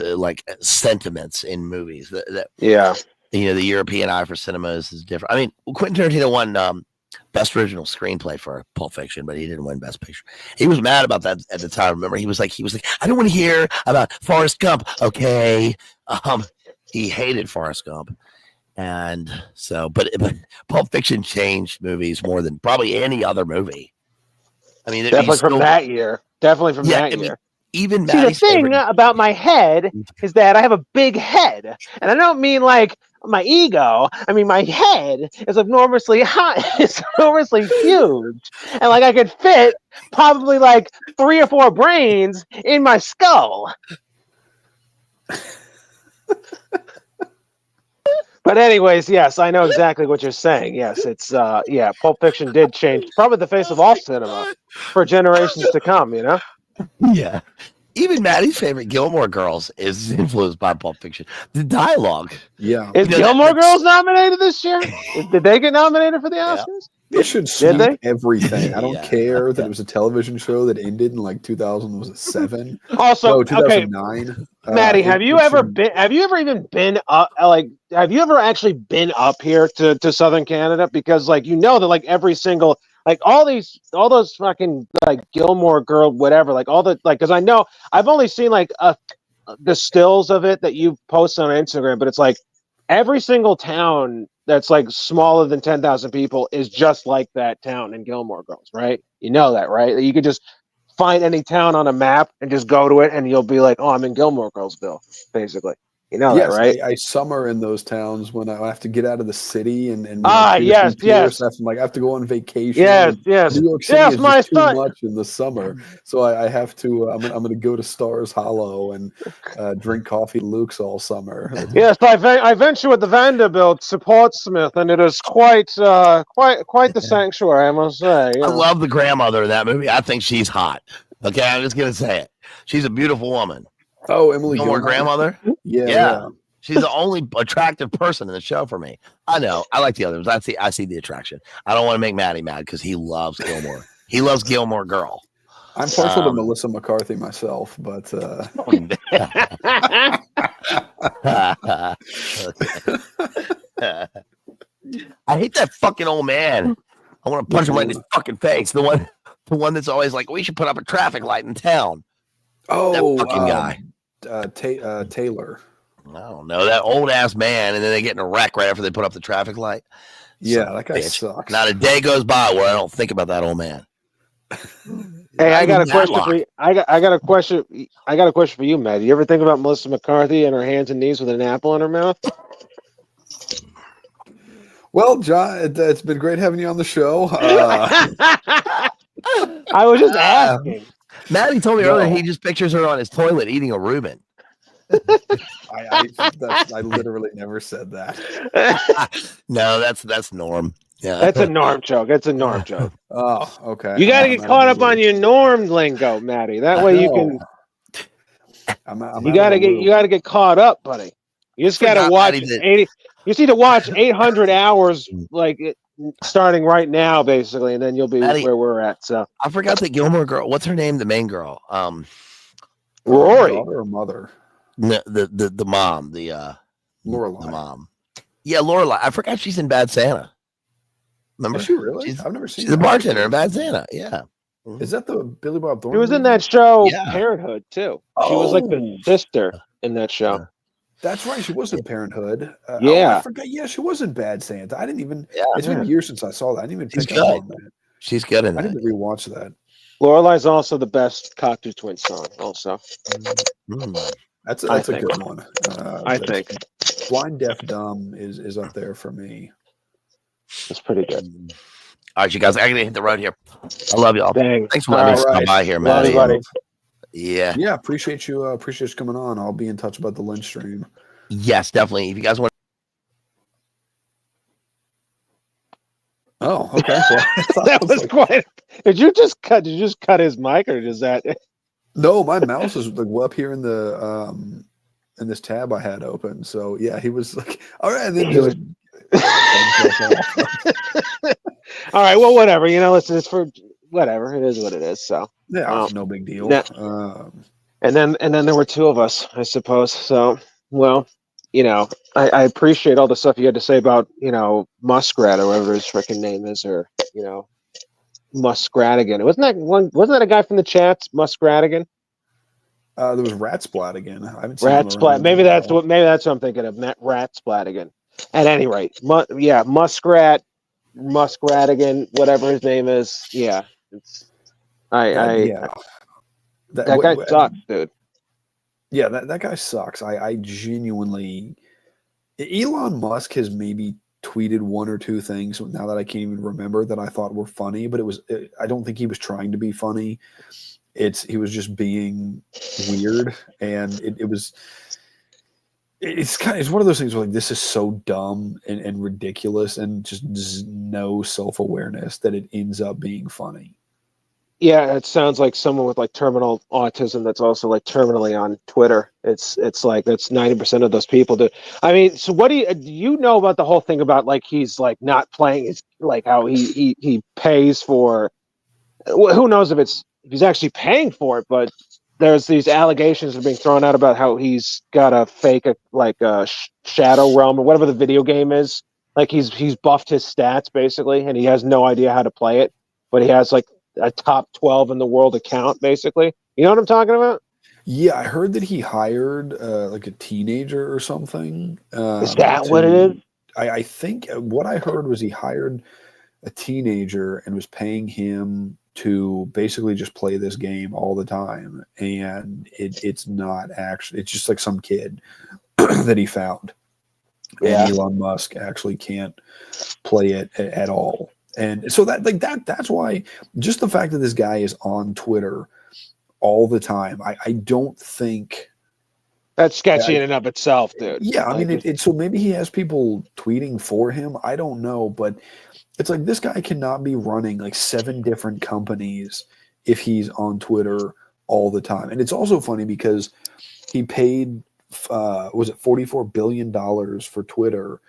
Like sentiments in movies that you know, the European eye for cinema is different. I mean, Quentin Tarantino won best original screenplay for Pulp Fiction, but he didn't win best picture. He was mad about that at the time. Remember, he was like, I don't want to hear about Forrest Gump. Okay, he hated Forrest Gump, and so but Pulp Fiction changed movies more than probably any other movie. I mean, definitely from that year. Even see, the thing about my head is that I have a big head, and I don't mean like my ego. I mean, my head is enormously high, it's enormously huge, and like I could fit probably like 3 or 4 brains in my skull. But anyways, yes, I know exactly what you're saying. Yes, it's Pulp Fiction did change probably the face of all cinema for generations to come, you know? Yeah. Even Maddie's favorite Gilmore Girls is influenced by Pulp Fiction. The dialogue. Yeah. Is Gilmore Girls nominated this year? Did they get nominated for the Oscars? They should sweep everything. I don't care that it was a television show that ended in like 2007. Also, no, 2009. Maddie, have you ever even been up? Like, have you ever actually been up here to Southern Canada? Because like, you know that like every single like all those fucking like Gilmore Girl whatever, like all the like, because I know I've only seen like the stills of it that you post on Instagram, but it's like every single town that's like smaller than 10,000 people is just like that town in Gilmore Girls, right? You know that, right? You could just find any town on a map and just go to it, and you'll be like, "Oh, I'm in Gilmore Girlsville," basically. You know Yes, that, right? I summer in those towns when I have to get out of the city and Yes, yes, I have to go on vacation. yes, And yes, New York City yes, is my just too son. much in the summer, so I have to. I'm going to go to Stars Hollow and drink coffee at Luke's all summer. Yes, I venture with the Vanderbilt to Portsmouth, and it is quite the sanctuary, I must say. I Yeah. love the grandmother in that movie. I think she's hot. Okay, I'm just gonna say it. She's a beautiful woman. Oh, Emily Gilmore Gilmore. grandmother. Yeah, Yeah. yeah. She's the only attractive person in the show for me. I know. I like the others. I see the attraction. I don't want to make Maddie mad because he loves Gilmore. He loves Gilmore Girl. I'm partial to Melissa McCarthy myself, but I hate that fucking old man. I want to punch him right in his fucking face. The one that's always like, we should put up a traffic light in town. oh, That fucking guy. Taylor. I don't know, that old ass man, and then they get in a wreck right after they put up the traffic light. Yeah, that guy sucks. Not a day goes by where I don't think about that old man. Hey, I got a question for you. I got a question. I got a question for you, Matt. You ever think about Melissa McCarthy and her hands and knees with an apple in her mouth? Well, John, it's been great having you on the show. I was just asking. Maddie told me earlier he just pictures her on his toilet eating a Reuben. I literally never said that. No, that's Norm. Yeah, That's a Norm joke. It's a Norm joke. Oh, okay. You got to get caught up on your Norm lingo, Maddie. That way you can. You got to get caught up, buddy. You just got to watch 80. You just need to watch 800 hours, like starting right now, basically, and then you'll be Maddie, where we're at. So I forgot the Gilmore Girl. What's her name? The main girl. Rory. Daughter or mother? No, the mom. Lorelai. The mom. Yeah, Lorelai. I forgot she's in Bad Santa. Remember? Is she really? I've never seen. She's the bartender in Bad Santa. Yeah. Is that the Billy Bob Thornton? She was in that show, Yeah. Parenthood, too. She was like the sister in that show. That's right. She was in Parenthood. Yeah. I forgot. Yeah, she was in Bad Santa. I didn't even. Yeah. It's been years since I saw that. I didn't even She's pick up good. on that. She's good in I that. didn't rewatch that. Lorelai's also the best Cocteau Twins song, also. That's I a think. good one. I think. Blind Deaf Dumb is up there for me. It's pretty good. All right, you guys. I gotta hit the road here. I love y'all. Dang. Thanks for letting me All right. stop by here, Love you, Maddie. buddy. Yeah. Yeah, appreciate you coming on. I'll be in touch about the Lynch stream. Yes, definitely. If you guys want. Oh, okay. That was quite. Did you just cut his mic, or is that? No, my mouse is like up here in the in this tab I had open. So yeah, he was like, all right, and then He was. All right. Well, whatever. You know, it's for whatever. It is what it is. So yeah, no big deal. And then there were two of us, I suppose. So well, you know, I appreciate all the stuff you had to say about, you know, Muskrat or whatever his freaking name is, or, you know, Muskratigan. Wasn't that a guy from the chats, Muskratigan? There was Ratsplatigan. I haven't seen Ratsplat. Maybe that's what I'm thinking of. Ratsplatigan. At any rate, Muskratigan, whatever his name is. Yeah, that guy sucks, dude. Yeah, that guy sucks. I genuinely. Elon Musk has maybe tweeted one or two things now that I can't even remember that I thought were funny, but I don't think he was trying to be funny. He was just being weird, and it's one of those things where, like, this is so dumb and ridiculous and just no self-awareness that it ends up being funny. Yeah, it sounds like someone with like terminal autism that's also like terminally on Twitter. It's like that's 90% of those people do. I mean, so what do you know about the whole thing about like he's like not playing? It's like how he pays for. Who knows if he's actually paying for it? But there's these allegations that are being thrown out about how he's got a fake Shadow Realm or whatever the video game is. Like he's buffed his stats basically, and he has no idea how to play it, but he has like a top 12 in the world account, basically. You know what I'm talking about? Yeah, I heard that he hired like a teenager or something. Is that what it is? I think what I heard was he hired a teenager and was paying him to basically just play this game all the time. And it's not actually, it's just like some kid. that he found. Yeah. And Elon Musk actually can't play it at all. And so that's why just the fact that this guy is on Twitter all the time, I don't think That's sketchy in and of itself, dude. yeah, I Like, mean so maybe he has people tweeting for him. I don't know, but it's like this guy cannot be running like 7 different companies if he's on Twitter all the time. And it's also funny because he paid was it $44 billion for Twitter,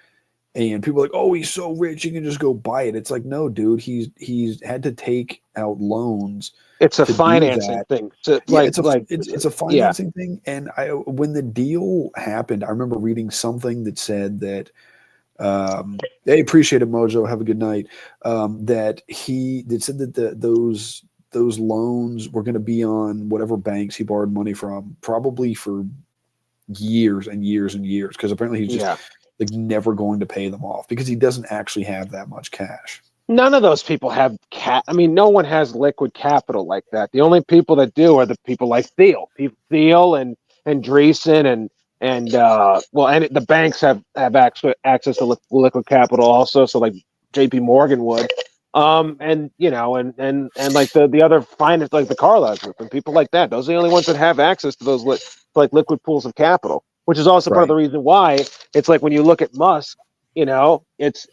and people are like, oh, he's so rich, he can just go buy it. It's like, no, dude, he's had to take out loans it's a to do financing that. thing. So, Yeah, like, it's a yeah. financing thing. And when the deal happened, I remember reading something that said that hey, appreciate it, Mojo. Have a good night. That said that those loans were going to be on whatever banks he borrowed money from, probably for years and years and years, because apparently he's just Yeah. like never going to pay them off because he doesn't actually have that much cash. None of those people have I mean, no one has liquid capital like that. The only people that do are the people like Thiel, Thiel and Andreessen and the banks have access to liquid capital also. So like J.P. Morgan would, and you know, and like the other finance, like the Carlyle Group and people like that. Those are the only ones that have access to those like liquid pools of capital, which is also part of Right. the reason why it's like when you look at Musk. You know,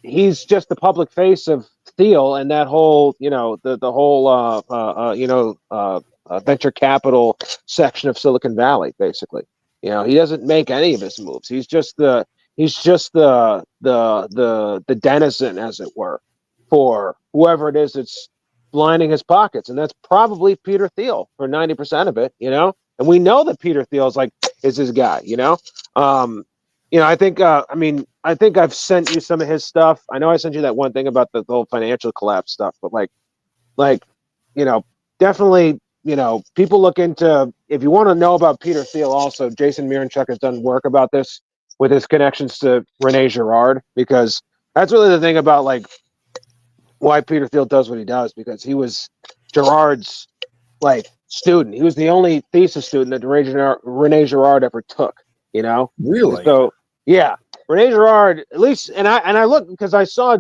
he's just the public face of Thiel and that whole, you know, the whole, venture capital section of Silicon Valley, basically. You know, he doesn't make any of his moves. He's just the denizen, as it were, for whoever it is that's lining his pockets, and that's probably Peter Thiel for 90% of it. You know, and we know that Peter Thiel is his guy. You know, I think, I think I've sent you some of his stuff. I know I sent you that one thing about the whole financial collapse stuff, but definitely, people look into, if you want to know about Peter Thiel, also, Jason Miranchuk has done work about this with his connections to Rene Girard, because that's really the thing about why Peter Thiel does what he does, because he was Girard's student. He was the only thesis student that Rene Girard ever took, Really? So, yeah, Rene Girard, at least, and I looked because I saw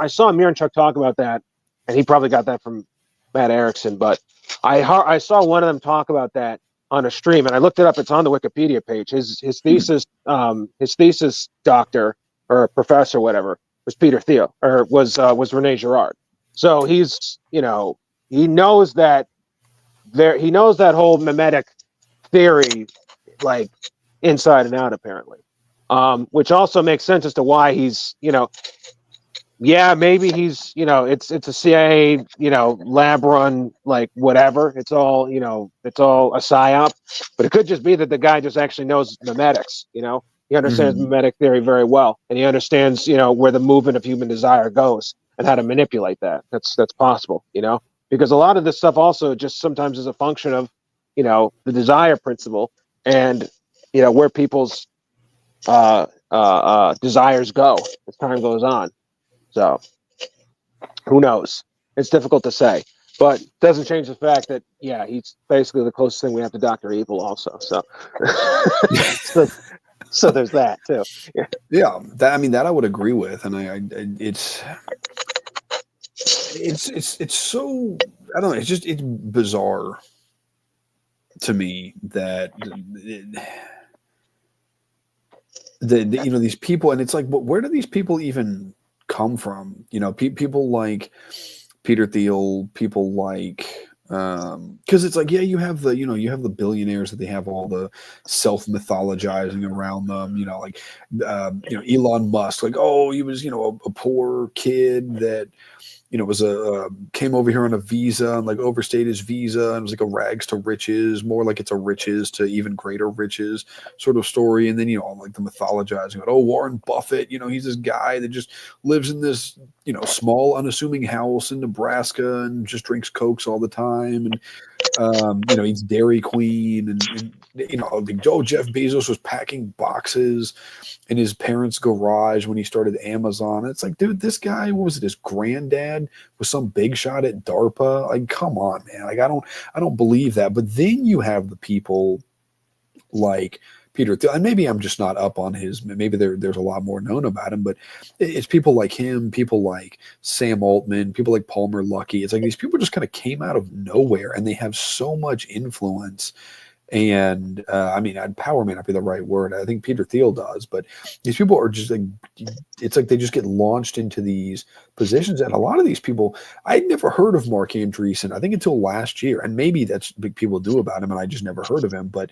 Miranchuk talk about that, and he probably got that from Matt Erickson, but I saw one of them talk about that on a stream, and I looked it up. It's on the Wikipedia page. His thesis doctor or professor, whatever, was Peter Thiel, or was Rene Girard. So he's he knows that he knows that whole mimetic theory inside and out, apparently, which also makes sense as to why he's maybe he's it's a CIA lab run, whatever, it's all it's all a psyop, but it could just be that the guy just actually knows mimetics. He understands mimetic theory very well, and he understands where the movement of human desire goes and how to manipulate that. That's possible, because a lot of this stuff also just sometimes is a function of the desire principle, and where people's desires go as time goes on. So who knows? It's difficult to say, but doesn't change the fact that he's basically the closest thing we have to Dr. Evil also. So so there's that too. Yeah, that I would agree with, and it's so, I don't know, it's bizarre to me that these people, and it's like, where do these people even come from? People like Peter Thiel, people like, because it's like, you have the billionaires that they have all the self mythologizing around them, Elon Musk, like, oh, he was a poor kid that was came over here on a visa and overstayed his visa, and it was like a rags to riches, more like it's a riches to even greater riches sort of story. And then the mythologizing about, oh, Warren Buffett, he's this guy that just lives in this small unassuming house in Nebraska and just drinks Cokes all the time, and eats Dairy Queen, and Jeff Bezos was packing boxes in his parents' garage when he started Amazon. It's like, dude, this guy, what was it? His granddad was some big shot at DARPA. Like, come on, man. I don't believe that. But then you have the people like Peter Thiel, and maybe I'm just not up on his. Maybe there's a lot more known about him, but it's people like him, people like Sam Altman, people like Palmer Luckey. It's like these people just kind of came out of nowhere, and they have so much influence. And I mean, power may not be the right word. I think Peter Thiel does, but these people are just like, it's like they just get launched into these positions. And a lot of these people, I'd never heard of Mark Andreessen, I think until last year. And maybe that's big people do about him, and I just never heard of him. But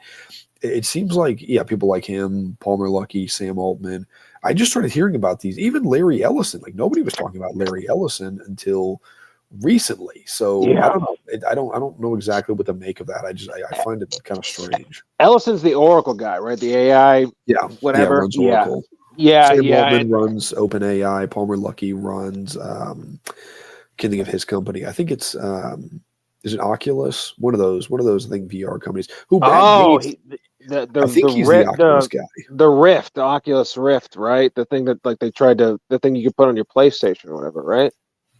it seems like, yeah, people like him, Palmer Luckey, Sam Altman. I just started hearing about these. Even Larry Ellison, like nobody was talking about Larry Ellison until recently. So Yeah. I don't know. I don't know exactly what to make of that. I find it kind of strange. Ellison's the Oracle guy, right? The AI, Yeah, whatever. runs Oracle. Yeah, Sam yeah. Altman runs OpenAI. Palmer Luckey runs. Can't think of his company. I think it's is it Oculus? One of those. I think VR companies. Who? Oh, Gates, the I think he's the Rift, Oculus guy. the Rift, the Oculus Rift, right? The thing that like they tried to, the thing you could put on your PlayStation or whatever, right?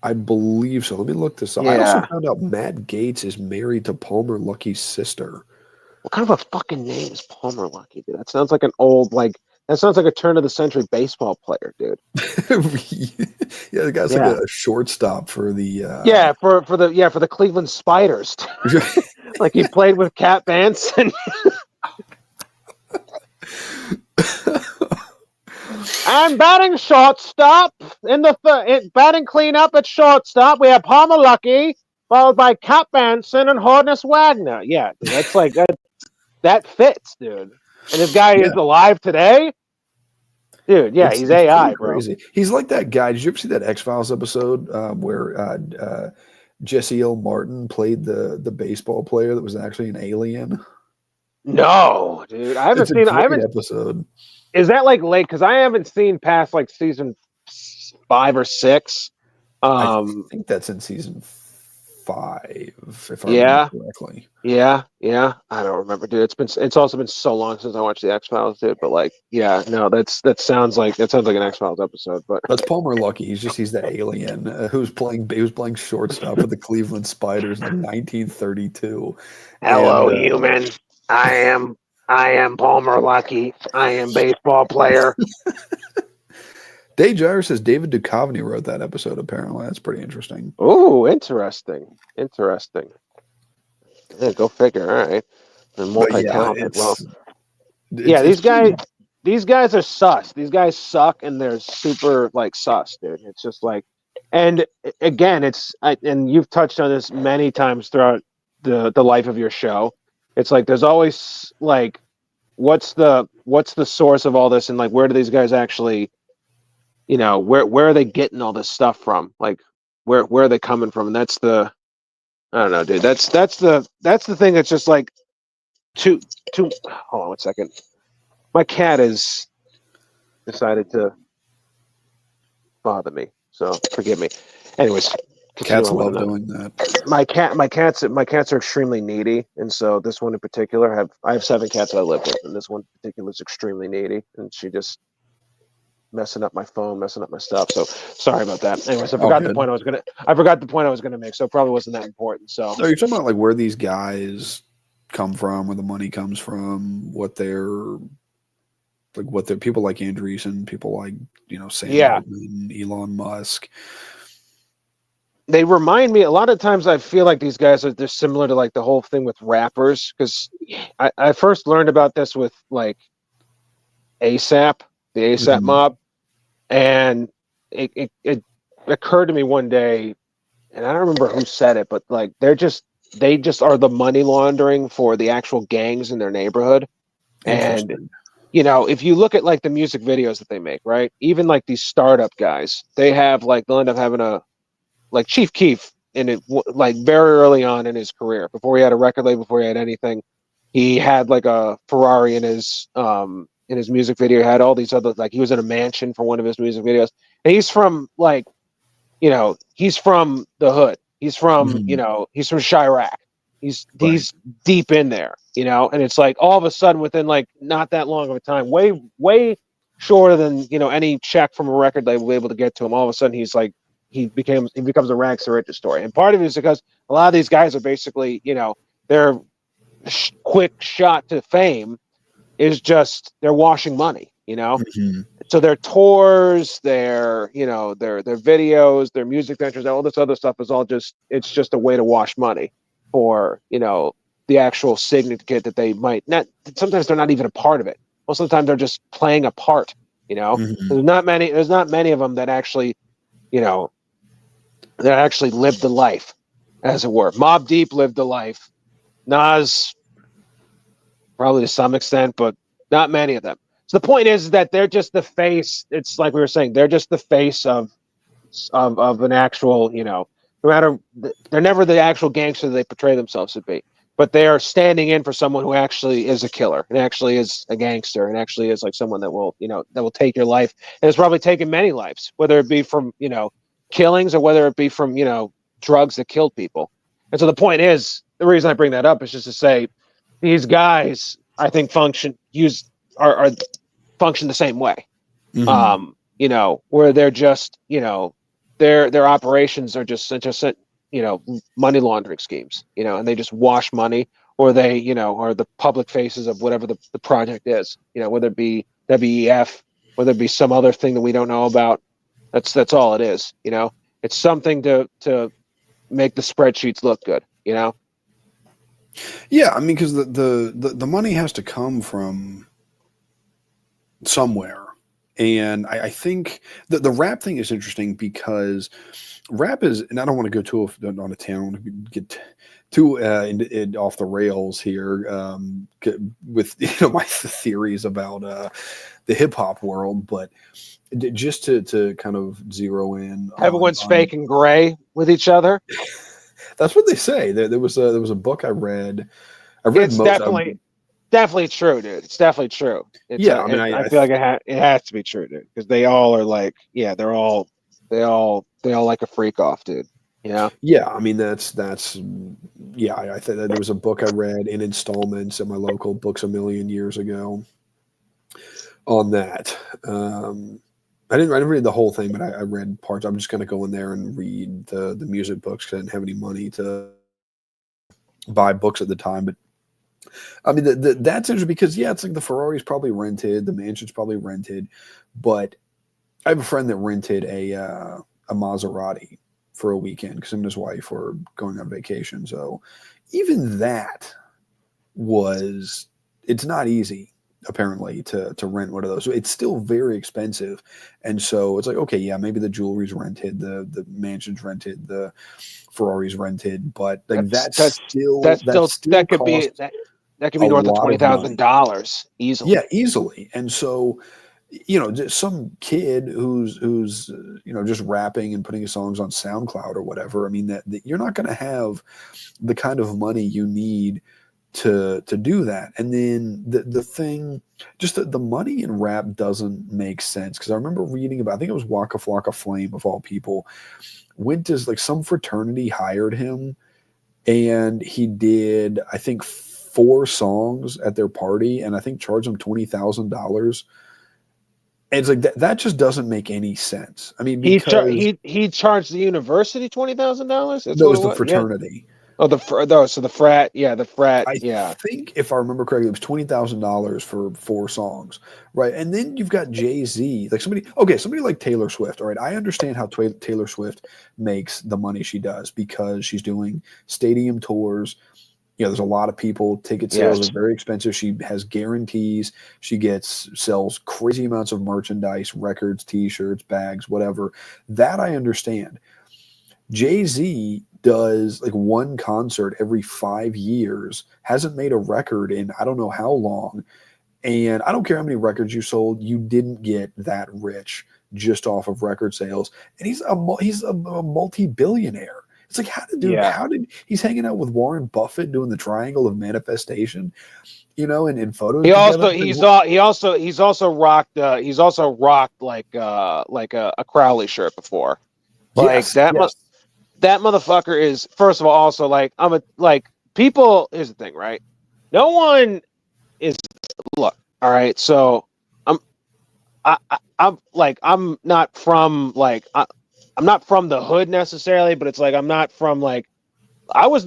I believe so. Let me look this up. I also found out Matt Gaetz is married to Palmer Luckey's sister. What kind of a fucking name is Palmer Luckey, dude? That sounds like an old, like, that sounds like a turn of the century baseball player, dude. Yeah, the guy's like a shortstop for the for the Cleveland Spiders. Like he played with Cat Banson. And batting shortstop batting cleanup at shortstop. We have Palmer Luckey, followed by Cat Banson and Hornus Wagner. Yeah, dude, that's like that fits, dude. And this guy is alive today, dude. Yeah, he's AI, bro. Crazy. He's like that guy. Did you ever see that X-Files episode where Jesse L. Martin played the baseball player that was actually an alien? No, dude, I haven't seen. I haven't episode. Is that like late? Because I haven't seen past like season 5 or 6. I think that's in season 5, if I remember correctly. Yeah. I don't remember, dude. It's also been so long since I watched the X-Files, dude. But like, yeah, no, that sounds like an X-Files episode. But that's Palmer Luckey. He's the alien who's playing shortstop with the Cleveland Spiders in 1932. Hello, human. I am Palmer Luckey. I am baseball player. Dave Gyre says David Duchovny wrote that episode, apparently. That's pretty interesting. Oh, interesting. Yeah, go figure. All right. They're multi-talented. These guys are sus. These guys suck, and they're super, like, sus, dude. It's just like, and again, and you've touched on this many times throughout the life of your show. It's like there's always like, what's the source of all this, and like where do these guys actually, where are they getting all this stuff from? Like where are they coming from? And that's I don't know, dude. That's the thing that's just like too. Hold on 1 second. My cat has decided to bother me, so forgive me. Anyways. Cats love doing that. My cats are extremely needy, and so this one in particular, I have 7 cats that I live with, and this one in particular is extremely needy, and she just messing up my phone, messing up my stuff. So sorry about that. Anyways, I forgot the point I was gonna make, so it probably wasn't that important. So are you talking about like where these guys come from, where the money comes from, what they're people like Andreessen, people like Sam Altman, Elon Musk. They remind me a lot of times. I feel like these guys they're similar to like the whole thing with rappers, because I first learned about this with like ASAP, the ASAP mob, and it occurred to me one day, and I don't remember who said it, but like they just are the money laundering for the actual gangs in their neighborhood. And if you look at like the music videos that they make, right, even like these startup guys, they'll end up having like Chief Keef in it, like very early on in his career, before he had a record label, before he had anything, he had like a Ferrari in his music video. He had all these other, like he was in a mansion for one of his music videos. And he's from like, he's from the hood. He's from, he's from Chirac. He's deep in there, and it's like all of a sudden within like not that long of a time, way shorter than, any check from a record label will be able to get to him. All of a sudden he's like, he becomes a rags to riches story. And part of it is because a lot of these guys are basically, they're quick shot to fame, is just they're washing money, you know. Mm-hmm. So their tours, their their videos, their music ventures, all this other stuff is all just it's just a way to wash money for the actual significant that they might not. Sometimes they're not even a part of it. Well, sometimes they're just playing a part. Mm-hmm. There's not many. There's not many of them that actually that actually lived the life, as it were. Mobb Deep lived the life. Nas probably to some extent, but not many of them. So the point is that they're just the face. It's like we were saying, they're just the face of an actual, no matter, they're never the actual gangster they portray themselves to be, but they are standing in for someone who actually is a killer and actually is a gangster and actually is like someone that will, that will take your life and has probably taken many lives, whether it be from, killings or whether it be from, drugs that killed people. And so the point is, the reason I bring that up is just to say these guys, I think, function the same way. Mm-hmm. Where they're just, their operations are just money laundering schemes, and they just wash money, or they, are the public faces of whatever the project is, whether it be WEF, whether it be some other thing that we don't know about. That's all it is. It's something to make the spreadsheets look good. Yeah, I mean, because the money has to come from somewhere. And I think the rap thing is interesting because rap is, and I don't want to go too on a town, get too off the rails here with my theories about the hip hop world, but just to kind of zero in Everyone's on fake and gray with each other. that's what they say. There was a book I read. It's most. definitely true, dude. It's definitely true. Yeah, I mean, I feel like it has to be true, dude, because they all are like, yeah, they all like a freak off, dude. Yeah, I mean yeah. I think that there was a book I read in installments at my local Books a Million years ago on that. I didn't read the whole thing, but I read parts. I'm just going to go in there and read the music books because I didn't have any money to buy books at the time. But I mean, that's interesting because yeah, it's like the Ferrari's probably rented, the mansion's probably rented, but I have a friend that rented a Maserati for a weekend because him and his wife were going on vacation. So even that it's not easy apparently to rent one of those. So it's still very expensive. And so it's like, okay, yeah, maybe the jewelry's rented, the mansion's rented, the Ferrari's rented, but like that still that could be costs that could a be north of lot of money. $20,000 easily. Yeah, easily. And so just some kid who's just rapping and putting his songs on SoundCloud or whatever. I mean that you're not going to have the kind of money you need to do that. And then the thing, just the money in rap doesn't make sense because I remember reading about, I think it was Waka Flocka Flame of all people, went to like some fraternity hired him and he did I think 4 songs at their party and I think charged them $20,000. And it's like that just doesn't make any sense. I mean, because He charged the university $20,000. That's that what it was the was. Yeah. fraternity. Oh, so the frat. Yeah, the frat. I Yeah. think if I remember correctly, it was $20,000 for 4 songs, right? And then you've got Jay-Z, like somebody like Taylor Swift. All right, I understand how Taylor Swift makes the money she does because she's doing stadium tours. There's a lot of people. Ticket sales are very expensive. She has guarantees. She sells crazy amounts of merchandise, records, T-shirts, bags, whatever. That I understand. Jay-Z does like one concert every 5 years, hasn't made a record in I don't know how long. And I don't care how many records you sold, you didn't get that rich just off of record sales. And he's a multi-billionaire. It's like, how did he's hanging out with Warren Buffett doing the triangle of manifestation, in photos together. He's also rocked like a Crowley shirt before. Like Yes, that yes. that motherfucker is, first of all, also like people. Here's the thing, right? No one is look. All right, so I'm not from I'm not from the hood necessarily, but it's like I'm not from like it was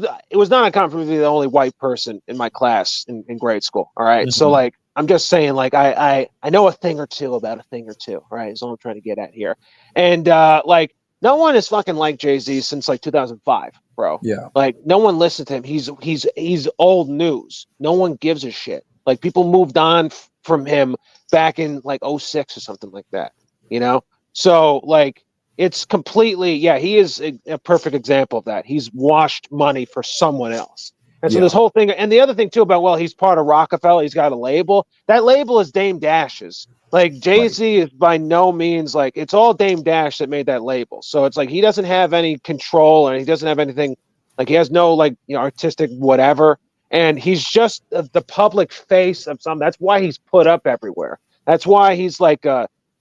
not uncommon for me to be the only white person in my class in grade school. All right. Mm-hmm. So like I'm just saying, like, I know a thing or two about a thing or two, right? Is all I'm trying to get at here. And like, no one has fucking liked Jay-Z since like 2005, bro. Yeah. Like, no one listened to him. He's old news. No one gives a shit. Like, people moved on from him back in like '06 or something like that, you know? So like, it's completely, yeah, he is a perfect example of that. He's washed money for someone else. And so Yeah. this whole thing, and the other thing too about, well, he's part of Rockefeller, he's got a label. That label is Dame Dash's. Like, Right. Jay-Z is by no means, like, it's all Dame Dash that made that label. So it's like he doesn't have any control, and he doesn't have anything, like, he has no, like, artistic whatever. And he's just the public face of some. That's why he's put up everywhere. That's why he's like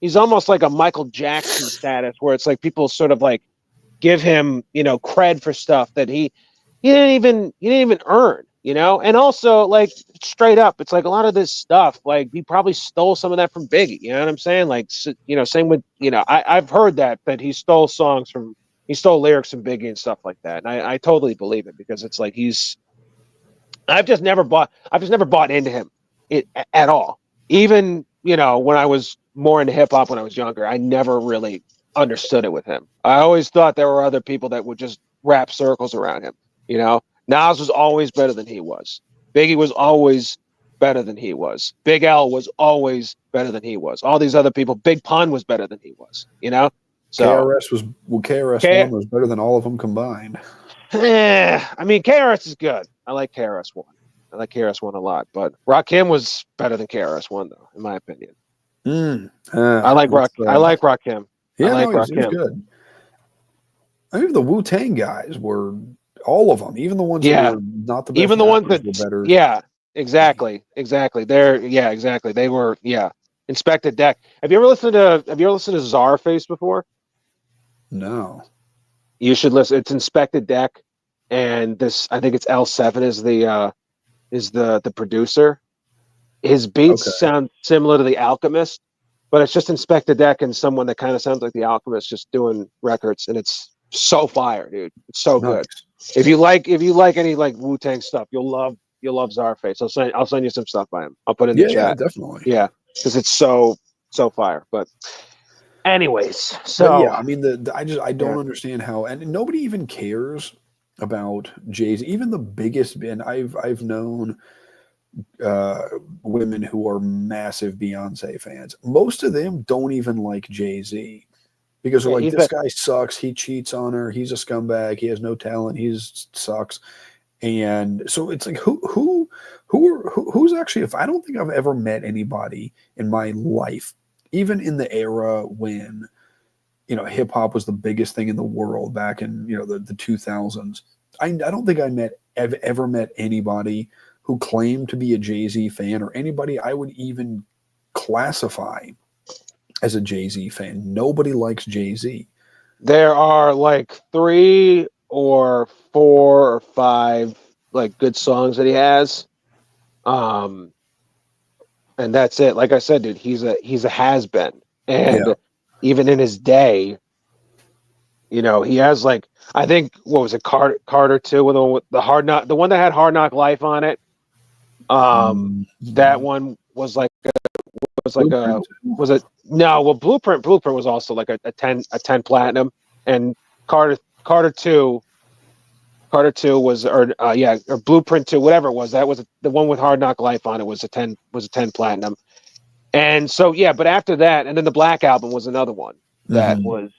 he's almost like a Michael Jackson status, where it's like people sort of like give him, cred for stuff that he didn't even earn, and also, like, straight up, it's like a lot of this stuff, like, he probably stole some of that from Biggie, you know what I'm saying? Like, same with, I've heard that he stole lyrics from Biggie and stuff like that, and I totally believe it, because it's like I've just never bought into him at all. Even, when I was more into hip hop when I was younger, I never really understood it with him. I always thought there were other people that would just wrap circles around him. Nas was always better than he was. Biggie was always better than he was. Big L was always better than he was. All these other people, Big Pun was better than he was. So KRS-One was better than all of them combined. I mean, KRS is good. I like KRS-One. I like KRS-One a lot, but Rakim was better than KRS-One, though, in my opinion. I like Rakim. Yeah, I like Rakim. he's good. I mean, the Wu-Tang guys were all of them, even the ones that were not the best. Even the ones that were better. Yeah, exactly. Exactly. They were, Inspector Deck. Have you ever listened to Czarface before? No. You should listen. It's Inspector Deck, and this, I think it's L7 is the producer. His beats sound similar to The Alchemist, but it's just Inspector Deck and someone that kind of sounds like The Alchemist just doing records, and it's so fire, dude. It's so good. If you like any like Wu-Tang stuff, you'll love Czarface. I'll send you some stuff by him. I'll put it in the chat. Yeah, definitely. Yeah, because it's so fire. But anyways, but yeah, I mean, I don't understand how, and nobody even cares about Jay-Z. Even the biggest, and I've known women who are massive Beyonce fans. Most of them don't even like Jay-Z because they're like, this guy sucks. He cheats on her. He's a scumbag. He has no talent. He sucks. And so it's like, who's actually, if I don't think I've ever met anybody in my life, even in the era when, hip hop was the biggest thing in the world back in, the 2000s. I don't think I've ever met anybody who claimed to be a Jay-Z fan, or anybody I would even classify as a Jay-Z fan. Nobody likes Jay-Z. There are like 3 or 4 or 5 like good songs that he has. And that's it. Like I said, dude, he's a has-been. And even in his day, he has like, I think, what was it, Carter 2, with the one that had Hard Knock Life on it. That one was like Blueprint was also like a 10 platinum, and Carter 2 was, or Blueprint 2, whatever it was, that was the one with Hard Knock Life on it, was a 10 platinum. And so but after that, and then the Black Album was another one that was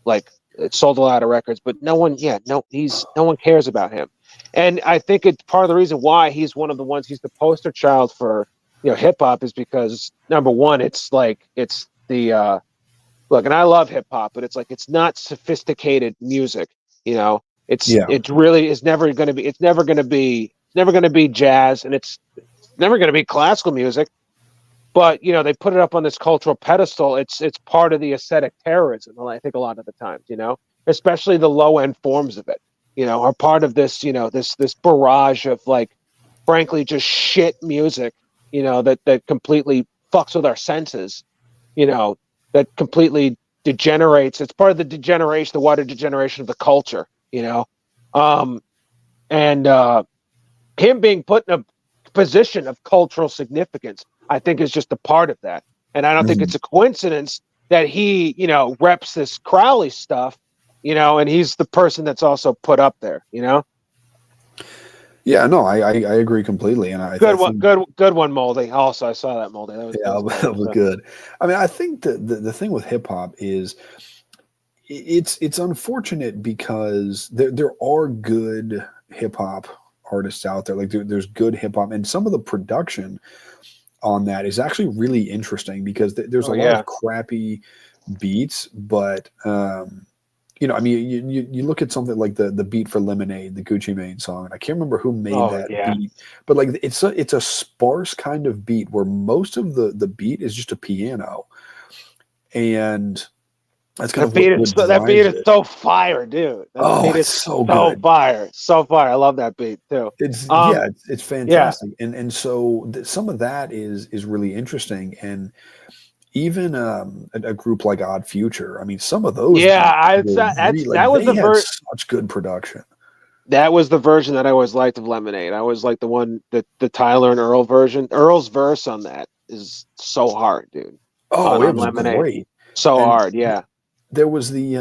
like, it sold a lot of records, but no one cares about him. And I think it's part of the reason why he's one of the ones, he's the poster child for, hip hop, is because, number one, it's like, it's the, look, and I love hip hop, but it's like, it's not sophisticated music, it really is never going to be jazz, and it's never going to be classical music. But, they put it up on this cultural pedestal. It's part of the aesthetic terrorism, I think, a lot of the times, especially the low end forms of it, are part of this, this barrage of, like, frankly, just shit music, that completely fucks with our senses, that completely degenerates. It's part of the wider degeneration of the culture, and him being put in a position of cultural significance, I think, is just a part of that. And I don't think it's a coincidence that he, reps this Crowley stuff, and he's the person that's also put up there, Yeah, no, I agree completely, and I think good one, Moldy. Also, I saw that, Moldy. that was good. I mean, I think the thing with hip hop is it's unfortunate because there are good hip hop artists out there. Like there's good hip hop, and some of the production on that is actually really interesting because there's a lot of crappy beats, but I mean, you look at something like the beat for Lemonade, the Gucci Mane song, and I can't remember who made that beat, but like it's a sparse kind of beat where most of the beat is just a piano, and that's kind of that beat is so fire, dude. It's so good, so fire. I love that beat too. It's fantastic, and so some of that is really interesting, and even a group like Odd Future. I mean, some of those that was such good production. That was the version that I always liked of Lemonade. I always liked the one the Tyler and Earl version. Earl's verse on that is so hard, dude. Oh, it was Lemonade. Great. So hard, yeah. There was the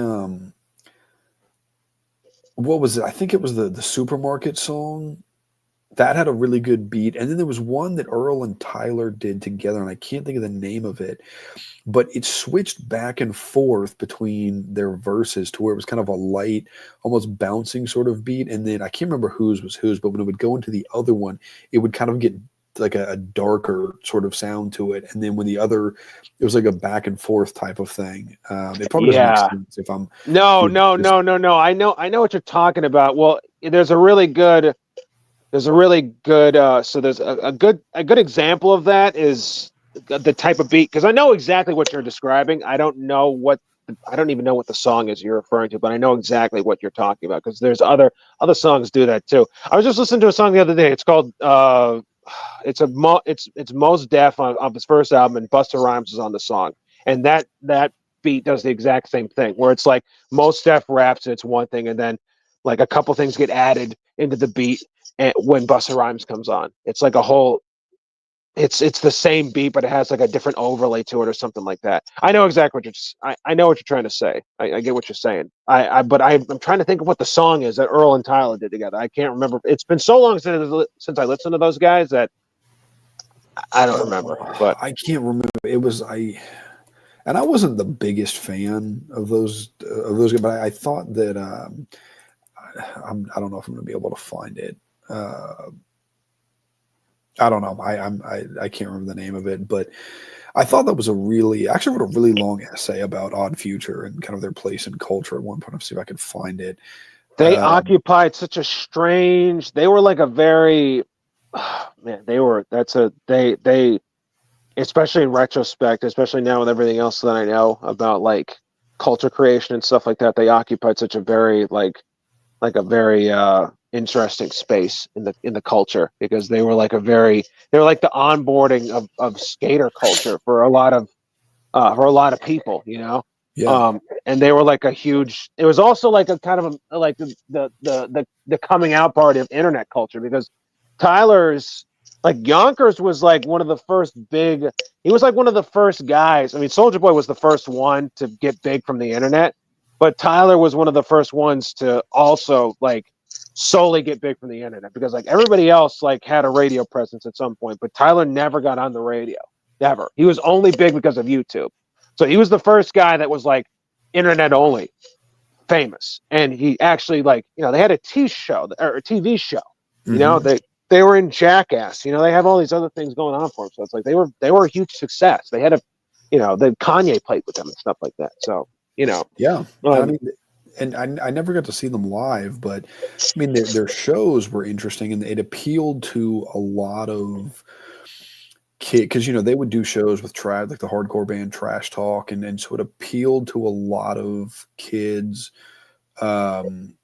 what was it? I think it was the supermarket song. That had a really good beat. And then there was one that Earl and Tyler did together, and I can't think of the name of it, but it switched back and forth between their verses to where it was kind of a light, almost bouncing sort of beat. And then I can't remember whose was whose, but when it would go into the other one, it would kind of get like a darker sort of sound to it. And then when the other, it was like a back and forth type of thing. It probably doesn't make sense if I'm. No. I know what you're talking about. Well, there's a really good, so there's a good example of that is the type of beat, because I know exactly what you're describing. I don't even know what the song is you're referring to, but I know exactly what you're talking about because there's other songs do that too. I was just listening to a song the other day. It's called it's Mos Def on his first album, and Busta Rhymes is on the song, and that beat does the exact same thing where it's like Mos Def raps, it's one thing, and then like a couple things get added into the beat. And when Busta Rhymes comes on, it's like a whole, it's the same beat, but it has like a different overlay to it or something like that. I know exactly what I know what you're trying to say. I get what you're saying. But I'm trying to think of what the song is that Earl and Tyler did together. I can't remember. It's been so long since I listened to those guys that I don't remember. But I can't remember. It was and I wasn't the biggest fan of those guys, but I thought that I don't know if I'm going to be able to find it. I don't know. I can't remember the name of it, but I thought that was I actually wrote a really long essay about Odd Future and kind of their place in culture at one point. I'll see if I can find it. They occupied such a strange. They were like a very man. They especially in retrospect, especially now with everything else that I know about like culture creation and stuff like that. They occupied such a very like a very interesting space in the culture because they were like the onboarding of skater culture for a lot of people, and they were like a huge. It was also like a kind of like the coming out party of internet culture because Tyler's like Yonkers was like one of the first big. He was like one of the first guys. I mean, Soulja Boy was the first one to get big from the internet. But Tyler was one of the first ones to also like solely get big from the internet because like everybody else like had a radio presence at some point, but Tyler never got on the radio. Never. He was only big because of YouTube. So he was the first guy that was like internet only famous. And he actually like, they had a TV show. They were in Jackass. They have all these other things going on for them. So it's like they were a huge success. They had the Kanye played with them and stuff like that. So yeah. I mean, and I never got to see them live, but I mean, their shows were interesting and it appealed to a lot of kids because, they would do shows with trash, like the hardcore band Trash Talk. And so it appealed to a lot of kids who,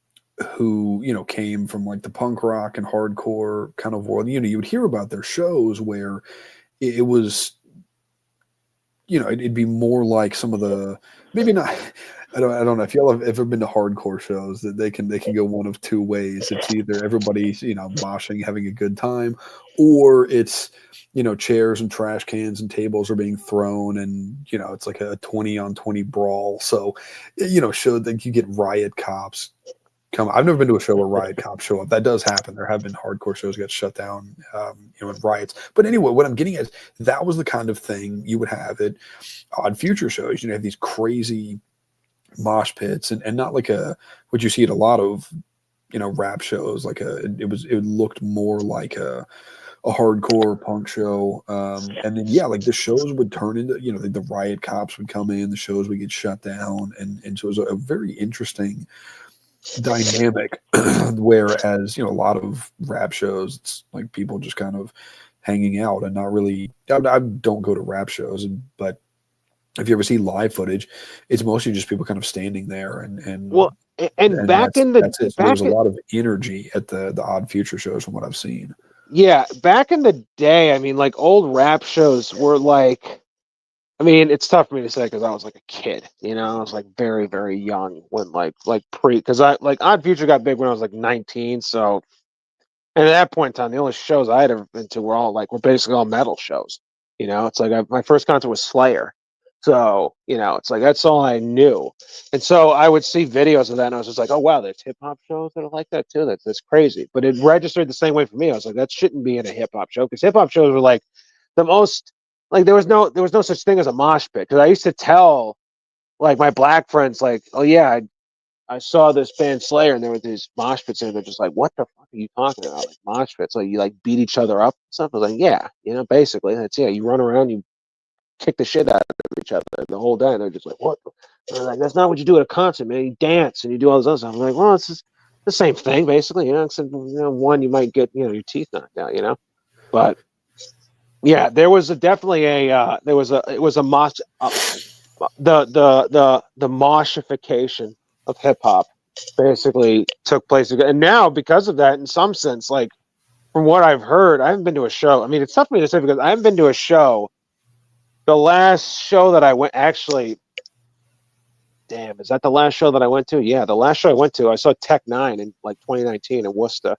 came from like the punk rock and hardcore kind of world. You would hear about their shows where it was, it'd be more like some of the, maybe not, I don't know if y'all have ever been to hardcore shows that they can go one of two ways. It's either everybody's, moshing, having a good time, or it's, chairs and trash cans and tables are being thrown and, it's like a 20-on-20 brawl. So, show that you get riot cops come. I've never been to a show where riot cops show up. That does happen. There have been hardcore shows get shut down, in riots. But anyway, what I'm getting at is that was the kind of thing you would have at Odd Future shows. You have these crazy mosh pits and not like what you see at a lot of rap shows, like it looked more like a hardcore punk show, and then like the shows would turn into the riot cops would come in, the shows would get shut down, and so it was a very interesting dynamic. Whereas a lot of rap shows, it's like people just kind of hanging out and not really. I don't go to rap shows, but if you ever see live footage, it's mostly just people kind of standing there and Well, and back that's, in the that's it. So there's a lot of energy at the Odd Future shows from what I've seen. yeah, back in the day, I mean, like old rap shows were like, I mean, it's tough for me to say because I was like a kid, I was like very, very young when because I like Odd Future got big when I was like 19, so. And at that point in time, the only shows I had ever been to were basically all metal shows. It's like my first concert was Slayer. So, it's like that's all I knew. And so I would see videos of that and I was just like, oh wow, there's hip hop shows that are like that too. That's crazy. But it registered the same way for me. I was like, that shouldn't be in a hip hop show because hip hop shows were like the most like there was no such thing as a mosh pit. Because I used to tell like my black friends, like, oh yeah, I saw this band Slayer and there were these mosh pits and they're just like, what the fuck are you talking about? Like mosh pits, like you like beat each other up and stuff. I was like, yeah, basically that's you run around, you kick the shit out of each other the whole day. And they're just like, what? And they're like, that's not what you do at a concert, man. You dance and you do all this other stuff. I'm like, well, it's just the same thing, basically, except one you might get, your teeth knocked out, But yeah, there was definitely it was a mosh the moshification of hip hop basically took place again. And now because of that, in some sense, like from what I've heard, I haven't been to a show. I mean, it's tough for me to say because I haven't been to a show. The last show that I went actually, damn, is that the last show that I went to? Yeah, the last show I went to, I saw Tech Nine in like 2019 in Worcester.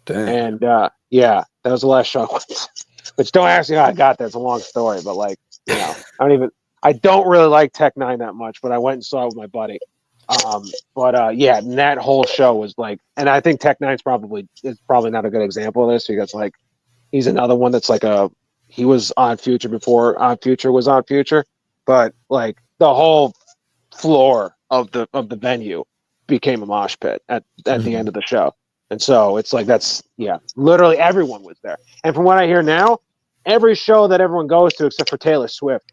Dang. And yeah, that was the last show I went to. Which don't ask me how I got there. It's a long story, but like, I don't really like Tech Nine that much, but I went and saw it with my buddy. Yeah, and that whole show was like, and I think Tech Nine's probably not a good example of this because like he's another one that's like he was Odd Future before Odd Future was Odd Future, but like the whole floor of the venue became a mosh pit at the end of the show. And so it's like literally everyone was there. And from what I hear now, every show that everyone goes to except for Taylor Swift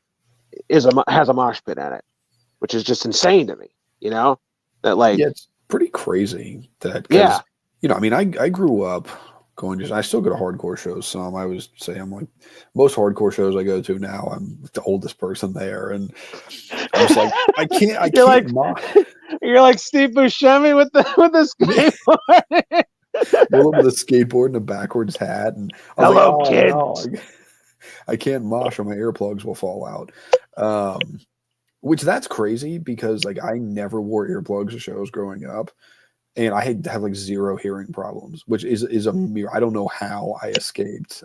has a mosh pit in it, which is just insane to me. That like it's pretty crazy that I mean I grew up going I still go to hardcore shows some. I was say I'm like most hardcore shows I go to now I'm the oldest person there and I'm just like I can't you're like Steve Buscemi with the skateboard. Little with a skateboard and a backwards hat and I was Hello, like, kids. No, I can't mosh or my earplugs will fall out. Which that's crazy because like I never wore earplugs to shows growing up. And I had to have like zero hearing problems, which is a mirror. I don't know how I escaped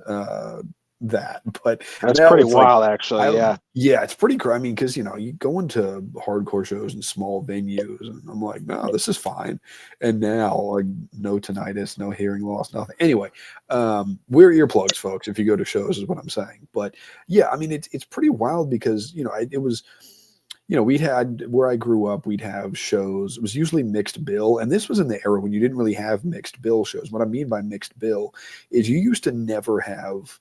that, but that's pretty wild, actually. Yeah, it's pretty crazy. I mean, because you go into hardcore shows in small venues, and I'm like, no, this is fine. And now, like, no tinnitus, no hearing loss, nothing. Anyway, wear earplugs, folks, if you go to shows, is what I'm saying. But yeah, I mean, it's pretty wild because it was. We'd had where I grew up, we'd have shows. It was usually mixed bill. And this was in the era when you didn't really have mixed bill shows. What I mean by mixed bill is you used to never have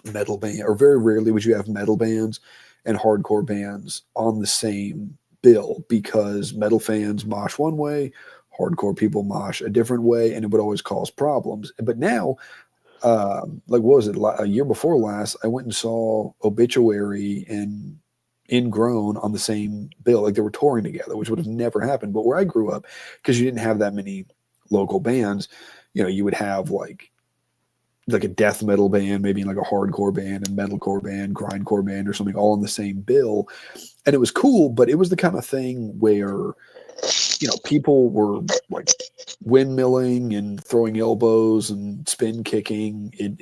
metal band, or very rarely would you have metal bands and hardcore bands on the same bill because metal fans mosh one way, hardcore people mosh a different way, and it would always cause problems. But now, like what was it, a year before last, I went and saw Obituary and Ingrown on the same bill, like they were touring together, which would have never happened. But where I grew up, because you didn't have that many local bands, you would have like like a death metal band, maybe like a hardcore band, and metalcore band, grindcore band, or something, all in the same bill. And it was cool, but it was the kind of thing where, people were like windmilling and throwing elbows and spin kicking. I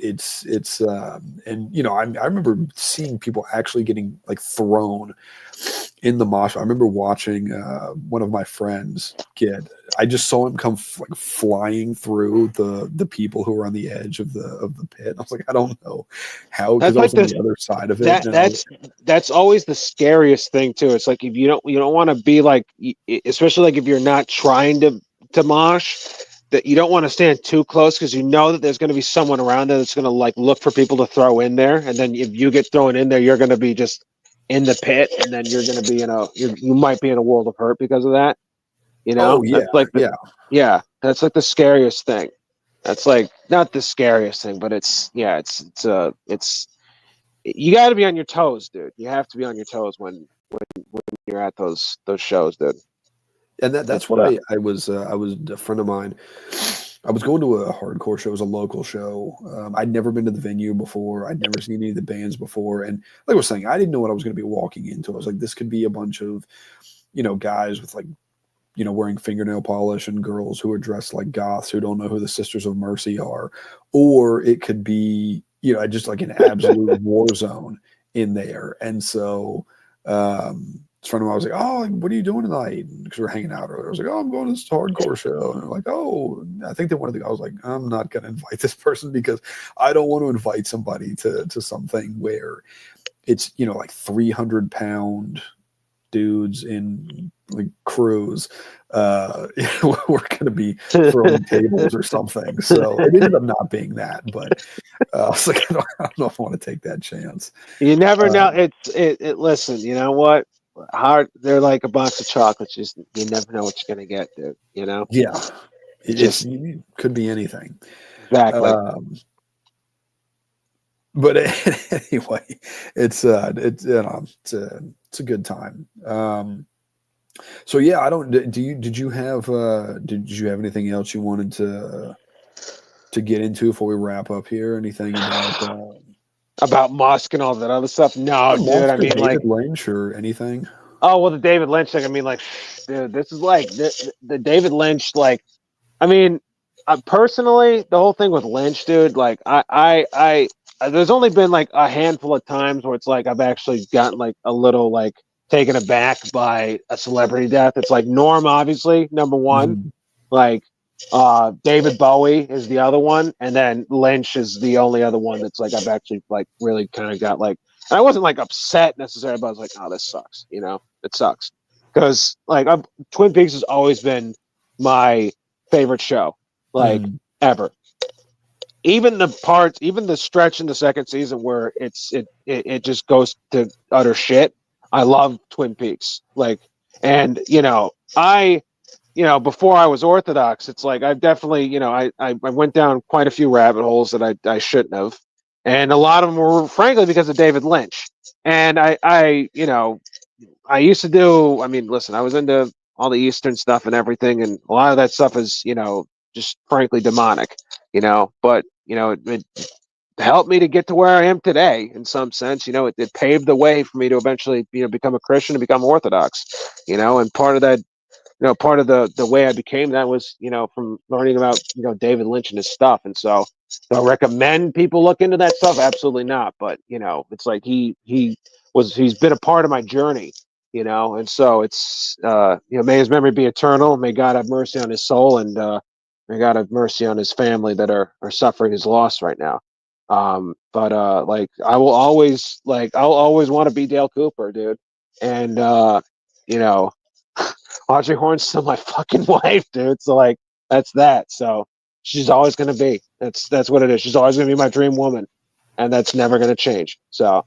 remember seeing people actually getting like thrown in the mosh. I remember watching one of my friends I just saw him come like flying through the people who were on the edge of the pit. I was like, I don't know how, because I was on the other side of it. That's always the scariest thing too. It's like if you don't want to be like, especially like if you're not trying to mosh, that you don't want to stand too close, because you know that there's going to be someone around there that's going to like look for people to throw in there, and then if you get thrown in there, you're going to be just in the pit, and then you're going to be you might be in a world of hurt because of that. Oh yeah, that's like that's like the scariest thing. That's like not the scariest thing, but it's you got to be on your toes, dude. You have to be on your toes when you're at those shows, dude. And that's why I was a friend of mine. I was going to a hardcore show. It was a local show. I'd never been to the venue before. I'd never seen any of the bands before. And like I was saying, I didn't know what I was going to be walking into. I was like, this could be a bunch of, guys with like, wearing fingernail polish, and girls who are dressed like goths who don't know who the Sisters of Mercy are. Or it could be, just like an absolute war zone in there. And so, this friend of mine was like, "Oh, what are you doing tonight?" Because we were hanging out earlier. I was like, "Oh, I'm going to this hardcore show." And they're like, "Oh," I think that one of the guys was like, "I'm not going to invite this person because I don't want to invite somebody to something where it's like 300-pound dudes in like crews. We're going to be throwing tables or something." So it ended up not being that, but I was like, I don't know if I want to take that chance. You never know. Listen, you know what? They're like a box of chocolates. You never know what you're gonna get, dude. Yeah, it could be anything. Exactly. But anyway, it's a good time. So yeah, I don't. Did you have anything else you wanted to get into before we wrap up here? Anything about Musk and all that other stuff? No, dude. I mean, David Lynch or anything. Oh well, the David Lynch thing. I mean, like, dude, this is like the David Lynch. Like, I mean, personally, the whole thing with Lynch, dude. Like, I there's only been like a handful of times where it's like I've actually gotten like a little like taken aback by a celebrity death. It's like Norm, obviously, number one. Mm-hmm. Like, David Bowie is the other one, and then Lynch is the only other one that's like I've actually like really kind of got like. And I wasn't like upset necessarily, but I was like, "Oh, this sucks," It sucks because like Twin Peaks has always been my favorite show, like ever. Even the stretch in the second season where it just goes to utter shit. I love Twin Peaks, like, and before I was Orthodox, it's like I've definitely, I went down quite a few rabbit holes that I shouldn't have. And a lot of them were frankly because of David Lynch. And I used to do, I mean, listen, I was into all the Eastern stuff and everything. And a lot of that stuff is, just frankly demonic, but, it helped me to get to where I am today in some sense. It paved the way for me to eventually, become a Christian and become Orthodox, and part of that, part of the way I became that was, from learning about, David Lynch and his stuff. And so do I recommend people look into that stuff? Absolutely not. But, it's like he's been a part of my journey, and so it's, may his memory be eternal. May God have mercy on his soul, and may God have mercy on his family that are suffering his loss right now. But like I'll always want to be Dale Cooper, dude. And, Audrey Horne's still my fucking wife, dude. So like that's that. So she's always gonna be. That's what it is. She's always gonna be my dream woman, and that's never gonna change. So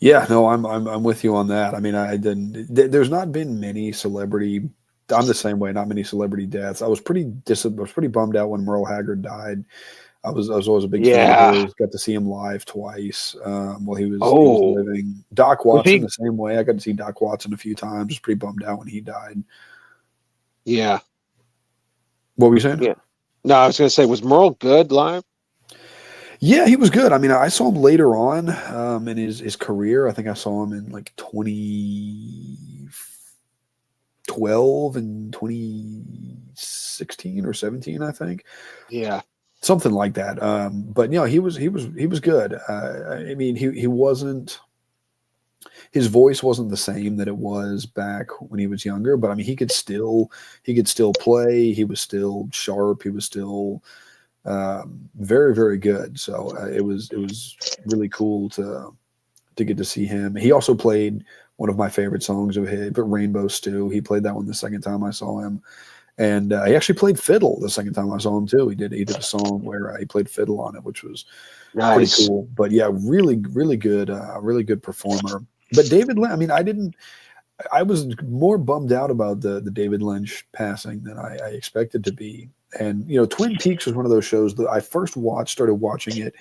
yeah, no, I'm with you on that. I mean, there's not been many celebrity. I'm the same way. Not many celebrity deaths. I was pretty bummed out when Merle Haggard died. I was always a big fan of his. Got to see him live twice while he was living. Doc Watson the same way. I got to see Doc Watson a few times. Was pretty bummed out when he died. Yeah. What were you saying? Yeah. No, I was gonna say, was Merle good live? Yeah, he was good. I mean, I saw him later on in his career. I think I saw him in like 2012 and 2016 or 17, I think. Yeah. Something like that. But he was good. I mean, he wasn't, his voice wasn't the same that it was back when he was younger, but I mean, he could still play. He was still sharp. He was still very, very good. So it was really cool to get to see him. He also played one of my favorite songs of his, but Rainbow Stew. He played that one the second time I saw him, and he actually played fiddle the second time I saw him too. He did a song where he played fiddle on it, which was pretty Nice. cool. But yeah, really, really good performer. But David Lynch, I mean, I was more bummed out about the David Lynch passing than I expected to be. And Twin Peaks was one of those shows that I first started watching it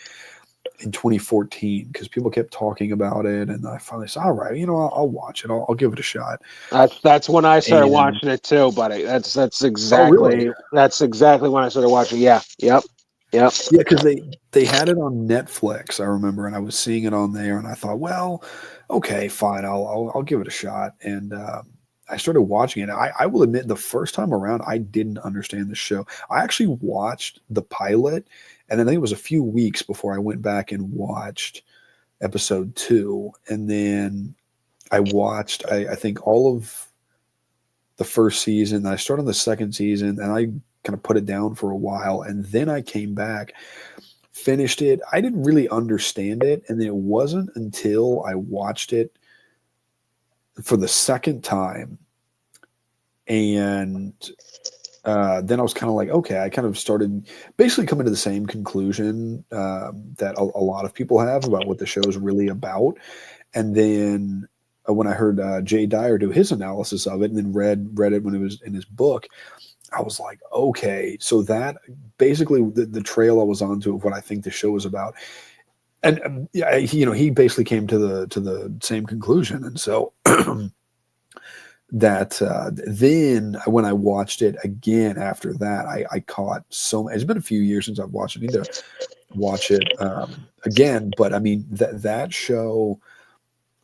in 2014 because people kept talking about it, and I finally said, all right, I'll watch it. I'll give it a shot. That's when I started And watching it too, buddy. That's oh, really? exactly when I started watching. Yeah. Yep. Yeah, because they had it on Netflix, I remember, and I was seeing it on there, and I thought, well, okay, fine, I'll give it a shot. And I started watching it. I will admit, the first time around, I didn't understand the show. I actually watched the pilot, and then I think it was a few weeks before I went back and watched episode 2, and then I watched, I think, all of the first season. I started on the second season, and I kind of put it down for a while, and then I came back, finished it. I didn't really understand it, and then it wasn't until I watched it for the second time, and then I was kind of like, okay, I kind of started basically coming to the same conclusion that a lot of people have about what the show is really about. And then when I heard Jay Dyer do his analysis of it, and then read it when it was in his book, I was like, okay, so that basically the trail I was onto of what I think the show is about. And yeah, he basically came to the same conclusion. And so that then when I watched it again after that, I caught it's been a few years since I've watched it. I need to watch it again. But I mean, that show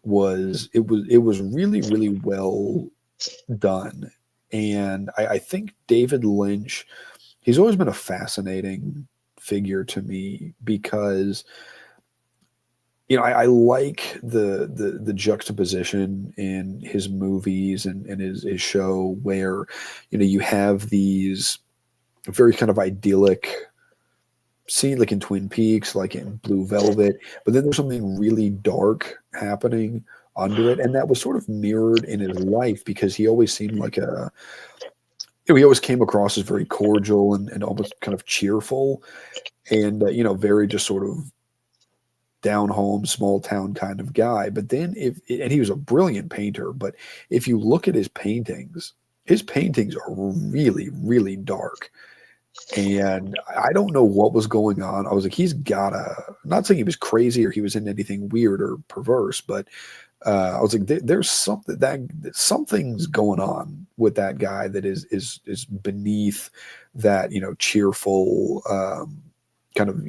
was really, really well done. And I think David Lynch, he's always been a fascinating figure to me because, I like the juxtaposition in his movies and his show where, you have these very kind of idyllic scene, like in Twin Peaks, like in Blue Velvet, but then there's something really dark happening under it, and that was sort of mirrored in his life because he always seemed like he always came across as very cordial and almost kind of cheerful, and very just sort of down home, small town kind of guy. But then and he was a brilliant painter, but if you look at his paintings are really, really dark. And I don't know what was going on. I was like, I'm not saying he was crazy or he was in anything weird or perverse, but I was like, there's something's going on with that guy that is beneath that, cheerful, kind of,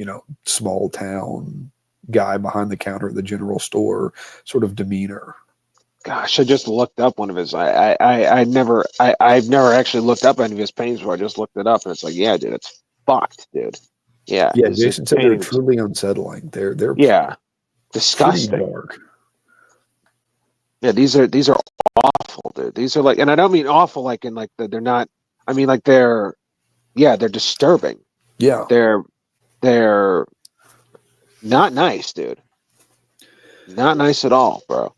small town guy behind the counter at the general store sort of demeanor. Gosh, I just looked up one of his. I've never actually looked up any of his paintings before. I just looked it up, and it's like, yeah, dude, it's fucked, dude. Yeah, Yeah, Jason said they're truly unsettling. They're disgusting. Pretty dark. Yeah, these are awful, dude. These are like, and I don't mean awful like in like they're not. I mean like they're disturbing. Yeah, they're not nice, dude. Not nice at all, bro.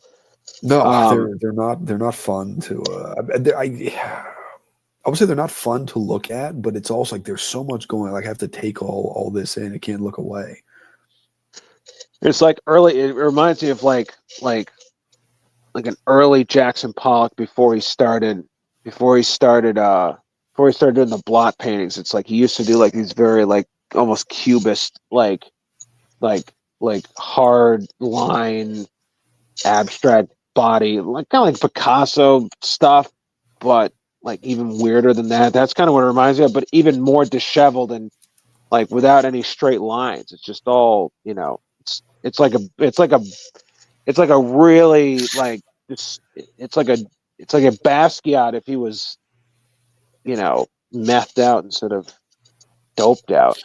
No, they're not fun to. I would say they're not fun to look at, but it's also like there's so much going on. Like I have to take all this in. I can't look away. It's like early. It reminds me of like an early Jackson Pollock before he started doing the blot paintings. It's like he used to do like these very like almost cubist like hard line abstract body, like kind of like Picasso stuff, but like even weirder than that. That's kind of what it reminds me of, but even more disheveled and like without any straight lines. It's just all, you know, it's like a really like it's like a Basquiat if he was, you know, methed out instead of doped out.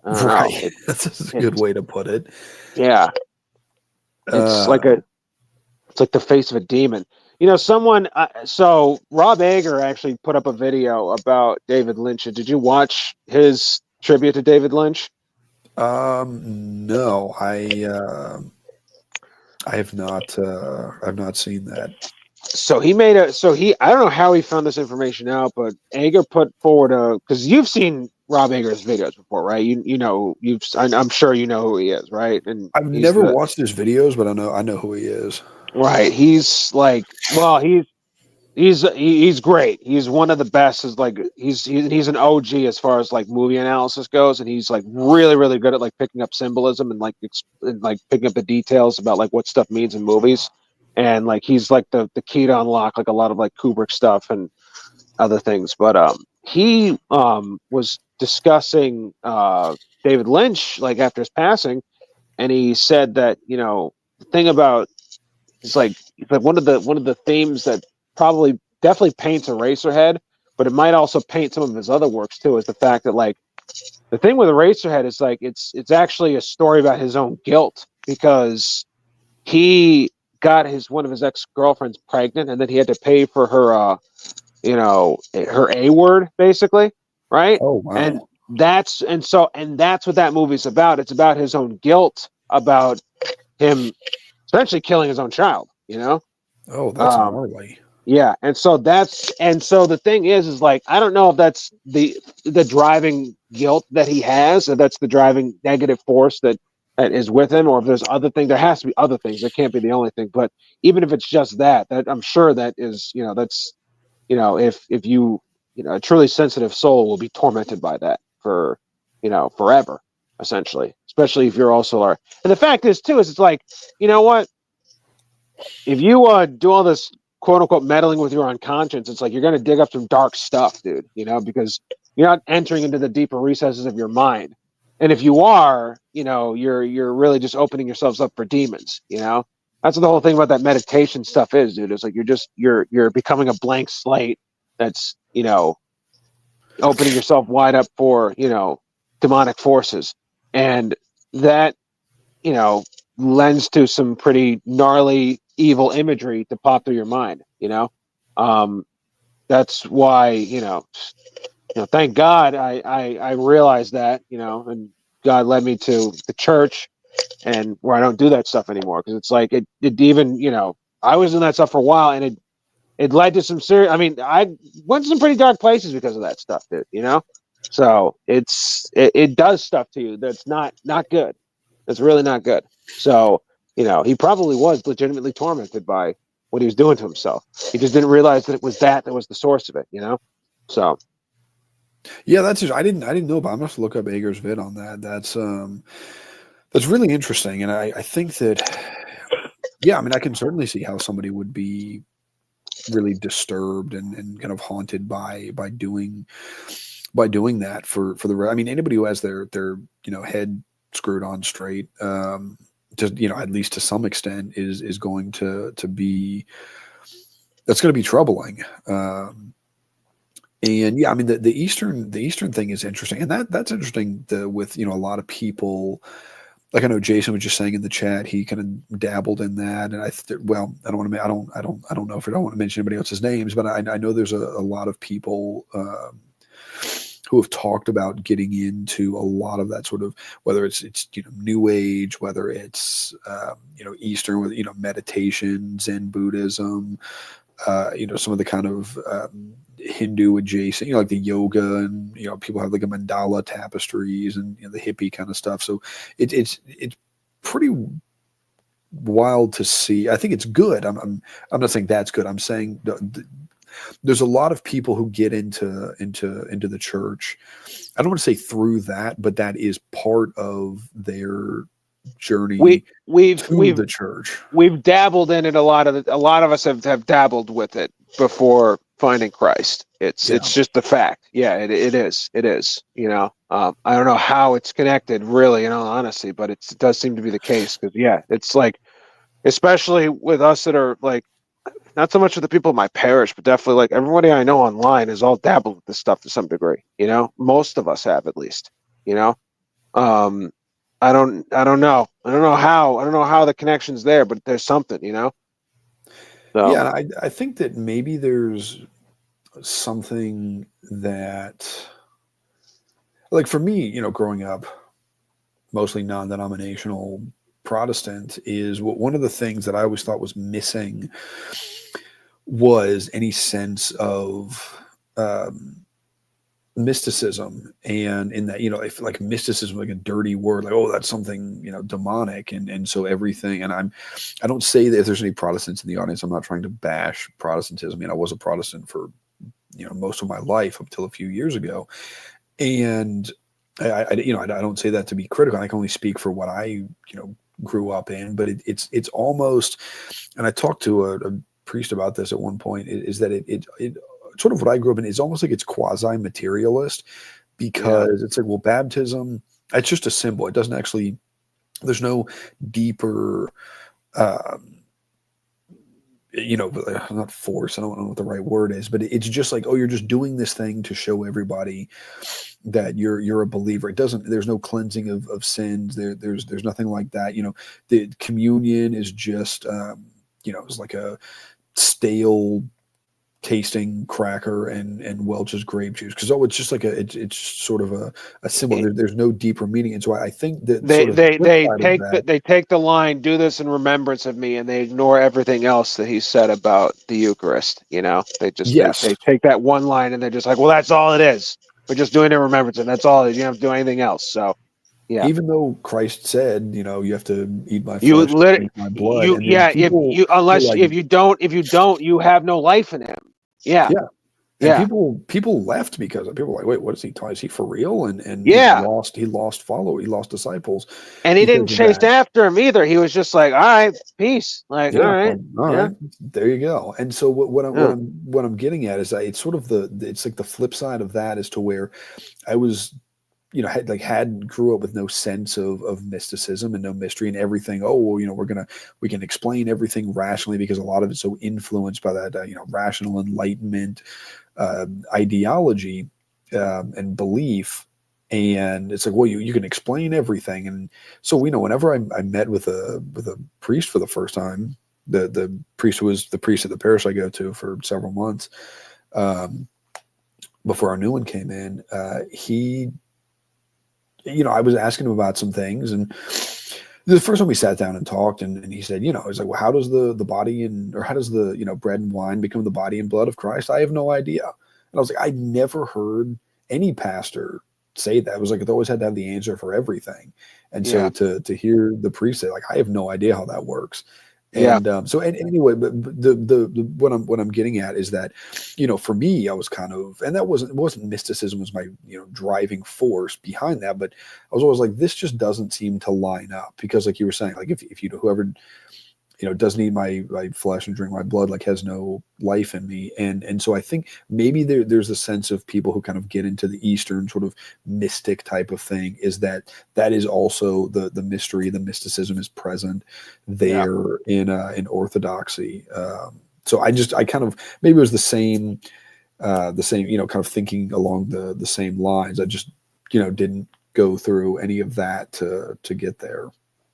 I don't know. Right. That's a good way to put it. Yeah, it's Uh, like a it's like the face of a demon. You know, someone. So Rob Ager actually put up a video about David Lynch. Did you watch his tribute to David Lynch? no, I have not. I've not seen that. So he made a. So he. I don't know how he found this information out, but Ager put forward a. Because you've seen Rob Ager's videos before, right? You know I'm sure you know who he is, right? And I've he's never the watched his videos, but I know who he is. right. He's like, well, he's great. He's one of the best. Is like he's an OG as far as like movie analysis goes, and he's like really good at like picking up symbolism and like picking up the details about like what stuff means in movies. And like he's like the key to unlock like a lot of like Kubrick stuff and other things. But he was discussing David Lynch like after his passing, and he said that, you know, the thing about it's like one of the themes that probably definitely paints Eraserhead, but it might also paint some of his other works too, is the fact that like the thing with Eraserhead is like it's actually a story about his own guilt, because he got his one of his ex-girlfriends pregnant, and then he had to pay for her you know, her A word basically, right? Oh And wow. that's what that movie's about. It's about his own guilt about him essentially killing his own child, you know? Oh, that's Um, gnarly. yeah, and so the thing is like I don't know if that's the driving guilt that he has, or that's the driving negative force that is with him, or if there's other things. There has to be other things. That can't be the only thing. But even if it's just that I'm sure that is, you know, that's, you know, if you, you know, a truly sensitive soul will be tormented by that for, you know, forever, essentially. Especially if you're also are. And the fact is too is it's like, you know what? If you do all this quote unquote meddling with your unconscious, it's like you're going to dig up some dark stuff, dude, you know, because you're not entering into the deeper recesses of your mind. And if you are, you know, you're really just opening yourselves up for demons, you know. That's what the whole thing about that meditation stuff is, dude. It's like you're becoming a blank slate that's, you know, opening yourself wide up for, you know, demonic forces. And that, you know, lends to some pretty gnarly evil imagery to pop through your mind, you know. um that's why, you know, thank God I realized that, you know, and God led me to the church, and where I don't do that stuff anymore, because it's like it even, you know, I was in that stuff for a while, and it led to some serious. I mean, I went to some pretty dark places because of that stuff, dude, you know. So it does stuff to you that's not good. That's really not good. So, you know, he probably was legitimately tormented by what he was doing to himself. He just didn't realize that it was that was the source of it, you know. So Yeah, that's just, I didn't know, but I must look up Ager's vid on that. That's really interesting, and I think that, yeah, I mean, I can certainly see how somebody would be really disturbed and kind of haunted by doing that for the. I mean, anybody who has their you know, head screwed on straight, just, you know, at least to some extent, is going to be, that's going to be troubling. And yeah, I mean, the Eastern thing is interesting, and that's interesting, with, you know, a lot of people. Like, I know Jason was just saying in the chat, he kind of dabbled in that, and well, I don't want to, I don't know if I don't want to mention anybody else's names, but I know there's a lot of people who have talked about getting into a lot of that sort of, whether it's you know, New Age, whether it's you know, Eastern, with, you know, meditation, Zen Buddhism, you know, some of the kind of Hindu adjacent, you know, like the yoga, and, you know, people have like a mandala tapestries, and, you know, the hippie kind of stuff. So it's pretty wild to see. I think it's good. I'm not saying that's good. I'm saying there's a lot of people who get into the church. I don't want to say through that, but that is part of their journey to we've the church. we've dabbled in it. A lot of us have dabbled with it before, finding Christ. It's just the fact. Yeah, it is. It is. You know, I don't know how it's connected, really, in all honesty, but it does seem to be the case. Because yeah, it's like, especially with us that are like, not so much with the people in my parish, but definitely like everybody I know online is all dabbled with this stuff to some degree. You know, most of us have at least. You know, um, I don't know. I don't know how. I don't know how the connection's there, but there's something. You know. So Yeah, and I think that maybe there's something that, like for me, you know, growing up mostly non-denominational Protestant, is what one of the things that I always thought was missing was any sense of mysticism. And in that, you know, if like mysticism, like a dirty word, like, oh, that's something, you know, demonic. And so everything, and I don't say that if there's any Protestants in the audience, I'm not trying to bash Protestantism. I mean, I was a Protestant for, you know, most of my life up till a few years ago. And you know, I don't say that to be critical. I can only speak for what I, you know, grew up in, but it's almost, and I talked to a priest about this at one point, is that it sort of what I grew up in is almost like it's quasi materialist, because it's like, well, baptism, it's just a symbol. It doesn't actually, there's no deeper, you know, not force, I don't know what the right word is, but it's just like, oh, you're just doing this thing to show everybody that you're a believer. It doesn't, there's no cleansing of sins. There's nothing like that. You know, the communion is just, you know, it's like a stale tasting cracker and Welch's grape juice, because it's just like it's sort of a symbol. There's no deeper meaning, and so I think that they sort of the they flip they side of take that, they take the line, "Do this in remembrance of me," and they ignore everything else that he said about the Eucharist. You know, they just they yes, take that one line and they're just like, "Well, that's all it is. We're just doing it in remembrance, and that's all it is. You don't have to do anything else." So yeah, even though Christ said, you know, you have to eat my you flesh, lit drink my blood, you and then yeah. If people you feel unless like, if you don't, you have no life in him. Yeah, yeah. And yeah, people left because people were like, wait, what is he talking? Is he for real? And you know, yeah. he lost follow, he lost disciples And he didn't because of chase that. after him either. He was just like, "All right, peace." Like, all Yeah, right, like, all yeah, right, there you go. And so yeah, what I'm getting at is that it's sort of it's like the flip side of that, as to where I was, you know, had grew up with no sense of mysticism and no mystery and everything. Oh, well, you know, we can explain everything rationally because a lot of it's so influenced by that, you know, rational enlightenment ideology and belief. And it's like, well, you can explain everything. And so, you know, whenever I met with a priest for the first time, the priest who was the priest at the parish I go to for several months, um, before our new one came in, he, you know, I was asking him about some things, and the first time we sat down and talked, and he said, you know, he's like, well, how does the body or how does the, you know, bread and wine become the body and blood of Christ? I have no idea. And I was like, I never heard any pastor say that. It was like they always had to have the answer for everything. And so yeah, to hear the priest say, like, I have no idea how that works. yeah. And so anyway, but the what I'm getting at is that, you know, for me, I was kind of, and that wasn't mysticism was my, you know, driving force behind that, but I was always like, this just doesn't seem to line up, because like you were saying, like if you whoever, you know, doesn't eat my flesh and drink my blood, like has no life in me. And so I think maybe there's a sense of people who kind of get into the Eastern sort of mystic type of thing, is that is also the mystery, the mysticism is present Yeah. there in Orthodoxy. So I kind of, maybe it was the same, you know, kind of thinking along the same lines. I just, you know, didn't go through any of that to get there.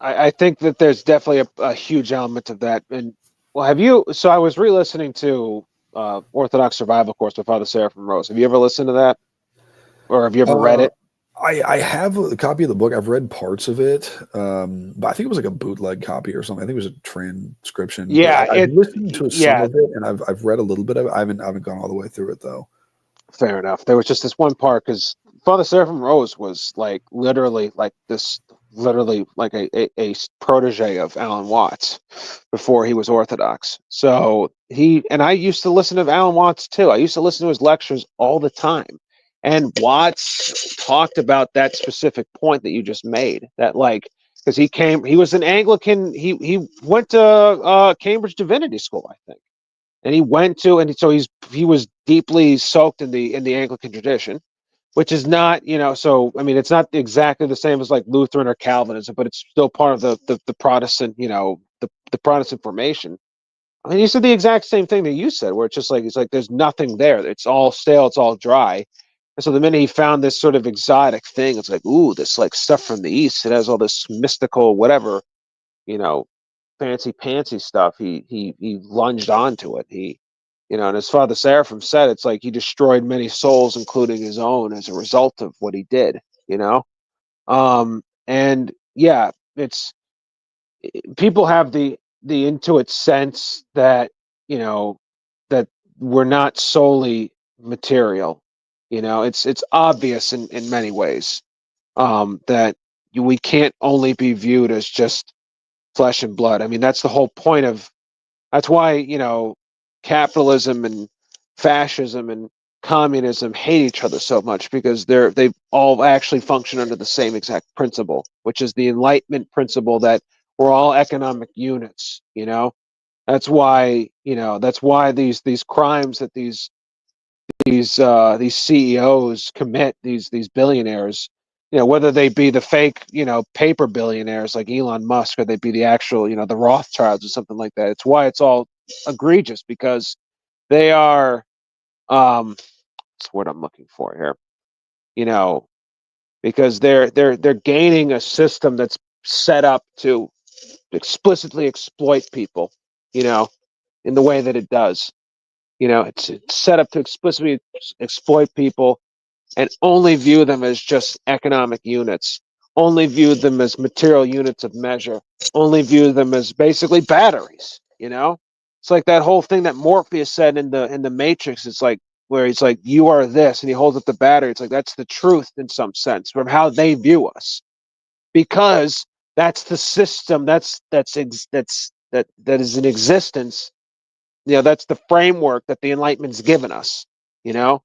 I think that there's definitely a huge element of that. And well, have you? So I was re-listening to Orthodox Survival Course with Father Seraphim Rose. Have you ever listened to that, or have you ever read Uh, it? I have a copy of the book. I've read parts of it, but I think it was like a bootleg copy or something. I think it was a transcription, but Yeah, I've listened to some yeah, of it, and I've read a little bit of it. I haven't gone all the way through it though. fair enough. There was just this one part because Father Seraphim Rose was like literally like a protege of Alan Watts before he was Orthodox. So I used to listen to Alan Watts too. I used to listen to his lectures all the time. And Watts talked about that specific point that you just made, that like, because he was an Anglican, he went to Cambridge Divinity School, I think. and he went to, and so he was deeply soaked in the Anglican tradition, which is not, so I mean, it's not exactly the same as like Lutheran or Calvinism, but it's still part of the Protestant, the Protestant formation. I mean, he said the exact same thing that you said, where it's like there's nothing there. It's all stale. It's all dry. And so the minute he found this sort of exotic thing, it's like, ooh, this like stuff from the East. It has all this mystical, whatever, you know, fancy pantsy stuff. He lunged onto it. And his father Seraphim said, it's like he destroyed many souls, including his own, as a result of what he did. And yeah, it's people have the intuit sense that you know that we're not solely material. It's obvious in many ways, that we can't only be viewed as just flesh and blood. I mean, that's the whole point of, that's why capitalism and fascism and communism hate each other so much, because they all actually function under the same exact principle, which is the Enlightenment principle that we're all economic units. That's why these crimes that these CEOs commit, these billionaires, whether they be the fake, paper billionaires like Elon Musk, or they be the actual, the Rothschilds or something like that. It's why it's all egregious, because they are, that's what I'm looking for here, because they're gaining a system that's set up to explicitly exploit people, in the way that it does. It's set up to explicitly exploit people, and only view them as just economic units, only view them as material units of measure, only view them as basically batteries. It's like that whole thing that Morpheus said in the Matrix. It's like, where he's like, you are this, and he holds up the battery. It's like, that's the truth in some sense from how they view us, because that's the system that is in existence. That's the framework that the Enlightenment's given us. you know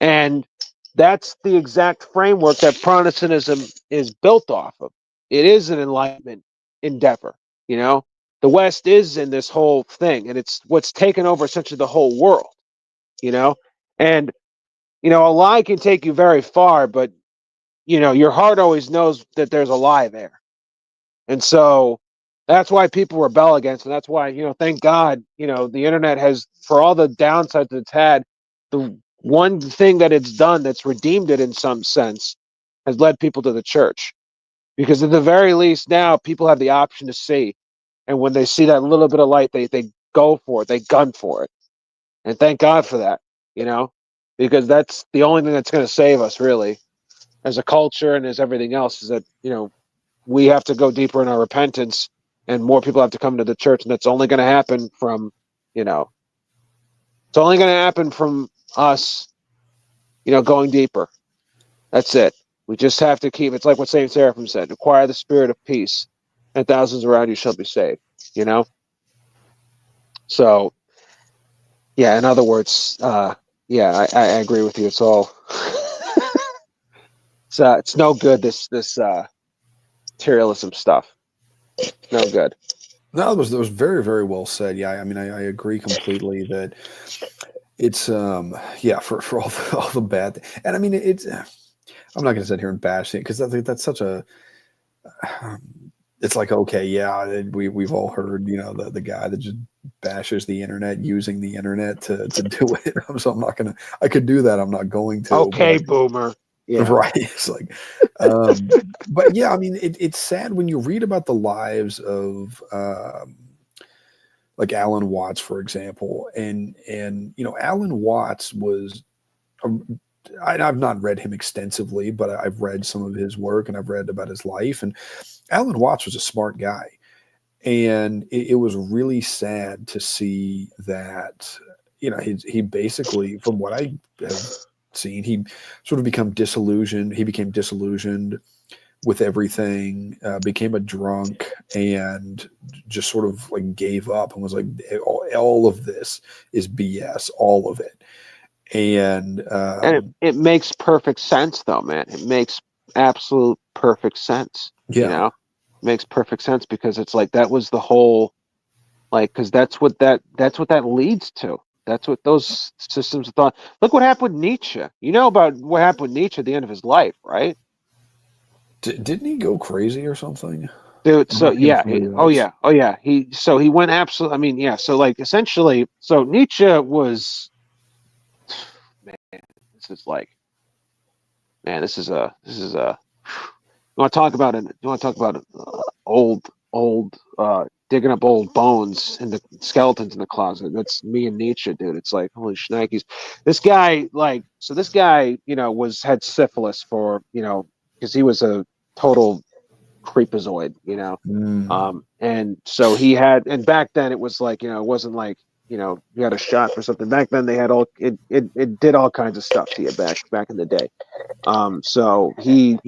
and that's the exact framework that Protestantism is built off of. It is an Enlightenment endeavor. The West is in this whole thing, and it's what's taken over essentially the whole world. And a lie can take you very far, but your heart always knows that there's a lie there. And so that's why people rebel against it. That's why, thank God, the internet has, for all the downsides that it's had, the one thing that it's done that's redeemed it in some sense has led people to the church. Because at the very least now, people have the option to see. And when they see that little bit of light, they go for it, they gun for it. And thank God for that, because that's the only thing that's going to save us, really, as a culture and as everything else, is that, we have to go deeper in our repentance, and more people have to come to the church. And that's only going to happen from, it's only going to happen from us, going deeper. That's it. We just have to keep, it's like what Saint Seraphim said, acquire the spirit of peace, and thousands around you shall be saved, So, yeah, in other words, yeah, I agree with you. It's all, it's no good, this materialism stuff. No good. No, that was very, very well said. Yeah, I mean, I agree completely that it's yeah, for all the bad, and I mean it's, I'm not going to sit here and bash it, because that's such a, it's like, okay, yeah, we've all heard, the guy that just bashes the internet using the internet to do it. So I'm not gonna, I could do that, I'm not going to. Okay, but boomer. Yeah. Right. It's like, but yeah, I mean, it's sad when you read about the lives of, like Alan Watts, for example, and Alan Watts was, um, I've not read him extensively, but I've read some of his work and I've read about his life. And Alan Watts was a smart guy, and it was really sad to see that, he basically, from what I have seen, he sort of became disillusioned. He became disillusioned with everything, became a drunk, and just sort of like gave up and was like, all of this is BS, all of it. And it makes perfect sense, though, man. It makes absolute perfect sense. yeah, It makes perfect sense, because it's like that was the whole like, because that's what that leads to. That's what those systems of thought. Look what happened with Nietzsche. You know about what happened with Nietzsche at the end of his life, right? Didn't he go crazy or something? Dude, Or so am I getting yeah, somebody oh else? yeah, oh yeah. He went absolutely. I mean, yeah. So like essentially, so Nietzsche was, man. This is like, man. This is a. You want to talk about it? You want to talk about old digging up old bones and the skeletons in the closet? That's me and Nietzsche, dude. It's like holy shnikes. This guy, like, so this guy, had syphilis for, because he was a total creepazoid, Mm. and so he had, and back then it was like, it wasn't like, you had a shot for something. Back then they had it did all kinds of stuff to you back in the day. So he,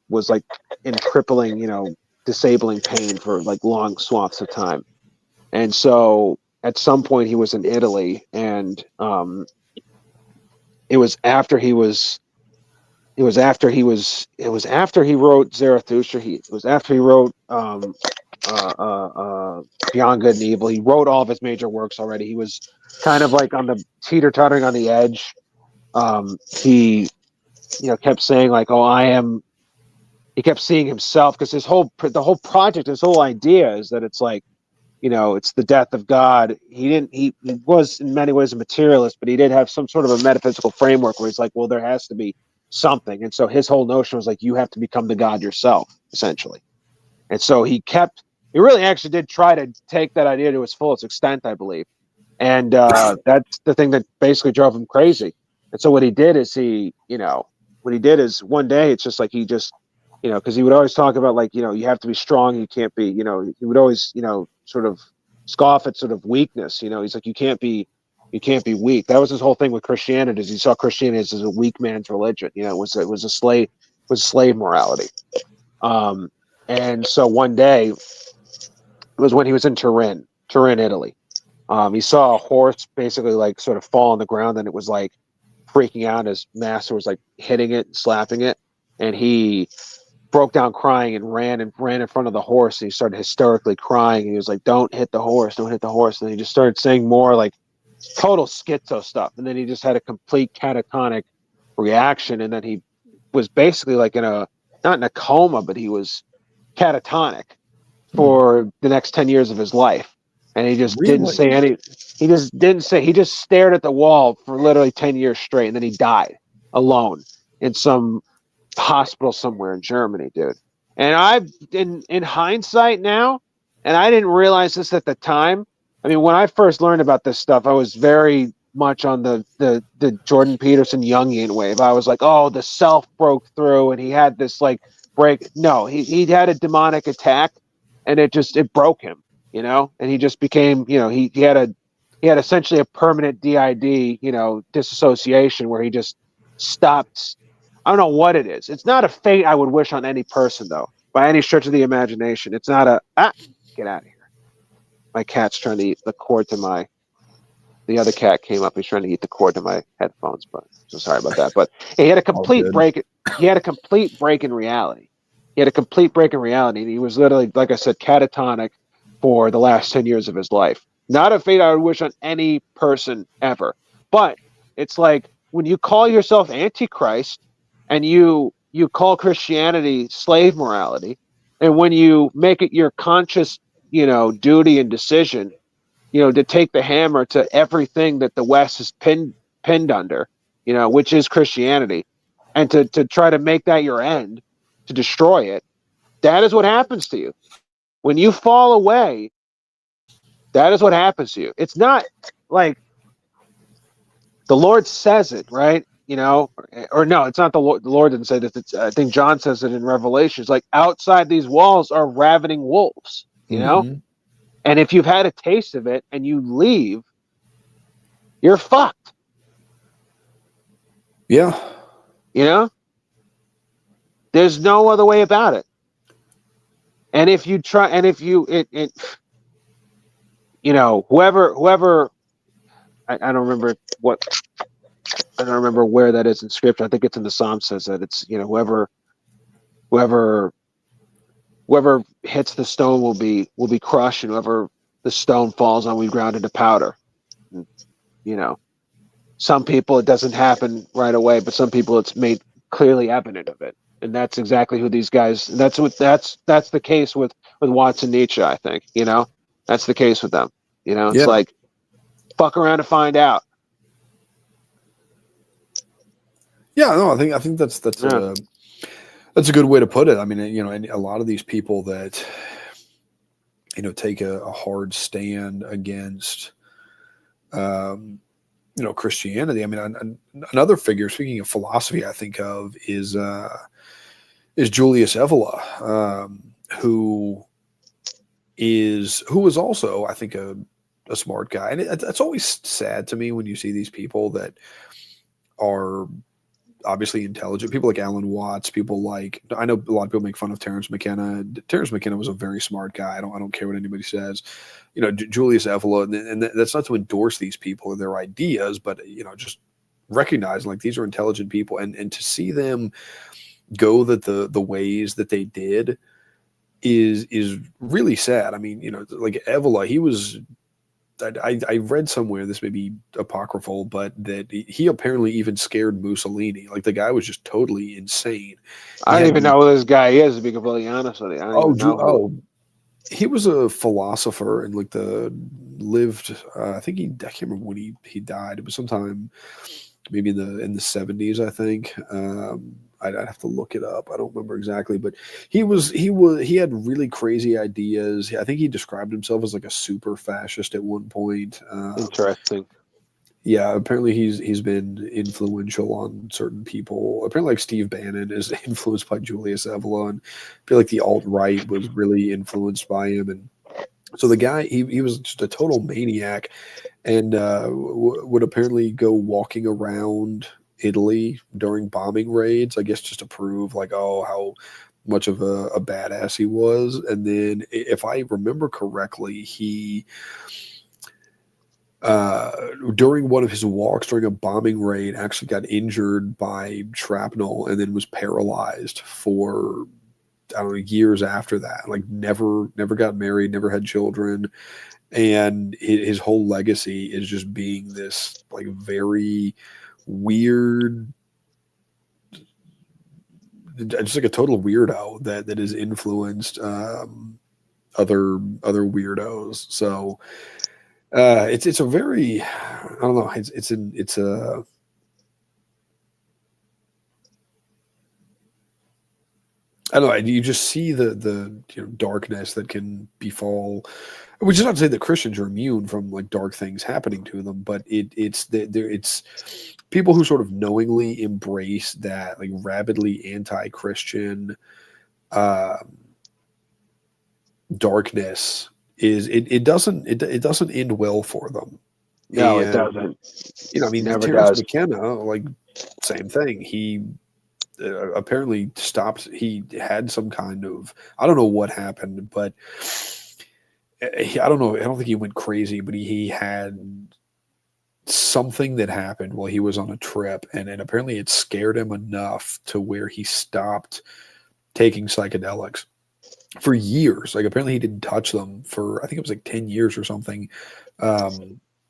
was like in crippling, disabling pain for like long swaths of time. And so at some point he was in Italy, and it was after he was it was after he wrote Zarathustra. It was after he wrote uh, uh, uh, Beyond Good and Evil. He wrote all of his major works already. He was kind of like on the teeter-tottering on the edge. He kept saying like, "Oh, I am." He kept seeing himself, because the whole project, his whole idea is that it's like, it's the death of God. He was in many ways a materialist, but he did have some sort of a metaphysical framework where he's like, well, there has to be something. And so his whole notion was like, you have to become the God yourself, essentially. And so he really actually did try to take that idea to its fullest extent, I believe. And that's the thing that basically drove him crazy. And so what he did is one day it's just like he just, because he would always talk about like, you have to be strong, you can't be, he would always, sort of scoff at sort of weakness. He's like, you can't be weak. That was his whole thing with Christianity, is he saw Christianity as a weak man's religion. It was a slave morality. Um, and so one day, it was when he was in Turin, Italy. He saw a horse basically like sort of fall on the ground, and it was like freaking out. His master was like hitting it and slapping it, and he broke down crying and ran in front of the horse. And he started hysterically crying. And he was like, "Don't hit the horse! Don't hit the horse!" And then he just started saying more like total schizo stuff. And then he just had a complete catatonic reaction. And then he was basically like not in a coma, but he was catatonic Hmm. for the next 10 years of his life. And he just didn't Really? say any, he just stared at the wall for literally 10 years straight. And then he died alone in some hospital somewhere in Germany, dude. And in hindsight now, and I didn't realize this at the time. I mean, when I first learned about this stuff, I was very much on the Jordan Peterson Jungian wave. I was like, oh, the self broke through, and he had this like break. No, he had a demonic attack, and it broke him, and he just became, he had essentially a permanent DID, disassociation, where he just stopped. I don't know what it is. It's not a fate I would wish on any person, though, by any stretch of the imagination. It's not get out of here. My cat's trying to eat the cord to the other cat came up. He's trying to eat the cord to my headphones, but so sorry about that. But he had a All complete good. break. He had a complete break in reality. He had a complete break in reality. And he was literally, like I said, catatonic for the last 10 years of his life. Not a fate I would wish on any person ever. But it's like when you call yourself Antichrist, and you call Christianity slave morality, and when you make it your conscious, duty and decision, to take the hammer to everything that the West is pinned under, which is Christianity, and to try to make that your end, to destroy it. That is what happens to you when you fall away. That is what happens to you. It's not like the Lord says it, right? Or no, it's not the Lord. The Lord didn't say this. I think John says it in Revelation. It's like outside these walls are ravening wolves, Hmm. and if you've had a taste of it and you leave, you're fucked. Yeah. You know, there's no other way about it. And if you try, and if you, whoever, I don't remember what, I don't remember where that is in scripture. I think it's in the Psalm, says that it's, whoever hits the stone will be crushed, and whoever the stone falls and we ground into powder. And, you know, some people it doesn't happen right away, but some people it's made clearly evident of it. And that's exactly who these guys. That's the case with Watts and Nietzsche. I think that's the case with them. It's Yeah. like fuck around to find out. Yeah, no, I think that's a good way to put it. I mean, and a lot of these people that take a hard stand against Christianity. I mean, another figure, speaking of philosophy, I think of is Julius Evola, who was also, I think, a smart guy. And it's always sad to me when you see these people that are obviously intelligent, people like Alan Watts, people like, I know a lot of people make fun of Terence McKenna. Terence McKenna was a very smart guy. I don't care what anybody says. Julius Evola, and that's not to endorse these people or their ideas, but just recognize like these are intelligent people, and to see them go the ways that they did is really sad. I mean, like Evola, he was. I read somewhere, this may be apocryphal, but that he apparently even scared Mussolini. Like the guy was just totally insane. I don't even know who this guy is, to be completely honest with you. I don't even know he was a philosopher and like lived. I can't remember when he died. It was sometime maybe in the 70s, I think. I'd have to look it up. I don't remember exactly, but he had really crazy ideas. I think he described himself as like a super fascist at one point. Interesting. Yeah, apparently he's been influential on certain people. Apparently, like Steve Bannon is influenced by Julius Evola, and I feel like the alt-right was really influenced by him. And so the guy, he was just a total maniac, and would apparently go walking around Italy during bombing raids, I guess just to prove like, how much of a badass he was. And then if I remember correctly, he during one of his walks during a bombing raid actually got injured by shrapnel and then was paralyzed for, I don't know, years after that. Like never got married, never had children. And his whole legacy is just being this like very weird, just like a total weirdo that has influenced other weirdos. So it's a very, I don't know, it's a I don't know. You just see the darkness that can befall, which is not to say that Christians are immune from like dark things happening to them, but it's people who sort of knowingly embrace that like rabidly anti-Christian darkness it doesn't end well for them. No, it doesn't. I mean, Never Terence does. McKenna, like same thing. He apparently stopped. He had some kind of, I don't know what happened, but I don't know. I don't think he went crazy, but he had something that happened while he was on a trip, and apparently it scared him enough to where he stopped taking psychedelics for years. Like apparently he didn't touch them for, I think it was like 10 years or something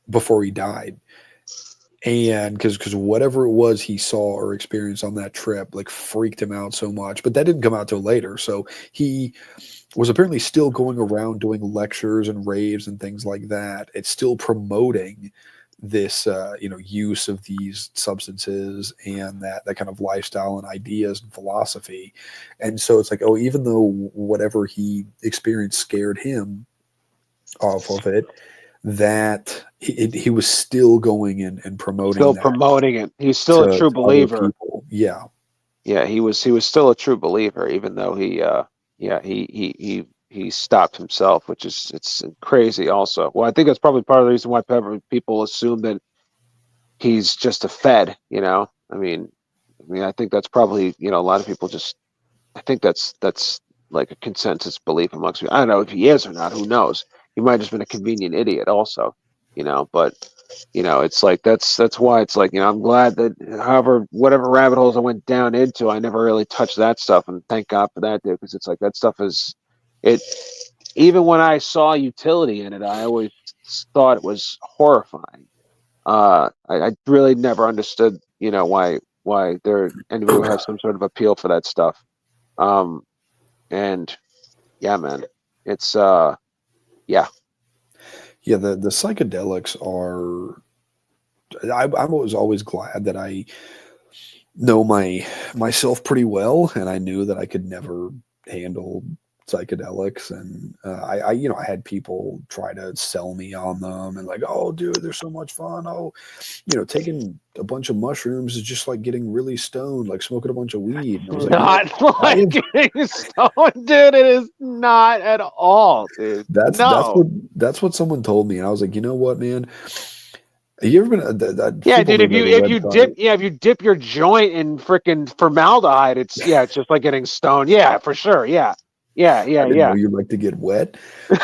before he died. And because whatever it was he saw or experienced on that trip like freaked him out so much, but that didn't come out till later. So he was apparently still going around doing lectures and raves and things like that. It's still promoting this use of these substances and that kind of lifestyle and ideas and philosophy. And so it's like, even though whatever he experienced scared him off of it, that he was still going and promoting it. He's still a true believer. Yeah. He was still a true believer, even though he stopped himself, which is it's crazy also. Well, I think that's probably part of the reason why people assume that he's just a fed, I mean I think that's probably, a lot of people just, I think that's like a consensus belief amongst me. I don't know if he is or not, who knows? He might have just been a convenient idiot also, but it's like that's why it's like, I'm glad that whatever rabbit holes I went down into, I never really touched that stuff, and thank God for that, dude, because it's like that stuff is even when I saw utility in it, I always thought it was horrifying. I really never understood, why anybody would have some sort of appeal for that stuff. And yeah, man, it's yeah. Yeah, the psychedelics are. I was always glad that I know myself pretty well, and I knew that I could never handle psychedelics. And I had people try to sell me on them, and like, oh, dude, they're so much fun. Oh, taking a bunch of mushrooms is just like getting really stoned, like smoking a bunch of weed. And I was like, Not I like have, getting stoned, dude. It is not at all, dude. that's No. what someone told me, and I was like, you know what, man. Have you ever been? Yeah, People dude. need to go to the website. If you dip your joint in freaking formaldehyde, it's just like getting stoned. Yeah, for sure. Yeah, yeah, I yeah, didn't know yeah. you like to get wet. Um,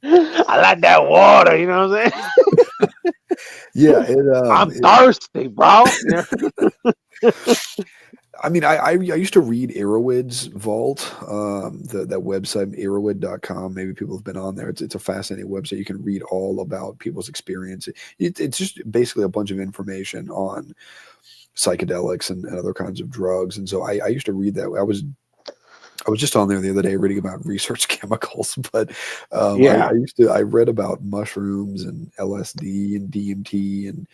I like that water. You know what I'm saying? yeah, I'm thirsty, bro. Yeah. I mean, I used to read Erowid's Vault, that website, erowid.com. Maybe people have been on there. It's a fascinating website. You can read all about people's experience. It's just basically a bunch of information on psychedelics and other kinds of drugs. And so I used to read that. I was just on there the other day reading about research chemicals, but Yeah. I read about mushrooms and LSD and DMT and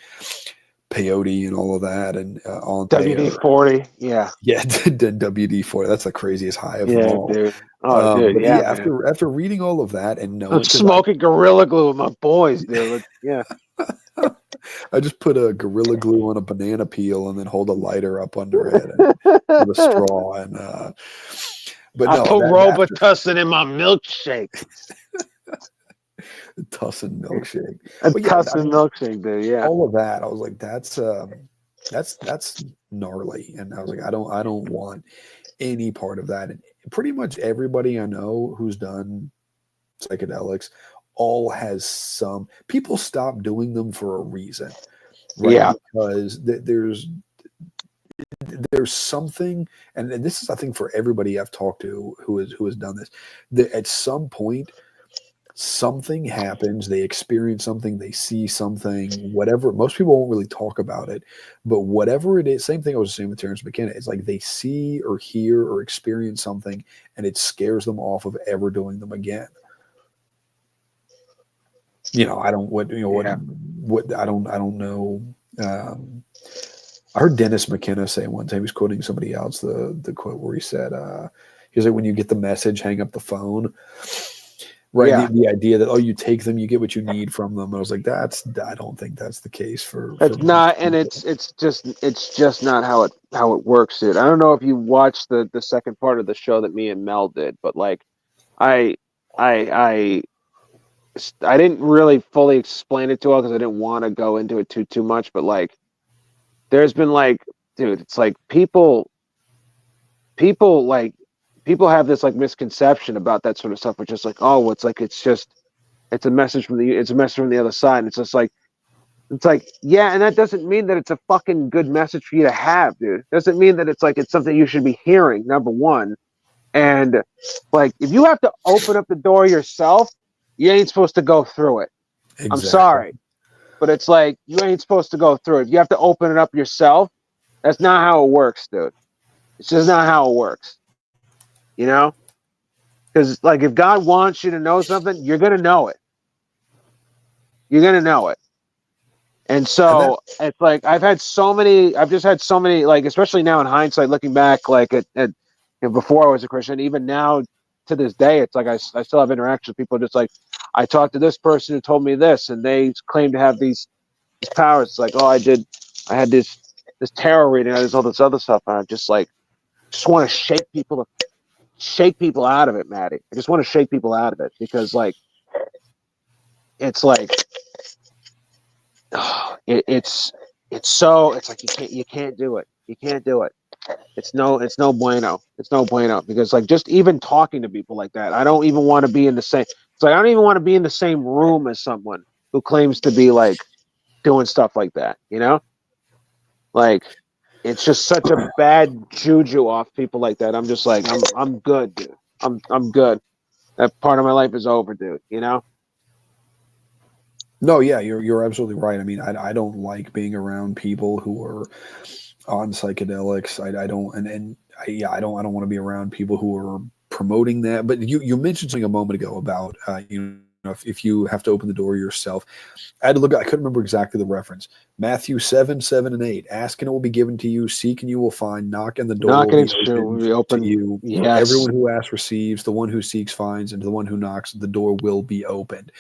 peyote and all of that, and on there. WD-40. Yeah. Yeah, WD-40. That's the craziest high of them Yeah, all. dude. Oh, dude. But Yeah, yeah, man. after reading all of that and I'm knowing, because smoking Gorilla Glue with my boys, dude. Yeah. I just put a Gorilla Glue on a banana peel and then hold a lighter up under it and, with a straw, and but I no, put that after Robitussin in my milkshake. the Tussin milkshake. A But yeah, I Tussin mean, milkshake, dude. Yeah. all of that, I was like, that's gnarly, and I was like, I don't want any part of that. And pretty much everybody I know who's done psychedelics all has some. People stop doing them for a reason, right? Yeah. Because there's something, and this is, I think, for everybody I've talked to who has done this, that at some point something happens, they experience something, they see something, whatever. Most people won't really talk about it, but whatever it is, same thing I was saying with Terrence McKenna, it's like they see or hear or experience something and it scares them off of ever doing them again. I don't I don't know. I heard Dennis McKenna say one time, he was quoting somebody else, the quote where he said, he was like, when you get the message, hang up the phone. Right. Yeah. The idea that, oh, you take them, you get what you need from them. I was like, I don't think that's the case for It's most not, and people. it's just not how it works, dude. I don't know if you watched the second part of the show that me and Mel did, but like I I I didn't really fully explain it to her because I didn't want to go into it too much, but like there's been like, dude, it's like people like people have this like misconception about that sort of stuff, which is like, oh, it's like it's a message from the other side. And it's like, yeah, and that doesn't mean that it's a fucking good message for you to have, dude. It doesn't mean that it's something you should be hearing, number one. And like if you have to open up the door yourself, you ain't supposed to go through it. I'm Exactly. sorry. But it's like you ain't supposed to go through it. You have to open it up yourself. That's not how it works, dude. It's just not how it works. You know? Because like if God wants you to know something, you're gonna know it. You're gonna know it. And And that, so it's like I've just had so many, like, especially now in hindsight, looking back, like at before I was a Christian, even now to this day, it's like I still have interactions with people just like I talked to this person who told me this, and they claim to have these powers. It's like, oh, I had this tarot reading, I did all this other stuff, and I just want to shake people out of it, Maddie. I just want to shake people out of it because like it's like it's like you can't do it. You can't do it. It's no bueno. It's no bueno because like just even talking to people like that, I don't even want to be in the same. It's like I don't even want to be in the same room as someone who claims to be like doing stuff like that. You know, like it's just such a bad juju off people like that. I'm just like I'm good, dude. I'm good. That part of my life is over, dude. You know? No, yeah, you're absolutely right. I mean, I don't like being around people who are on psychedelics. I don't, yeah, I don't want to be around people who are promoting that. But you mentioned something a moment ago about if you have to open the door yourself. I had to look. I couldn't remember exactly the reference. Matthew 7:7 and 8. Ask and it will be given to you. Seek and you will find. Knock and the door will Knocking be it sure will opened be to open. you. For Yes, everyone who asks receives. The one who seeks finds, and to the one who knocks, the door will be opened.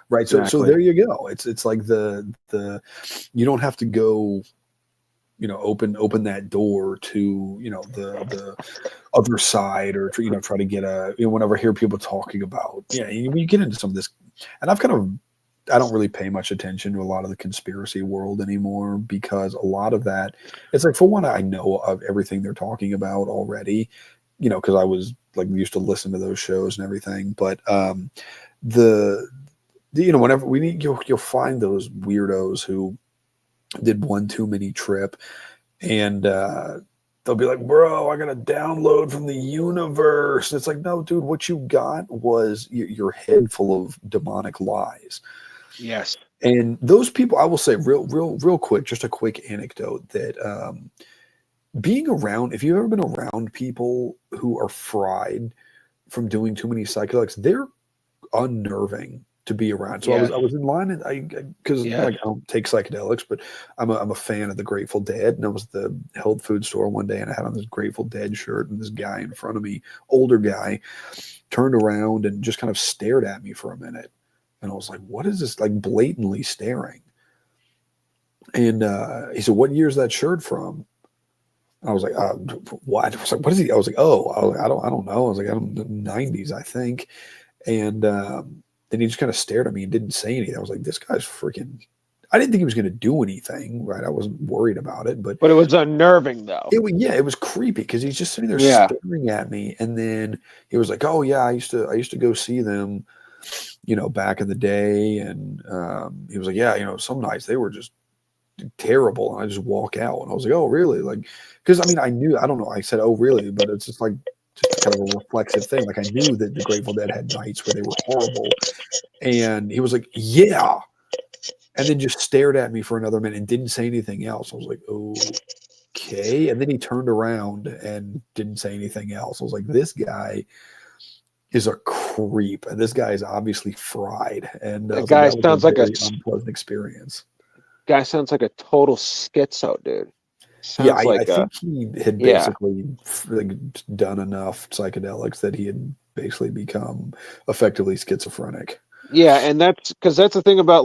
Right. So exactly. there you go. It's like the you don't have to go open that door to the other side, or try to get whenever I hear people talking about, you get into some of this, and I don't really pay much attention to a lot of the conspiracy world anymore, because a lot of that, it's like, for one, I know of everything they're talking about already, because I was like used to listen to those shows and everything. But the, whenever you'll find those weirdos who did one too many trip, and they'll be like, bro, I got to download from the universe. And it's like, no, dude, what you got was your head full of demonic lies. Yes. And those people, I will say real quick, just a quick anecdote that being around, if you've ever been around people who are fried from doing too many psychedelics, they're unnerving to be around. So Yes. I was in line, and because Yes. like I don't take psychedelics, but I'm a fan of the Grateful Dead, and I was at the health food store one day, and I had on this Grateful Dead shirt, and this guy in front of me, older guy, turned around and just kind of stared at me for a minute, and I was like, "What is this?" Like, blatantly staring. And he said, "What year is that shirt from?" I was like, "What?" I was like, "What is he?" I was like, "Oh, I don't know." I was like, "I don't, '90s, I think." And then he just kind of stared at me and didn't say anything. I was like, this guy's freaking. I didn't think he was going to do anything, right? I wasn't worried about it, but But it was unnerving, though. it was creepy, because he's just sitting there Yeah. staring at me, and then he was like, "Oh yeah, I used to go see them, back in the day," and he was like, "Yeah, some nights they were just terrible," and I just walk out, and I was like, "Oh really?" Like, because I mean, I don't know. I said, "Oh really?" But it's just like just kind of a reflexive thing. Like, I knew that the Grateful Dead had nights where they were horrible. And he was like, "Yeah," and then just stared at me for another minute and didn't say anything else. I was like, "Okay." And then he turned around and didn't say anything else. I was like, "This guy is a creep, and this guy is obviously fried." And I The was like, guy "That was a sounds like a very unpleasant experience." total schizo, dude. Yeah, Sounds I like a think he had yeah. basically like done enough psychedelics that he had basically become effectively schizophrenic. Yeah, and that's because that's the thing about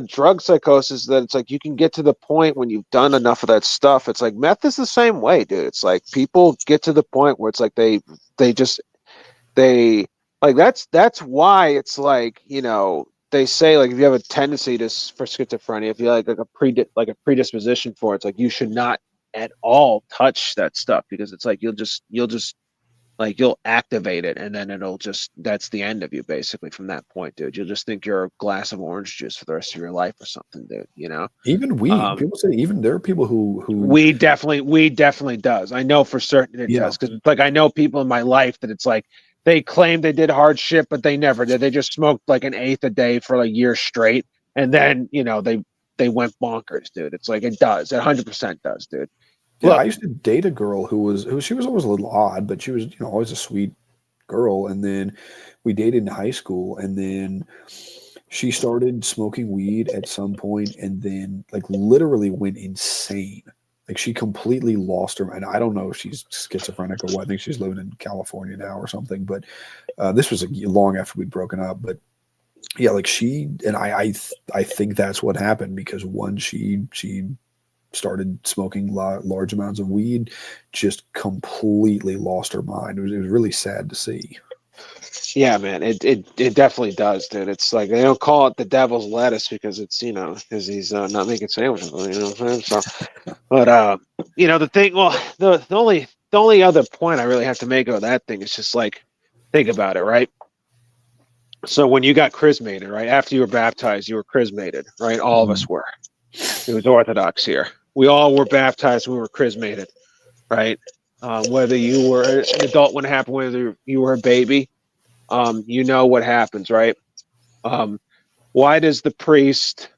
drug psychosis, that it's like you can get to the point when you've done enough of that stuff. It's like meth is the same way, dude. It's like people get to the point where it's like they just they like that's why it's like, they say, like, if you have a tendency for schizophrenia, if you like a predisposition for it, it's like you should not at all touch that stuff, because it's like you'll just like you'll activate it, and then that's the end of you, basically, from that point, dude. You'll just think you're a glass of orange juice for the rest of your life or something, dude. Even weed, um people say, even there are people who we definitely does. I know for certain it yeah, does, because it's like I know people in my life that it's like they claim they did hard shit, but they never did. They just smoked like an eighth a day for a year straight, and then they went bonkers, dude. It's like it does. It 100% does, dude. yeah. I Look, used to date a girl who she was always a little odd, but she was always a sweet girl. And then we dated in high school, and then she started smoking weed at some point, and then like literally went insane. Like, she completely lost her, and I don't know if she's schizophrenic or what. I think she's living in California now or something. But this was long after we'd broken up. But yeah, like she and I think that's what happened, because one, she started smoking large amounts of weed, just completely lost her mind. It was really sad to see. yeah, man, it definitely does, dude. It's like they don't call it the devil's lettuce because it's because he's not making sandwiches, what I'm saying? So, but the thing, well, the only other point I really have to make about that thing is just like, think about it, right? So when you got chrismated, right, after you were baptized, you were chrismated, right? All of Mhm. us were. It was Orthodox here. We all were baptized. We were chrismated, right? whether you were an adult when it happened, whether you were a baby, you know what happens, right? Why does the priest,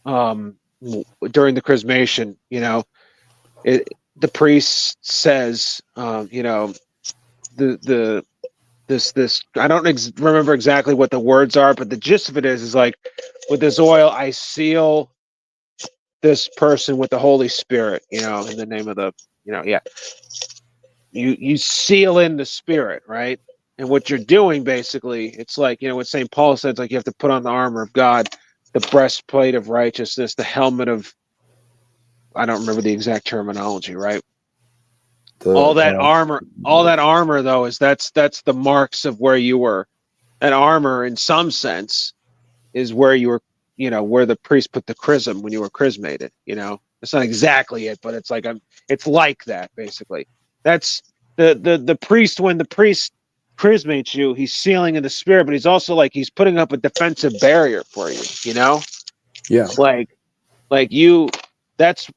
during the chrismation, the priest says, the this I don't remember exactly what the words are, but the gist of it is like, with this oil I seal this person with the Holy Spirit, in the name of the, yeah, you seal in the Spirit, right? And what you're doing basically, it's like, what St. Paul says, like, you have to put on the armor of God, the breastplate of righteousness, the helmet of, I don't remember the exact terminology, right? The All that armor though is that's the marks of where you were. That armor, in some sense, is where you were, where the priest put the chrism when you were chrismated. It's not exactly it, but it's like it's like that basically. That's the priest. When the priest chrismates you, he's sealing in the Spirit, but he's also like he's putting up a defensive barrier for you. Yeah. Like you. That's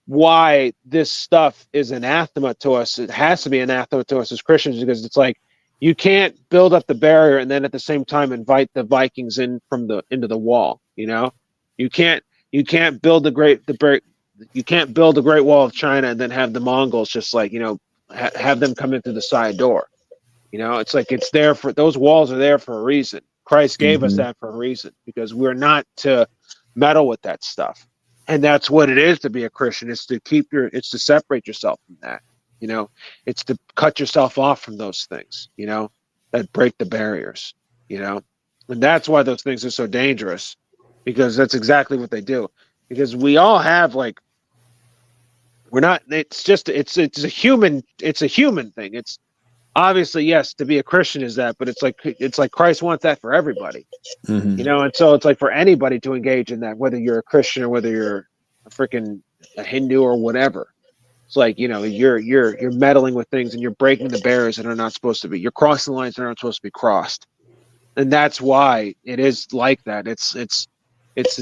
why this stuff is anathema to us. It has to be anathema to us as Christians, because it's like, you can't build up the barrier and then at the same time invite the Vikings in from into the wall. You can't build you can't build the Great Wall of China and then have the Mongols just like, have them come in through the side door. It's like, it's there for, those walls are there for a reason. Christ gave us that for a reason, because we're not to meddle with that stuff. And that's what it is to be a Christian. It's to it's to separate yourself from that. It's to cut yourself off from those things, that break the barriers, and that's why those things are so dangerous, because that's exactly what they do. Because we all have, like, we're not, it's a human thing. It's obviously, yes, to be a Christian is that, but it's like Christ wants that for everybody. And so it's like for anybody to engage in that, whether you're a Christian or whether you're a Hindu or whatever. It's like, you're meddling with things and you're breaking the barriers that are not supposed to be. You're crossing the lines that aren't supposed to be crossed. And that's why it is like that. It's the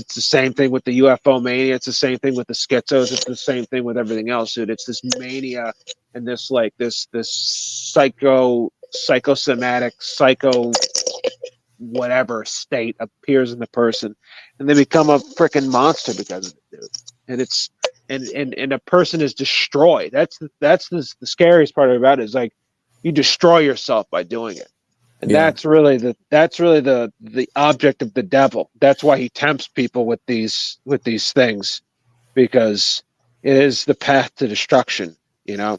same thing with the UFO mania. It's the same thing with the schizos. It's the same thing with everything else, dude. It's this mania and this psychosomatic, whatever state appears in the person, and they become a freaking monster because of it, dude. And it's and a person is destroyed. That's the scariest part about it, is like, you destroy yourself by doing it. And that's really the object of the devil. That's why he tempts people with these things, because it is the path to destruction. Yeah,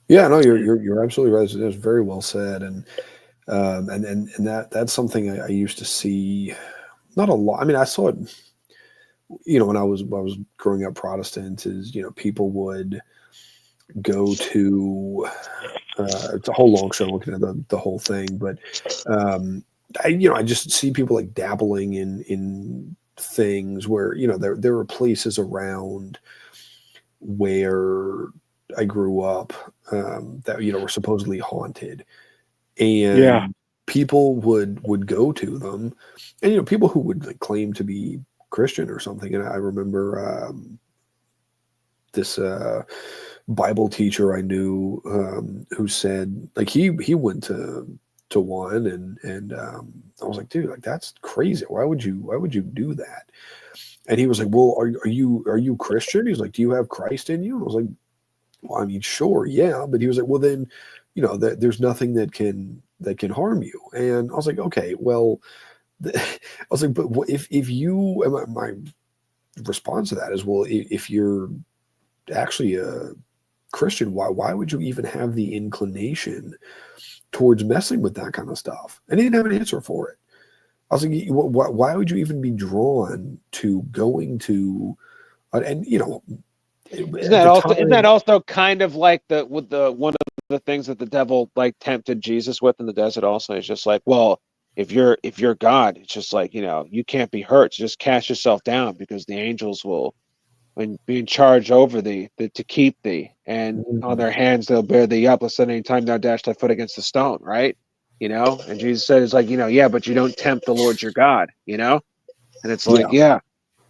no, you're absolutely right. It's very well said, and that's something I used to see, not a lot. I mean, I saw it, when I was growing up Protestant, is, people would go to, it's a whole long show looking at the whole thing, but I just see people like dabbling in things where, there were places around where I grew up that were supposedly haunted, and people would go to them, and people who would like claim to be Christian or something. And I remember this Bible teacher I knew who said, like, he went to one, and I was like, dude, like, that's crazy. Why would you do that? And he was like, well, are you Christian? He's like, do you have Christ in you? And I was like, well, I mean, sure, yeah. But he was like, well, then, there's nothing that can harm you. And I was like, okay, well, I was like, but if you, and my response to that is, well, if you're actually a Christian, why would you even have the inclination towards messing with that kind of stuff? And he didn't have an answer for it. I was like, why would you even be drawn to going to, and isn't that also kind of like one of the things that the devil like tempted Jesus with in the desert? Also, it's just like, well, if you're God, it's just like, you can't be hurt. So just cast yourself down, because the angels will be in charge over thee, to keep thee, and on their hands they'll bear thee up, lest at any time thou dash thy foot against the stone, right? And Jesus said, it's like, yeah, but you don't tempt the Lord your God, and it's like,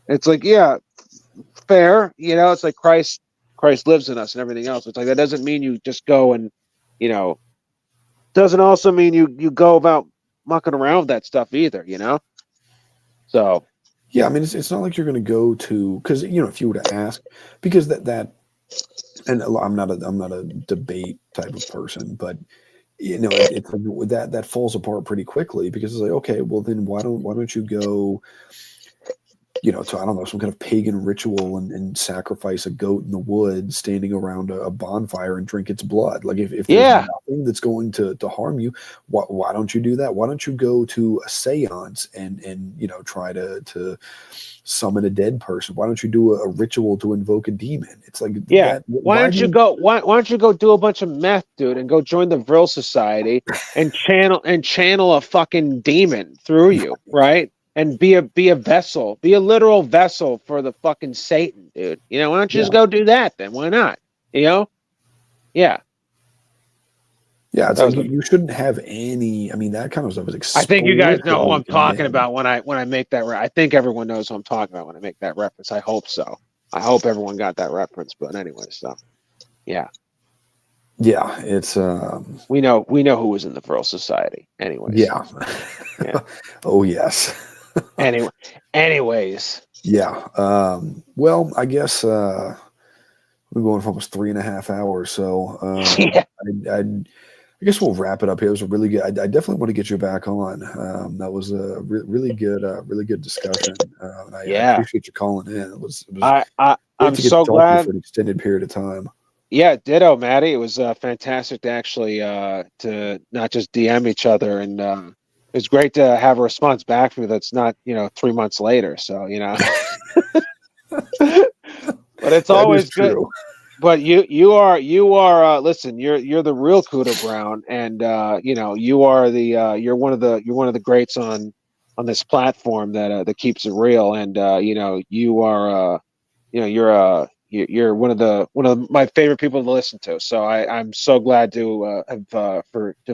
it's like, fair, it's like Christ Christ lives in us and everything else. It's like that doesn't mean you just go and, you know, doesn't also mean you go about mucking around with that stuff either, you know. So yeah, I mean, it's not like you're going to go to, because you know, if you were to ask, because that and I'm not a debate type of person, but you know, it's like that falls apart pretty quickly, because it's like, okay, well then why don't you go, you know, to, I don't know, some kind of pagan ritual and sacrifice a goat in the woods, standing around a bonfire and drink its blood. Like if there's yeah, nothing that's going to harm you, why don't you do that? Why don't you go to a seance and you know, try to summon a dead person? Why don't you do a ritual to invoke a demon? It's like yeah. that. Why don't you go? Why don't you go do a bunch of meth, dude, and go join the Vril Society and channel a fucking demon through you, right? And be a vessel, be a literal vessel for the fucking Satan, dude. You know, why don't you just Yeah. go do that then? Why not? You know? Yeah. Yeah, it's That like was you shouldn't have any. I mean, that kind of stuff is I think you guys know who explicitly I'm talking condemned. about when I make that. I think everyone knows who I'm talking about when I make that reference. I hope so. I hope everyone got that reference. But anyway, so yeah, Yeah, it's we know who was in the Vril Society. Anyways, yeah. yeah. Oh yes. Anyway, anyways, Yeah. Well, I guess we're going for almost 3.5 hours. So yeah, I guess we'll wrap it up here. It was a really good. I definitely want to get you back on. That was a really good discussion. And I yeah. appreciate you calling in. It was great I'm to get to so talk to you glad. for an extended period of time. Yeah, ditto, Maddie. It was fantastic to actually to not just DM each other, and it was great to have a response back from you that's not 3 months later. So but it's That is always good. true. But you are listen, you're the real Cooter Brown, and you're one of the greats on this platform that keeps it real, and you are you're one of my favorite people to listen to. So I'm so glad to have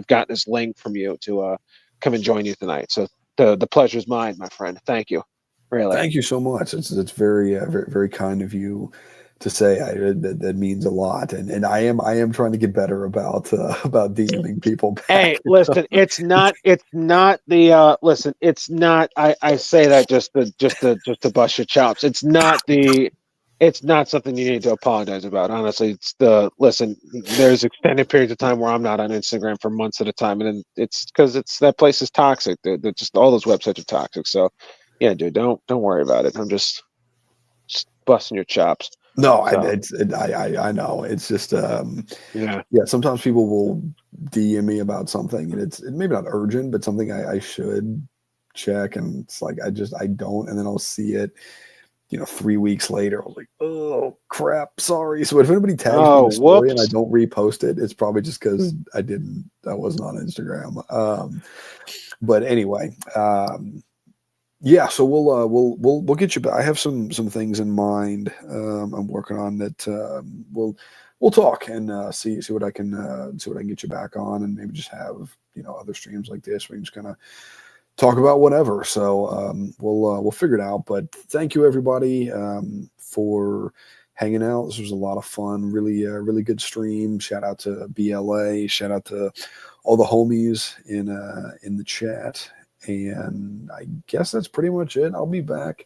gotten this link from you to come and join you tonight. So the pleasure's mine, my friend. Thank you. Really. Thank you so much. It's very very kind of you to say. That means a lot, and I am trying to get better about DMing people Hey, back. listen, it's not the listen, it's not I say that just to bust your chops. It's not something you need to apologize about. Honestly, it's the listen, there's extended periods of time where I'm not on Instagram for months at a time, and then it's because it's that place is toxic. They're just all those websites are toxic. So yeah, dude, don't worry about it. I'm just busting your chops. No, So I know. It's just yeah. yeah. Sometimes people will DM me about something, and it's maybe not urgent, but something I should check, and it's like I don't, and then I'll see it, 3 weeks later. I was like, oh crap, sorry. So if anybody tags me in Oh, a story and I whoops. don't repost it, it's probably just because I wasn't on Instagram. But anyway, yeah, so we'll get you back. I have some things in mind. I'm working on that. We'll talk and see what I can get you back on, and maybe just have other streams like this where you just kind of talk about whatever. So we'll figure it out. But thank you everybody for hanging out. This was a lot of fun. Really good stream. Shout out to BLA. Shout out to all the homies in the chat. And I guess that's pretty much it. I'll be back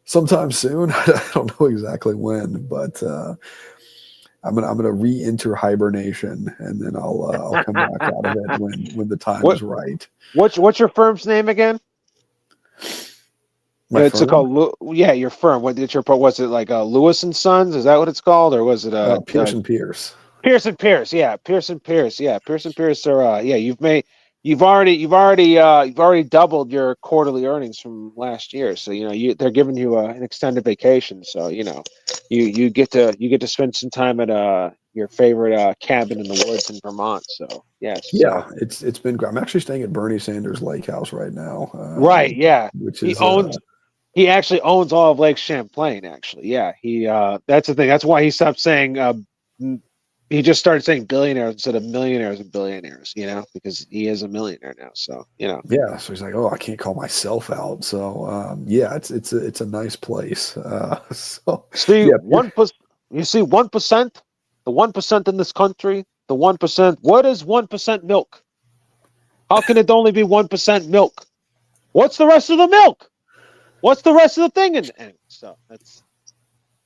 sometime soon. I don't know exactly when, but I'm gonna re-enter hibernation, and then I'll come back out of it when the time What is right. what's your firm's name again? My It's firm, called yeah, your firm. What did your was it like Lewis and Sons? Is that what it's called, or was it Pearson Pierce. Pearson Pierce? Yeah, Pearson Pierce. Yeah, Pearson Pierce. Are yeah, you've already doubled your quarterly earnings from last year. So they're giving you an extended vacation. So you get to spend some time at your favorite cabin in the woods in Vermont. So yes, so Yeah, it's been great. I'm actually staying at Bernie Sanders' lake house right now, right, yeah. which He is owns He actually owns all of Lake Champlain. Actually, yeah. He that's the thing. That's why he stopped saying. He just started saying billionaires instead of millionaires and billionaires. Because he is a millionaire now. So yeah. So he's like, oh, I can't call myself out. So yeah, it's a nice place. So See, yeah, You see 1%, the 1% in this country, the 1%. What is 1% milk? How can it only be 1% milk? What's the rest of the milk? What's the rest of the thing? And so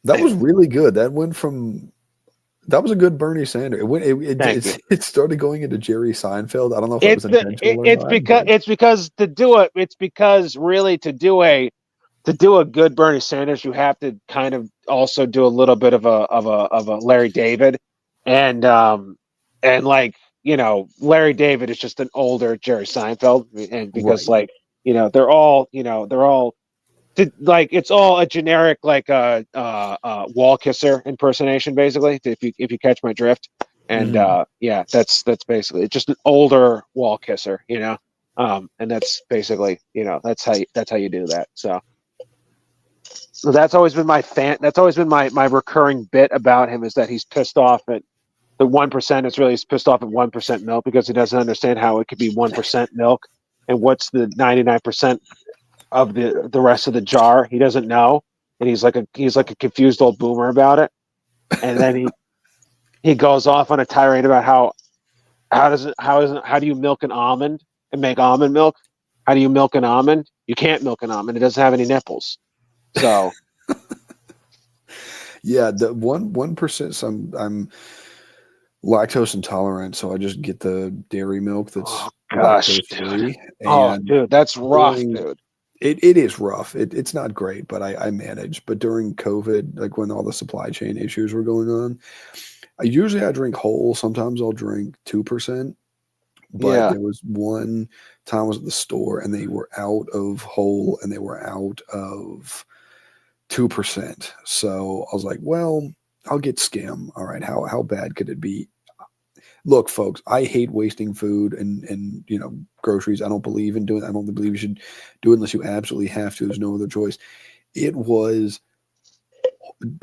that was really good. That was a good Bernie Sanders. Thank you. It started going into Jerry Seinfeld. I don't know if that was intentional or it's not. because but it's because to do it, it's because really to do a good Bernie Sanders, you have to kind of also do a little bit of a Larry David, and like Larry David is just an older Jerry Seinfeld, and because Right. they're all like it's all a generic like wall kisser impersonation basically, if you catch my drift. And Mhm. yeah, that's basically it's just an older wall kisser, and that's basically that's how you do that. So that's always been my recurring bit about him, is that he's pissed off at the 1%. It's really he's pissed off at 1% milk because he doesn't understand how it could be 1% milk and what's the 99% of the rest of the jar. He doesn't know, and he's like a confused old boomer about it. And then he goes off on a tirade about how do you milk an almond and make almond milk? How do you milk an almond? You can't milk an almond. It doesn't have any nipples. So Yeah, the 1%. I'm lactose intolerant, so I just get the dairy milk that's gosh, lactose free. oh And dude, that's rough, during dude. it is rough. It's not great, but I manage. But during COVID, like when all the supply chain issues were going on, I drink whole. Sometimes I'll drink 2%. But Yeah. there was one time I was at the store and they were out of whole and they were out of 2%. So I was like, well, I'll get skim. All right, how bad could it be? Look, folks, I hate wasting food and groceries. I don't believe in doing. I don't believe you should do it unless you absolutely have to. There's no other choice. It was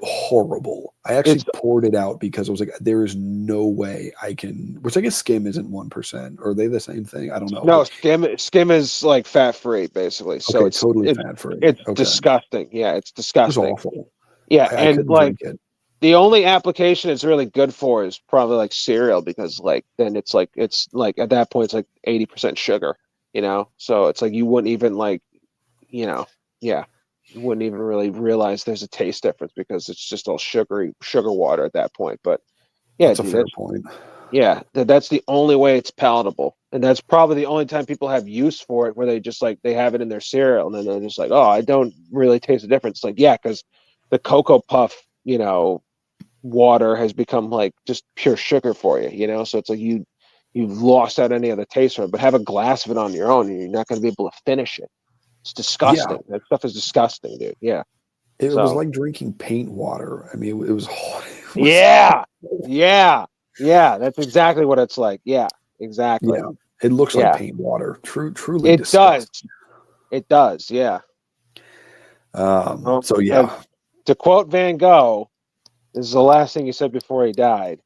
horrible. I actually It's poured it out because I was like, there is no way I can. Which I guess skim isn't 1%. Are they the same thing? I don't know. no But skim is like fat free basically. So okay, totally fat free. it's Okay, it disgusting. Yeah, it's was disgusting. awful. Yeah, I and couldn't like drink it. the only application it's really good for is probably like cereal, because like then it's like at that point it's like 80% sugar, so it's like you wouldn't even like yeah, you wouldn't even really realize there's a taste difference because it's just all sugar water at that point. But yeah, That's a dude, fair point. that's the only way it's palatable, and that's probably the only time people have use for it, where they just like they have it in their cereal and then they're just like, oh, I don't really taste the difference. Like, yeah, because the Cocoa Puff water has become like just pure sugar for you, so it's like you've lost out any other taste from it. But have a glass of it on your own and you're not going to be able to finish it. It's Yeah, disgusting. That stuff is disgusting, dude. Yeah. it was So like drinking paint water. I mean, it was. It was yeah, yeah, that's exactly what it's like. Yeah, exactly. yeah, it looks like Yeah, paint water. Truly it does. disgusting. It does. Yeah. Well, So yeah, to quote Van Gogh, this is the last thing he said before he died.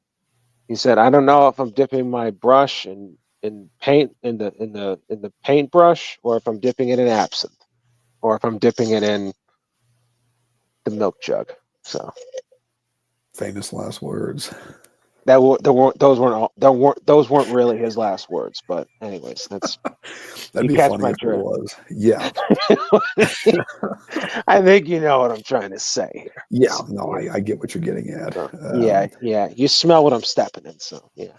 He said, "I don't know if I'm dipping my brush in paint in the paintbrush, or if I'm dipping it in absinthe, or if I'm dipping it in the milk jug." So famous last words. those weren't really his last words, but anyways, That'd you be catch funny my if it drift. was. Yeah, I think you know what I'm trying to say here. yeah. So, No, yeah. I get what you're getting at. Yeah. You smell what I'm stepping in. So yeah.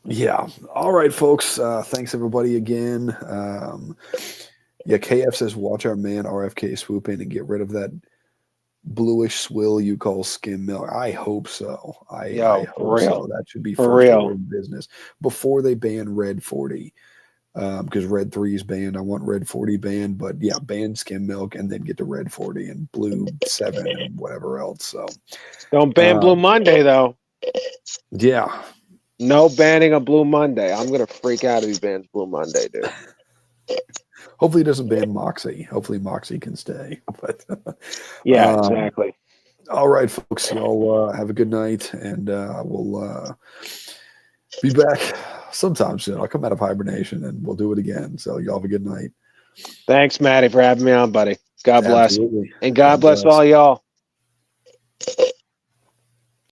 Yeah. All right, folks. Thanks everybody again. Yeah, KF says, watch our man RFK swoop in and get rid of that bluish swill you call skim milk. I hope so. I Yo, hope so. That should be for first real. order of business before they ban Red 40. Because Red 3 is banned. I want Red 40 banned, but yeah, ban skim milk and then get to Red 40 and Blue 7 and whatever else. So Don't ban Blue Monday though. yeah. No banning of Blue Monday. I'm gonna freak out if he bans Blue Monday, dude. Hopefully he doesn't ban Moxie. Hopefully Moxie can stay. But Yeah, exactly. all right, folks. Y'all have a good night, and we'll be back sometime soon. I'll come out of hibernation, and we'll do it again. So y'all have a good night. Thanks, Matty, for having me on, buddy. God bless. Absolutely. And God bless all y'all.